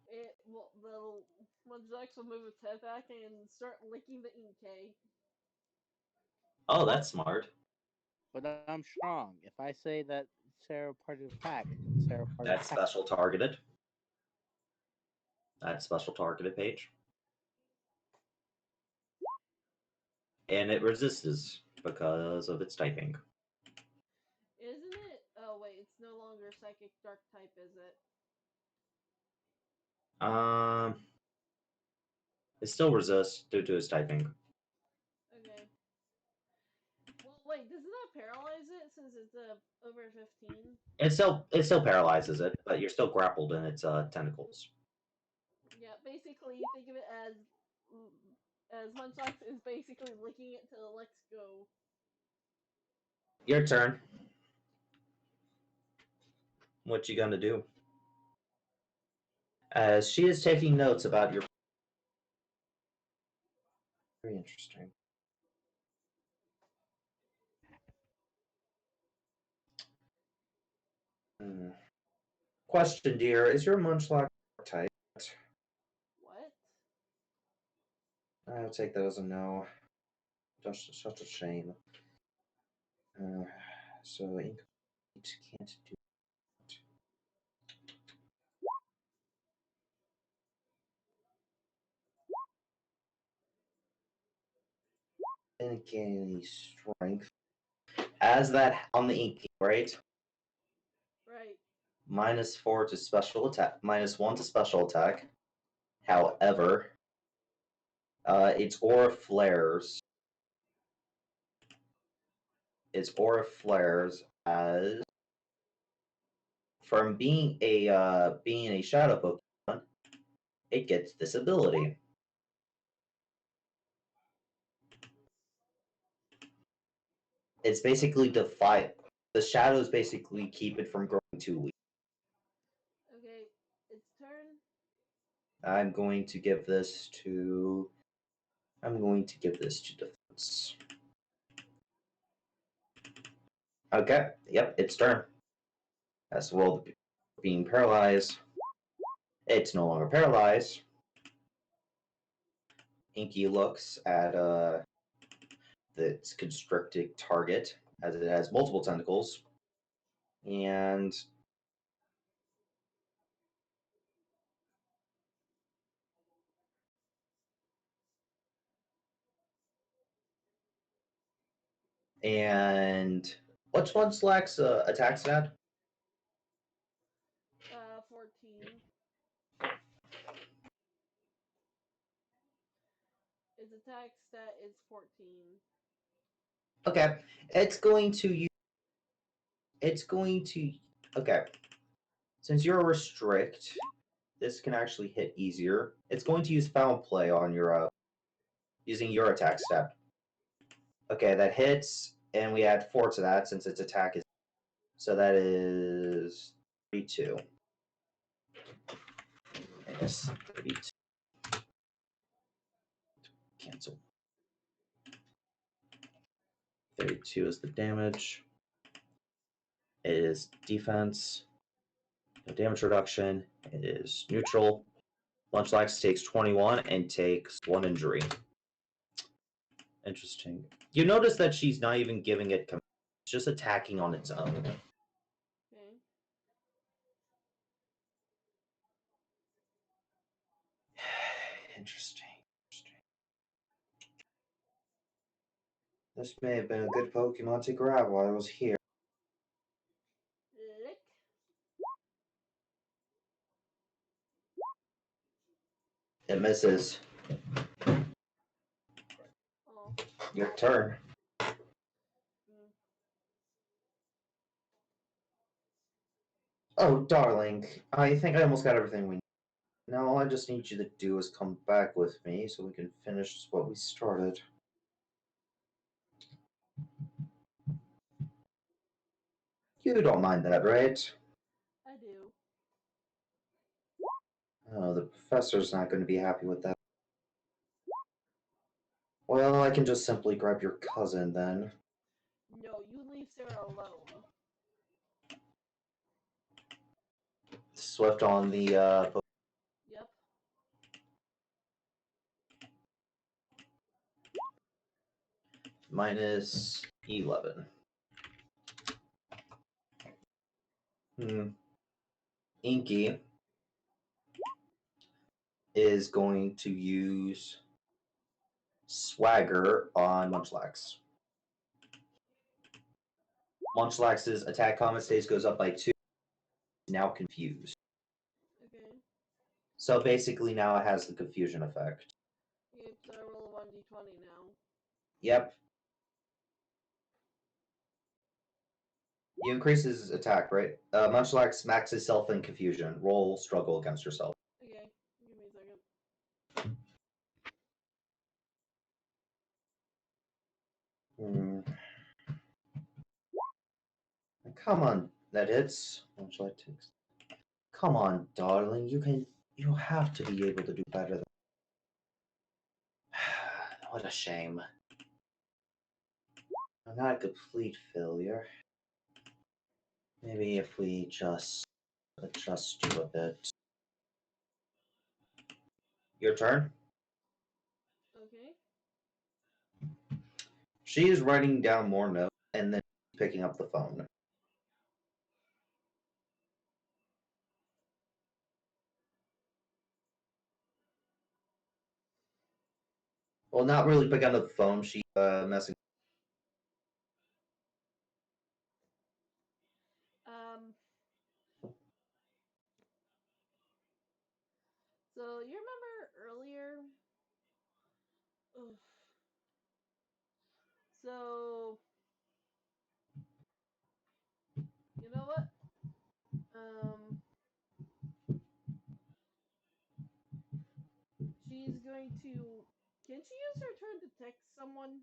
[SPEAKER 5] It will. The Munchlax will move its head back and start licking the Inkay.
[SPEAKER 1] Oh, that's smart.
[SPEAKER 3] But I'm strong. If I say that Sarah part of the pack, Sarah part
[SPEAKER 1] That's
[SPEAKER 3] of the pack.
[SPEAKER 1] special targeted. That's special targeted page. And it resists because of its typing.
[SPEAKER 5] Isn't it? Oh wait, it's no longer psychic dark type, is it?
[SPEAKER 1] It still resists due to its typing.
[SPEAKER 5] Okay. Well, wait, doesn't that paralyze it since it's over 15?
[SPEAKER 1] It still paralyzes it, but you're still grappled in its tentacles.
[SPEAKER 5] Yeah, basically, you think of it as Munchlax is basically licking it till it lets go.
[SPEAKER 1] Your turn. What you gonna do? As she is taking notes about your. Very interesting. Question, dear: is your Munchlax type?
[SPEAKER 5] What?
[SPEAKER 1] I'll take that as a no. Just such a shame. So Incomplete can't do. Didn't gain any strength. As that on the ink, right?
[SPEAKER 5] Right.
[SPEAKER 1] -4 to special attack, -1 to special attack. However, its aura flares. Its aura flares as from being a shadow Pokemon, it gets this ability. It's basically defy. The shadows basically keep it from growing too weak.
[SPEAKER 5] Okay, its turn.
[SPEAKER 1] I'm going to give this to. I'm going to give this to defense. Okay. Yep. Its turn. As well, being paralyzed. It's no longer paralyzed. Inky looks at its constricted target as it has multiple tentacles, and what's one Slack's attack stat?
[SPEAKER 5] 14. Its attack stat is 14.
[SPEAKER 1] Okay, it's going to use. It's going to. Okay, since you're a restrict, this can actually hit easier. It's going to use foul play on your using your attack stat. Okay, that hits, and we add 4 to that since its attack is. So that is 32. Yes, 32. Cancel. 32 is the damage. It is defense. No damage reduction. It is neutral. Munchlax takes 21 and takes 1 injury. Interesting. You notice that she's not even giving it command. It's just attacking on its own.
[SPEAKER 5] Okay.
[SPEAKER 1] Interesting. This may have been a good Pokemon to grab while I was here.
[SPEAKER 5] Lick.
[SPEAKER 1] It misses. Your turn.
[SPEAKER 5] Mm.
[SPEAKER 1] Oh, darling, I think I almost got everything we need. Now all I just need you to do is come back with me so we can finish what we started. You don't mind that, right?
[SPEAKER 5] I do.
[SPEAKER 1] Oh, the professor's not going to be happy with that. Well, I can just simply grab your cousin then.
[SPEAKER 5] No, you leave Sarah alone.
[SPEAKER 1] Swift on the
[SPEAKER 5] Yep.
[SPEAKER 1] minus 11. Inky is going to use Swagger on Munchlax. Munchlax's attack common stage goes up by 2. Now confused.
[SPEAKER 5] Okay.
[SPEAKER 1] So basically now it has the confusion effect.
[SPEAKER 5] Yep, so I roll a 1d20 now.
[SPEAKER 1] Yep. You increase his attack, right? Munchlax maxes self in confusion. Roll struggle against yourself.
[SPEAKER 5] Okay, give me a second.
[SPEAKER 1] Come on, that hits. Munchlax takes. Come on, darling. You have to be able to do better than. What a shame. I'm not a complete failure. Maybe if we just adjust you a bit. Your turn.
[SPEAKER 5] Okay.
[SPEAKER 1] She is writing down more notes and then picking up the phone. Well, not really picking up the phone. She messing.
[SPEAKER 5] So you remember earlier? Ugh. So you know what? She's going to. Can she use her turn to text someone?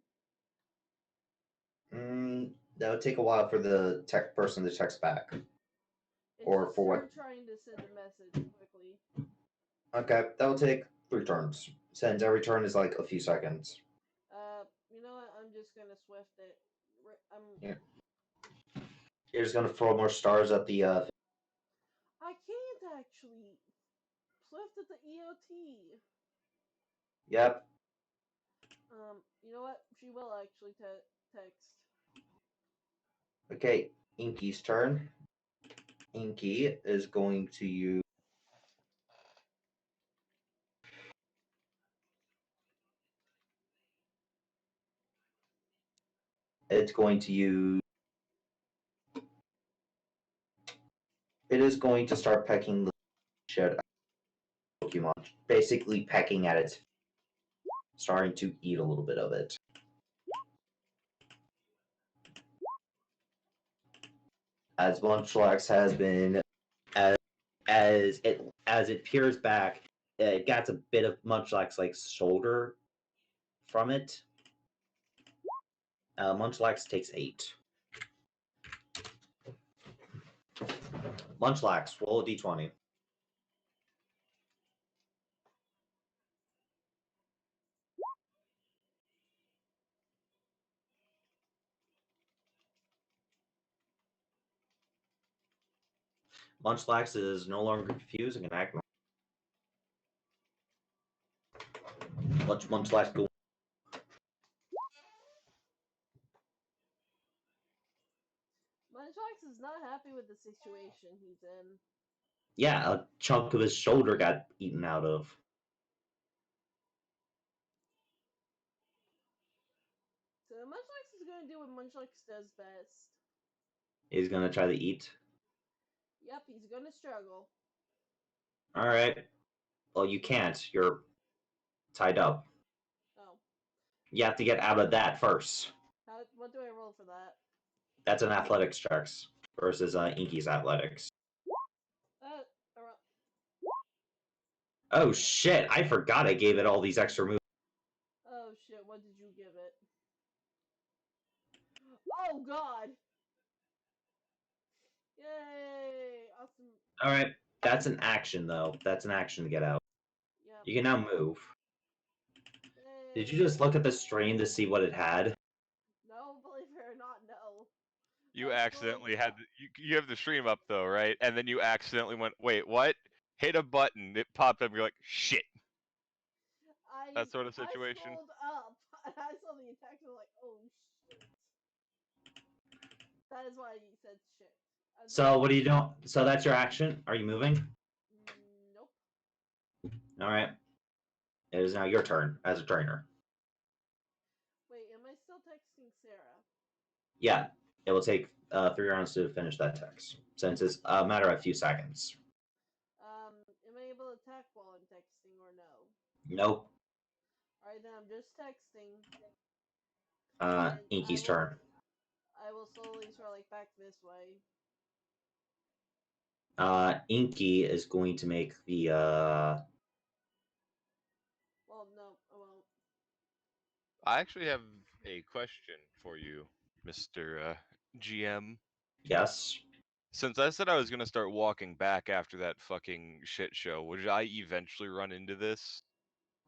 [SPEAKER 1] That would take a while for the tech person to text back.
[SPEAKER 5] It's
[SPEAKER 1] Or
[SPEAKER 5] just
[SPEAKER 1] for
[SPEAKER 5] her
[SPEAKER 1] what?
[SPEAKER 5] trying to send a message quickly.
[SPEAKER 1] Okay, that will take 3 turns. Since every turn is like a few seconds.
[SPEAKER 5] You know what? I'm just gonna swift it.
[SPEAKER 1] Yeah. You're just gonna throw more stars at the.
[SPEAKER 5] I can't actually. Swift at the EOT.
[SPEAKER 1] Yep.
[SPEAKER 5] You know what? She will actually text.
[SPEAKER 1] Okay, Inky's turn. Inky is going to use. It's going to use. It is going to start pecking the shit out of Pokemon. Basically pecking at its. Starting to eat a little bit of it. As Munchlax has been. As it peers back, it gets a bit of Munchlax like shoulder from it. Munchlax takes 8. Munchlax, roll a d20. Munchlax is no longer confused and can act. Let Munchlax go.
[SPEAKER 5] Munchlax is not happy with the situation he's in.
[SPEAKER 1] Yeah, a chunk of his shoulder got eaten out of.
[SPEAKER 5] So Munchlax is going to do what Munchlax does best.
[SPEAKER 1] He's gonna try to eat.
[SPEAKER 5] Yep, he's going to struggle.
[SPEAKER 1] Alright. Well, you can't. You're tied up.
[SPEAKER 5] Oh.
[SPEAKER 1] You have to get out of that first.
[SPEAKER 5] What do I roll for that?
[SPEAKER 1] That's an athletics checks versus Inky's athletics.
[SPEAKER 5] Around...
[SPEAKER 1] Oh shit! I forgot I gave it all these extra moves.
[SPEAKER 5] Oh shit! What did you give it? Oh god! Yay! Awesome.
[SPEAKER 1] All right, that's an action though. That's an action to get out.
[SPEAKER 5] Yep.
[SPEAKER 1] You can now move.
[SPEAKER 5] Yay.
[SPEAKER 1] Did you just look at the stream to see what it had?
[SPEAKER 5] No, believe it or not, no.
[SPEAKER 2] You accidentally had you have the stream up though, right? And then you accidentally went, wait, what? Hit a button. It popped up. You're like, shit. That sort of situation.
[SPEAKER 5] I scrolled up and I saw the attack and I'm like, oh shit. That is why you said shit.
[SPEAKER 1] So what are you doing? So that's your action. Are you moving?
[SPEAKER 5] Nope.
[SPEAKER 1] All right. It is now your turn as a trainer.
[SPEAKER 5] Wait, am I still texting Sarah?
[SPEAKER 1] Yeah, it will take 3 rounds to finish that text, since it's a matter of a few seconds.
[SPEAKER 5] Am I able to attack while I'm texting or no?
[SPEAKER 1] Nope.
[SPEAKER 5] Alright, then I'm just texting.
[SPEAKER 1] Inky's turn.
[SPEAKER 5] I will slowly sort of like back this way.
[SPEAKER 1] Inky is going to make the
[SPEAKER 5] Well, no, I won't.
[SPEAKER 2] I actually have a question for you, Mr. GM.
[SPEAKER 1] Yes.
[SPEAKER 2] Since I said I was gonna start walking back after that fucking shit show, would I eventually run into this?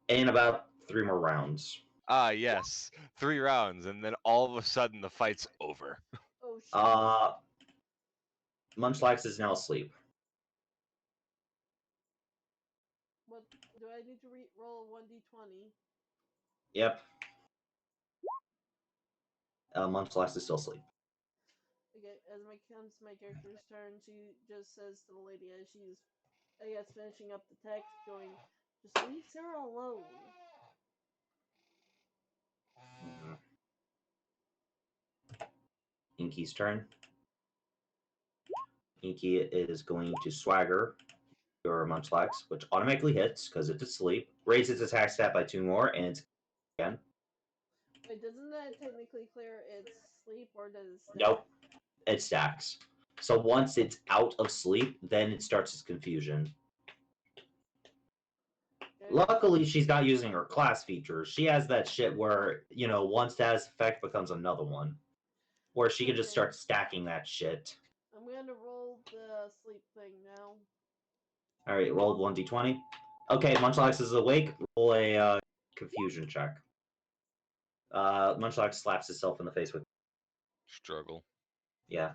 [SPEAKER 1] In about 3 more rounds.
[SPEAKER 2] Ah, yes. 3 rounds, and then all of a sudden the fight's over.
[SPEAKER 5] Oh shit.
[SPEAKER 1] Munchlax is now asleep.
[SPEAKER 5] What do I need to roll 1d20?
[SPEAKER 1] Yep. Munchlax is still asleep.
[SPEAKER 5] Okay, as comes my character's turn, she just says to the lady as she's, I guess, finishing up the text, going, just leave Sarah alone.
[SPEAKER 1] Inky's turn. Inky is going to swagger your Munchlax, which automatically hits because it's asleep. Raises its attack stat by 2 more, and it's again.
[SPEAKER 5] Wait, doesn't that technically clear its sleep, or does it stack?
[SPEAKER 1] Nope. It stacks. So once it's out of sleep, then it starts its confusion.
[SPEAKER 5] Okay.
[SPEAKER 1] Luckily, she's not using her class features. She has that shit where, you know, one status effect becomes another one. Where she can just start stacking that shit.
[SPEAKER 5] I'm going to roll the sleep thing now.
[SPEAKER 1] Alright, roll 1d20. Okay, Munchlax is awake. Roll a confusion check. Munchlax slaps itself in the face with...
[SPEAKER 2] Struggle.
[SPEAKER 1] Yeah.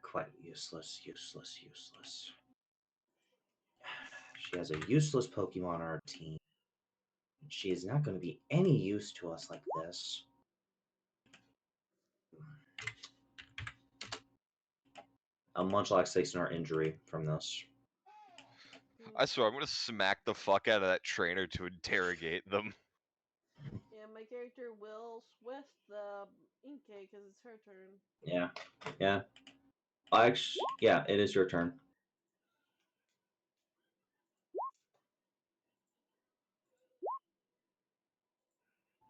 [SPEAKER 1] Quite useless. She has a useless Pokemon on our team. She is not going to be any use to us like this. Munchlax takes an injury from this.
[SPEAKER 2] I swear, I'm gonna smack the fuck out of that trainer to interrogate them.
[SPEAKER 5] Yeah, my character will swift the Inkay because it's her turn.
[SPEAKER 1] Yeah. Actually, yeah, it is your turn.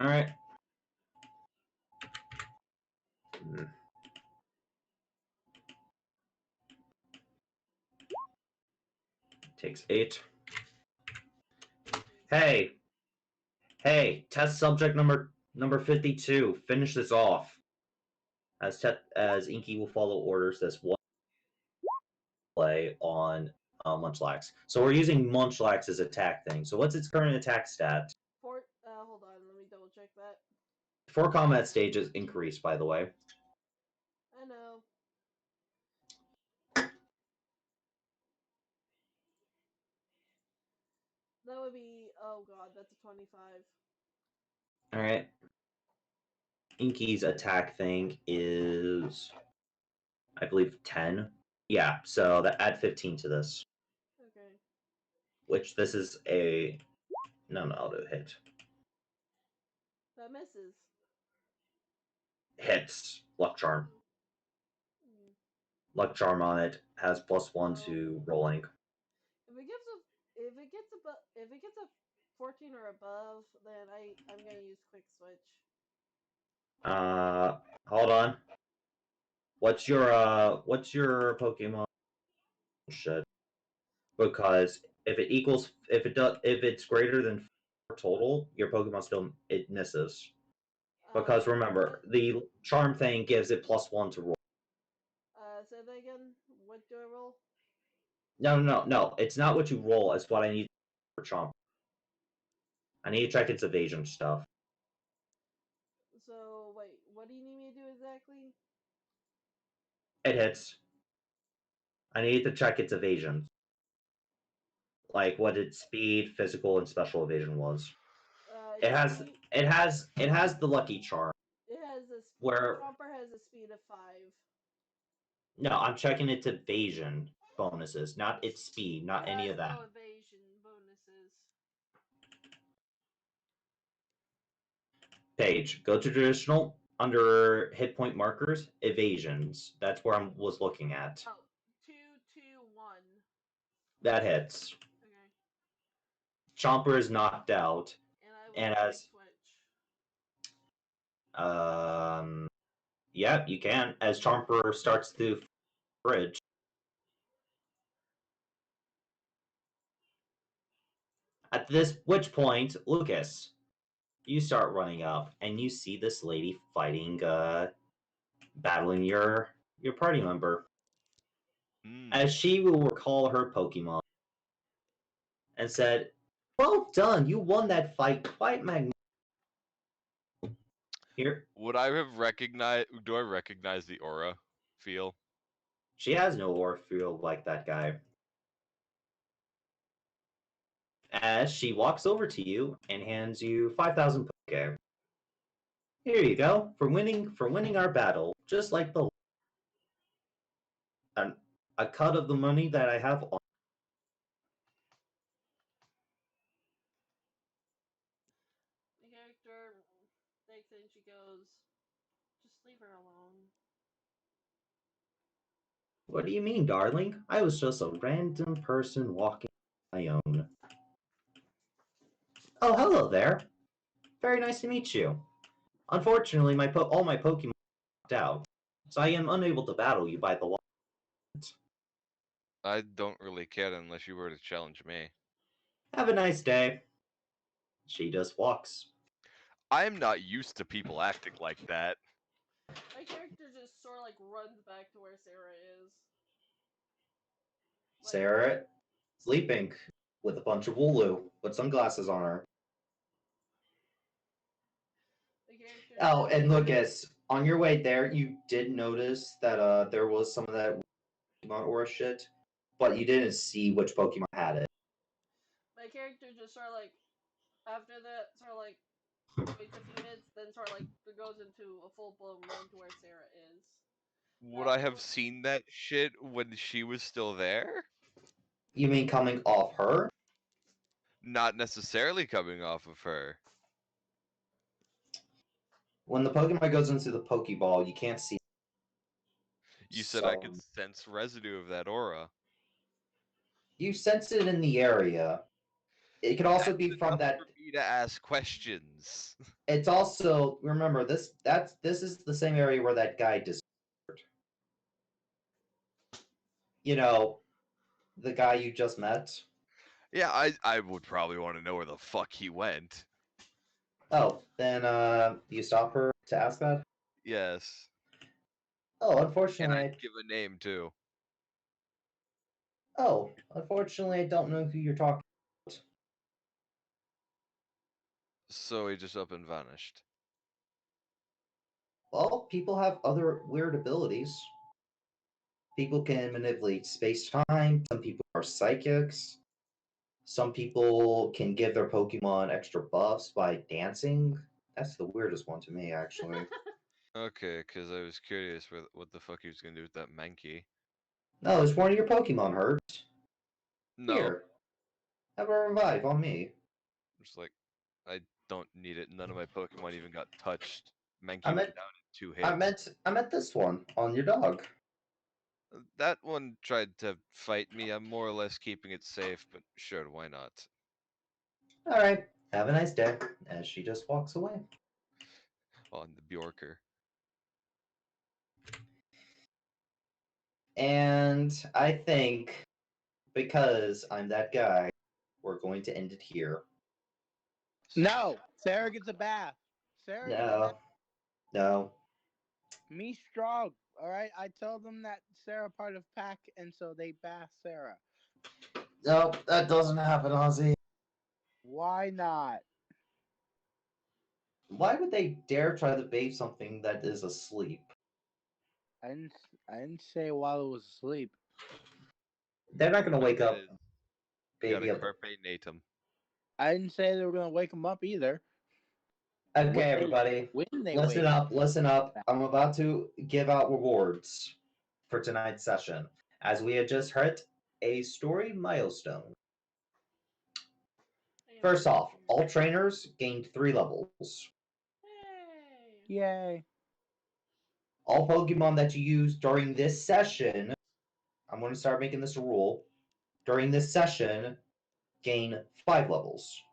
[SPEAKER 1] Alright. Takes 8. Hey, test subject number 52. Finish this off. As Inky will follow orders, this one play on Munchlax. So we're using Munchlax's attack thing. So what's its current attack stat?
[SPEAKER 5] Hold on, let me double check that.
[SPEAKER 1] 4 combat stages increased, by the way.
[SPEAKER 5] I know. That would be, oh god, that's a 25.
[SPEAKER 1] Alright. Inky's attack thing is, I believe, 10. Yeah, so add 15 to this.
[SPEAKER 5] Okay.
[SPEAKER 1] Which this is a... No, auto hit.
[SPEAKER 5] That misses.
[SPEAKER 1] Hits. Luck Charm. Luck Charm on it has +1 to rolling.
[SPEAKER 5] If it gives a if it gets a 14 or above, then I'm gonna use quick switch.
[SPEAKER 1] Hold on. What's your Pokemon shit? Because if it's greater than 4 total, your Pokemon still it misses. Because remember, the charm thing gives it +1 to roll.
[SPEAKER 5] Say that again. What do I roll?
[SPEAKER 1] No. It's not what you roll. It's what I need for Chomp. I need to check its evasion stuff.
[SPEAKER 5] So wait, what do you need me to do exactly?
[SPEAKER 1] It hits. I need to check its evasion. Like what its speed, physical, and special evasion was. It has the lucky charm.
[SPEAKER 5] It has a
[SPEAKER 1] where
[SPEAKER 5] Chomper has a speed of 5.
[SPEAKER 1] No, I'm checking its evasion bonuses, not its speed, not any of that.
[SPEAKER 5] No evasion bonuses.
[SPEAKER 1] Page, go to traditional under hit point markers, evasions. That's where I was looking at.
[SPEAKER 5] Oh, 2, 2, 1.
[SPEAKER 1] That hits.
[SPEAKER 5] Okay.
[SPEAKER 1] Chomper is knocked out.
[SPEAKER 5] And I will switch.
[SPEAKER 1] Yeah, you can. As Chomper starts the bridge. At which point, Lucas, you start running up and you see this lady fighting, battling your party member. As she will recall her Pokemon and said, "Well done, you won that fight quite magnificently." Here,
[SPEAKER 2] Would I have recognized? Do I recognize the aura feel?
[SPEAKER 1] she has no aura field like that guy. As she walks over to you and hands you 5,000 Poke. Here you go for winning our battle, just like the a cut of the money that I have on.
[SPEAKER 5] The character takes it and she goes, "Just leave her alone."
[SPEAKER 1] What do you mean, darling? I was just a random person walking on my own. Oh, hello there. Very nice to meet you. Unfortunately, all my Pokemon are out, so I am unable to battle you by the water.
[SPEAKER 2] I don't really care unless you were to challenge me.
[SPEAKER 1] Have a nice day. She just walks.
[SPEAKER 2] I am not used to people acting like that.
[SPEAKER 5] My character just sort of like runs back to where Sarah is.
[SPEAKER 1] Sarah, sleeping with a bunch of Wooloo with sunglasses on her. Oh, and Lucas, on your way there, you did notice that there was some of that Pokemon aura shit, but you didn't see which Pokemon had it.
[SPEAKER 5] My character just sort of like, after that, sort of like waits a few minutes, then sort of like goes into a full blown run to where Sarah is.
[SPEAKER 2] Would I have seen that shit when she was still there?
[SPEAKER 1] You mean coming off her?
[SPEAKER 2] Not necessarily coming off of her.
[SPEAKER 1] When the Pokemon goes into the Pokeball, you can't see.
[SPEAKER 2] You said I could sense residue of that aura.
[SPEAKER 1] You sense it in the area. It could also be from that.
[SPEAKER 2] For me to ask questions.
[SPEAKER 1] It's also, remember, this is the same area where that guy disappeared. You know, the guy you just met.
[SPEAKER 2] Yeah, I would probably want to know where the fuck he went.
[SPEAKER 1] Oh, then you stop her to ask that?
[SPEAKER 2] Yes.
[SPEAKER 1] Oh, unfortunately.
[SPEAKER 2] And I'd give a name too.
[SPEAKER 1] Oh, unfortunately, I don't know who you're talking about.
[SPEAKER 2] So he just up and vanished.
[SPEAKER 1] Well, people have other weird abilities. People can manipulate space-time. Some people are psychics. Some people can give their Pokemon extra buffs by dancing. That's the weirdest one to me, actually.
[SPEAKER 2] Okay, because I was curious what the fuck he was gonna do with that Mankey.
[SPEAKER 1] No, is one of your Pokemon hurt?
[SPEAKER 2] No.
[SPEAKER 1] Here, have a revive on me.
[SPEAKER 2] Just like, I don't need it. None of my Pokemon even got touched. Mankey went down in 2 hits.
[SPEAKER 1] I meant this one on your dog.
[SPEAKER 2] That one tried to fight me. I'm more or less keeping it safe, but sure, why not?
[SPEAKER 1] All right. Have a nice day. As she just walks away.
[SPEAKER 2] On the Bjorker.
[SPEAKER 1] And I think because I'm that guy, we're going to end it here.
[SPEAKER 3] No, Sarah gets a bath. Sarah gets a
[SPEAKER 1] No.
[SPEAKER 3] bath.
[SPEAKER 1] No.
[SPEAKER 3] Me strong. All right, I told them that Sarah part of pack, and so they bath Sarah.
[SPEAKER 1] No, that doesn't happen, Ozzy.
[SPEAKER 3] Why not?
[SPEAKER 1] Why would they dare try to bathe something that is asleep?
[SPEAKER 3] I didn't say while it was asleep.
[SPEAKER 1] They're not going to wake up,
[SPEAKER 2] You
[SPEAKER 1] baby.
[SPEAKER 2] gotta
[SPEAKER 1] Up.
[SPEAKER 2] carpe natum.
[SPEAKER 3] I didn't say they were gonna wake him up either.
[SPEAKER 1] Okay, everybody.
[SPEAKER 3] When they
[SPEAKER 1] Listen
[SPEAKER 3] wake
[SPEAKER 1] up, listen up. I'm about to give out rewards for tonight's session. As we had just hit a story milestone. First off, all trainers gained 3 levels.
[SPEAKER 5] Yay!
[SPEAKER 3] Yay.
[SPEAKER 1] All Pokemon that you use during this session, I'm going to start making this a rule, during this session, gain 5 levels.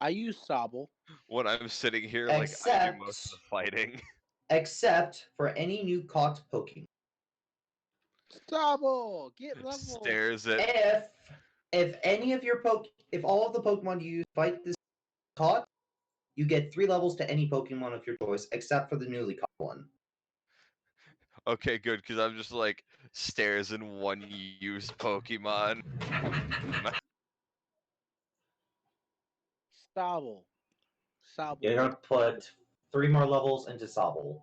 [SPEAKER 3] I use Sobble.
[SPEAKER 2] When I'm sitting here, like, I do most of the fighting.
[SPEAKER 1] Except for any new caught Pokemon.
[SPEAKER 3] Sobble! Get level!
[SPEAKER 2] Stares at.
[SPEAKER 1] If any of your if all of the Pokemon you use fight this caught, you get 3 levels to any Pokemon of your choice, except for the newly caught one.
[SPEAKER 2] Okay, good, because I'm just like stares in one used Pokemon.
[SPEAKER 3] Sobble. Sobble.
[SPEAKER 1] You're gonna put 3 more levels into Sobble.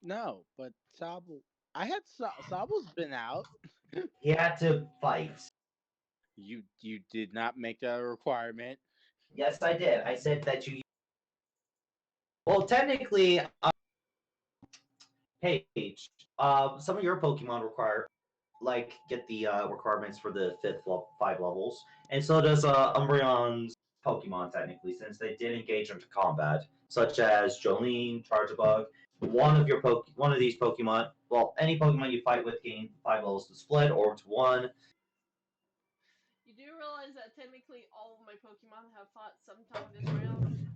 [SPEAKER 3] No, but Sobble. I had Sobble's been out.
[SPEAKER 1] He had to fight.
[SPEAKER 3] You did not make that a requirement.
[SPEAKER 1] Yes, I did. I said that you. Well, technically, Paige, some of your Pokemon require, like, get the requirements for the 5 levels, and so does Umbreon's Pokemon technically, since they did engage into combat, such as Jolene, Charjabug. One of these Pokemon, well, any Pokemon you fight with gain 5 levels to split or to 1.
[SPEAKER 5] You do realize that technically all of my Pokemon have fought sometime this round?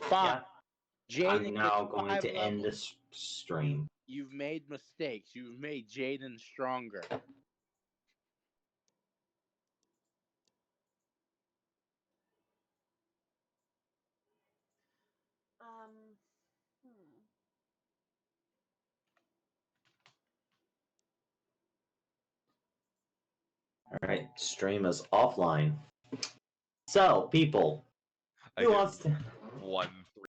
[SPEAKER 3] Fine.
[SPEAKER 1] Yeah,
[SPEAKER 3] Jaden
[SPEAKER 1] I'm now
[SPEAKER 3] gets
[SPEAKER 1] going
[SPEAKER 3] 5
[SPEAKER 1] to end
[SPEAKER 3] levels.
[SPEAKER 1] this stream.
[SPEAKER 3] You've made mistakes. You've made Jaden stronger.
[SPEAKER 5] Hmm.
[SPEAKER 1] Alright, stream is offline. So, people,
[SPEAKER 2] I
[SPEAKER 1] who
[SPEAKER 2] get
[SPEAKER 1] wants to...
[SPEAKER 2] 1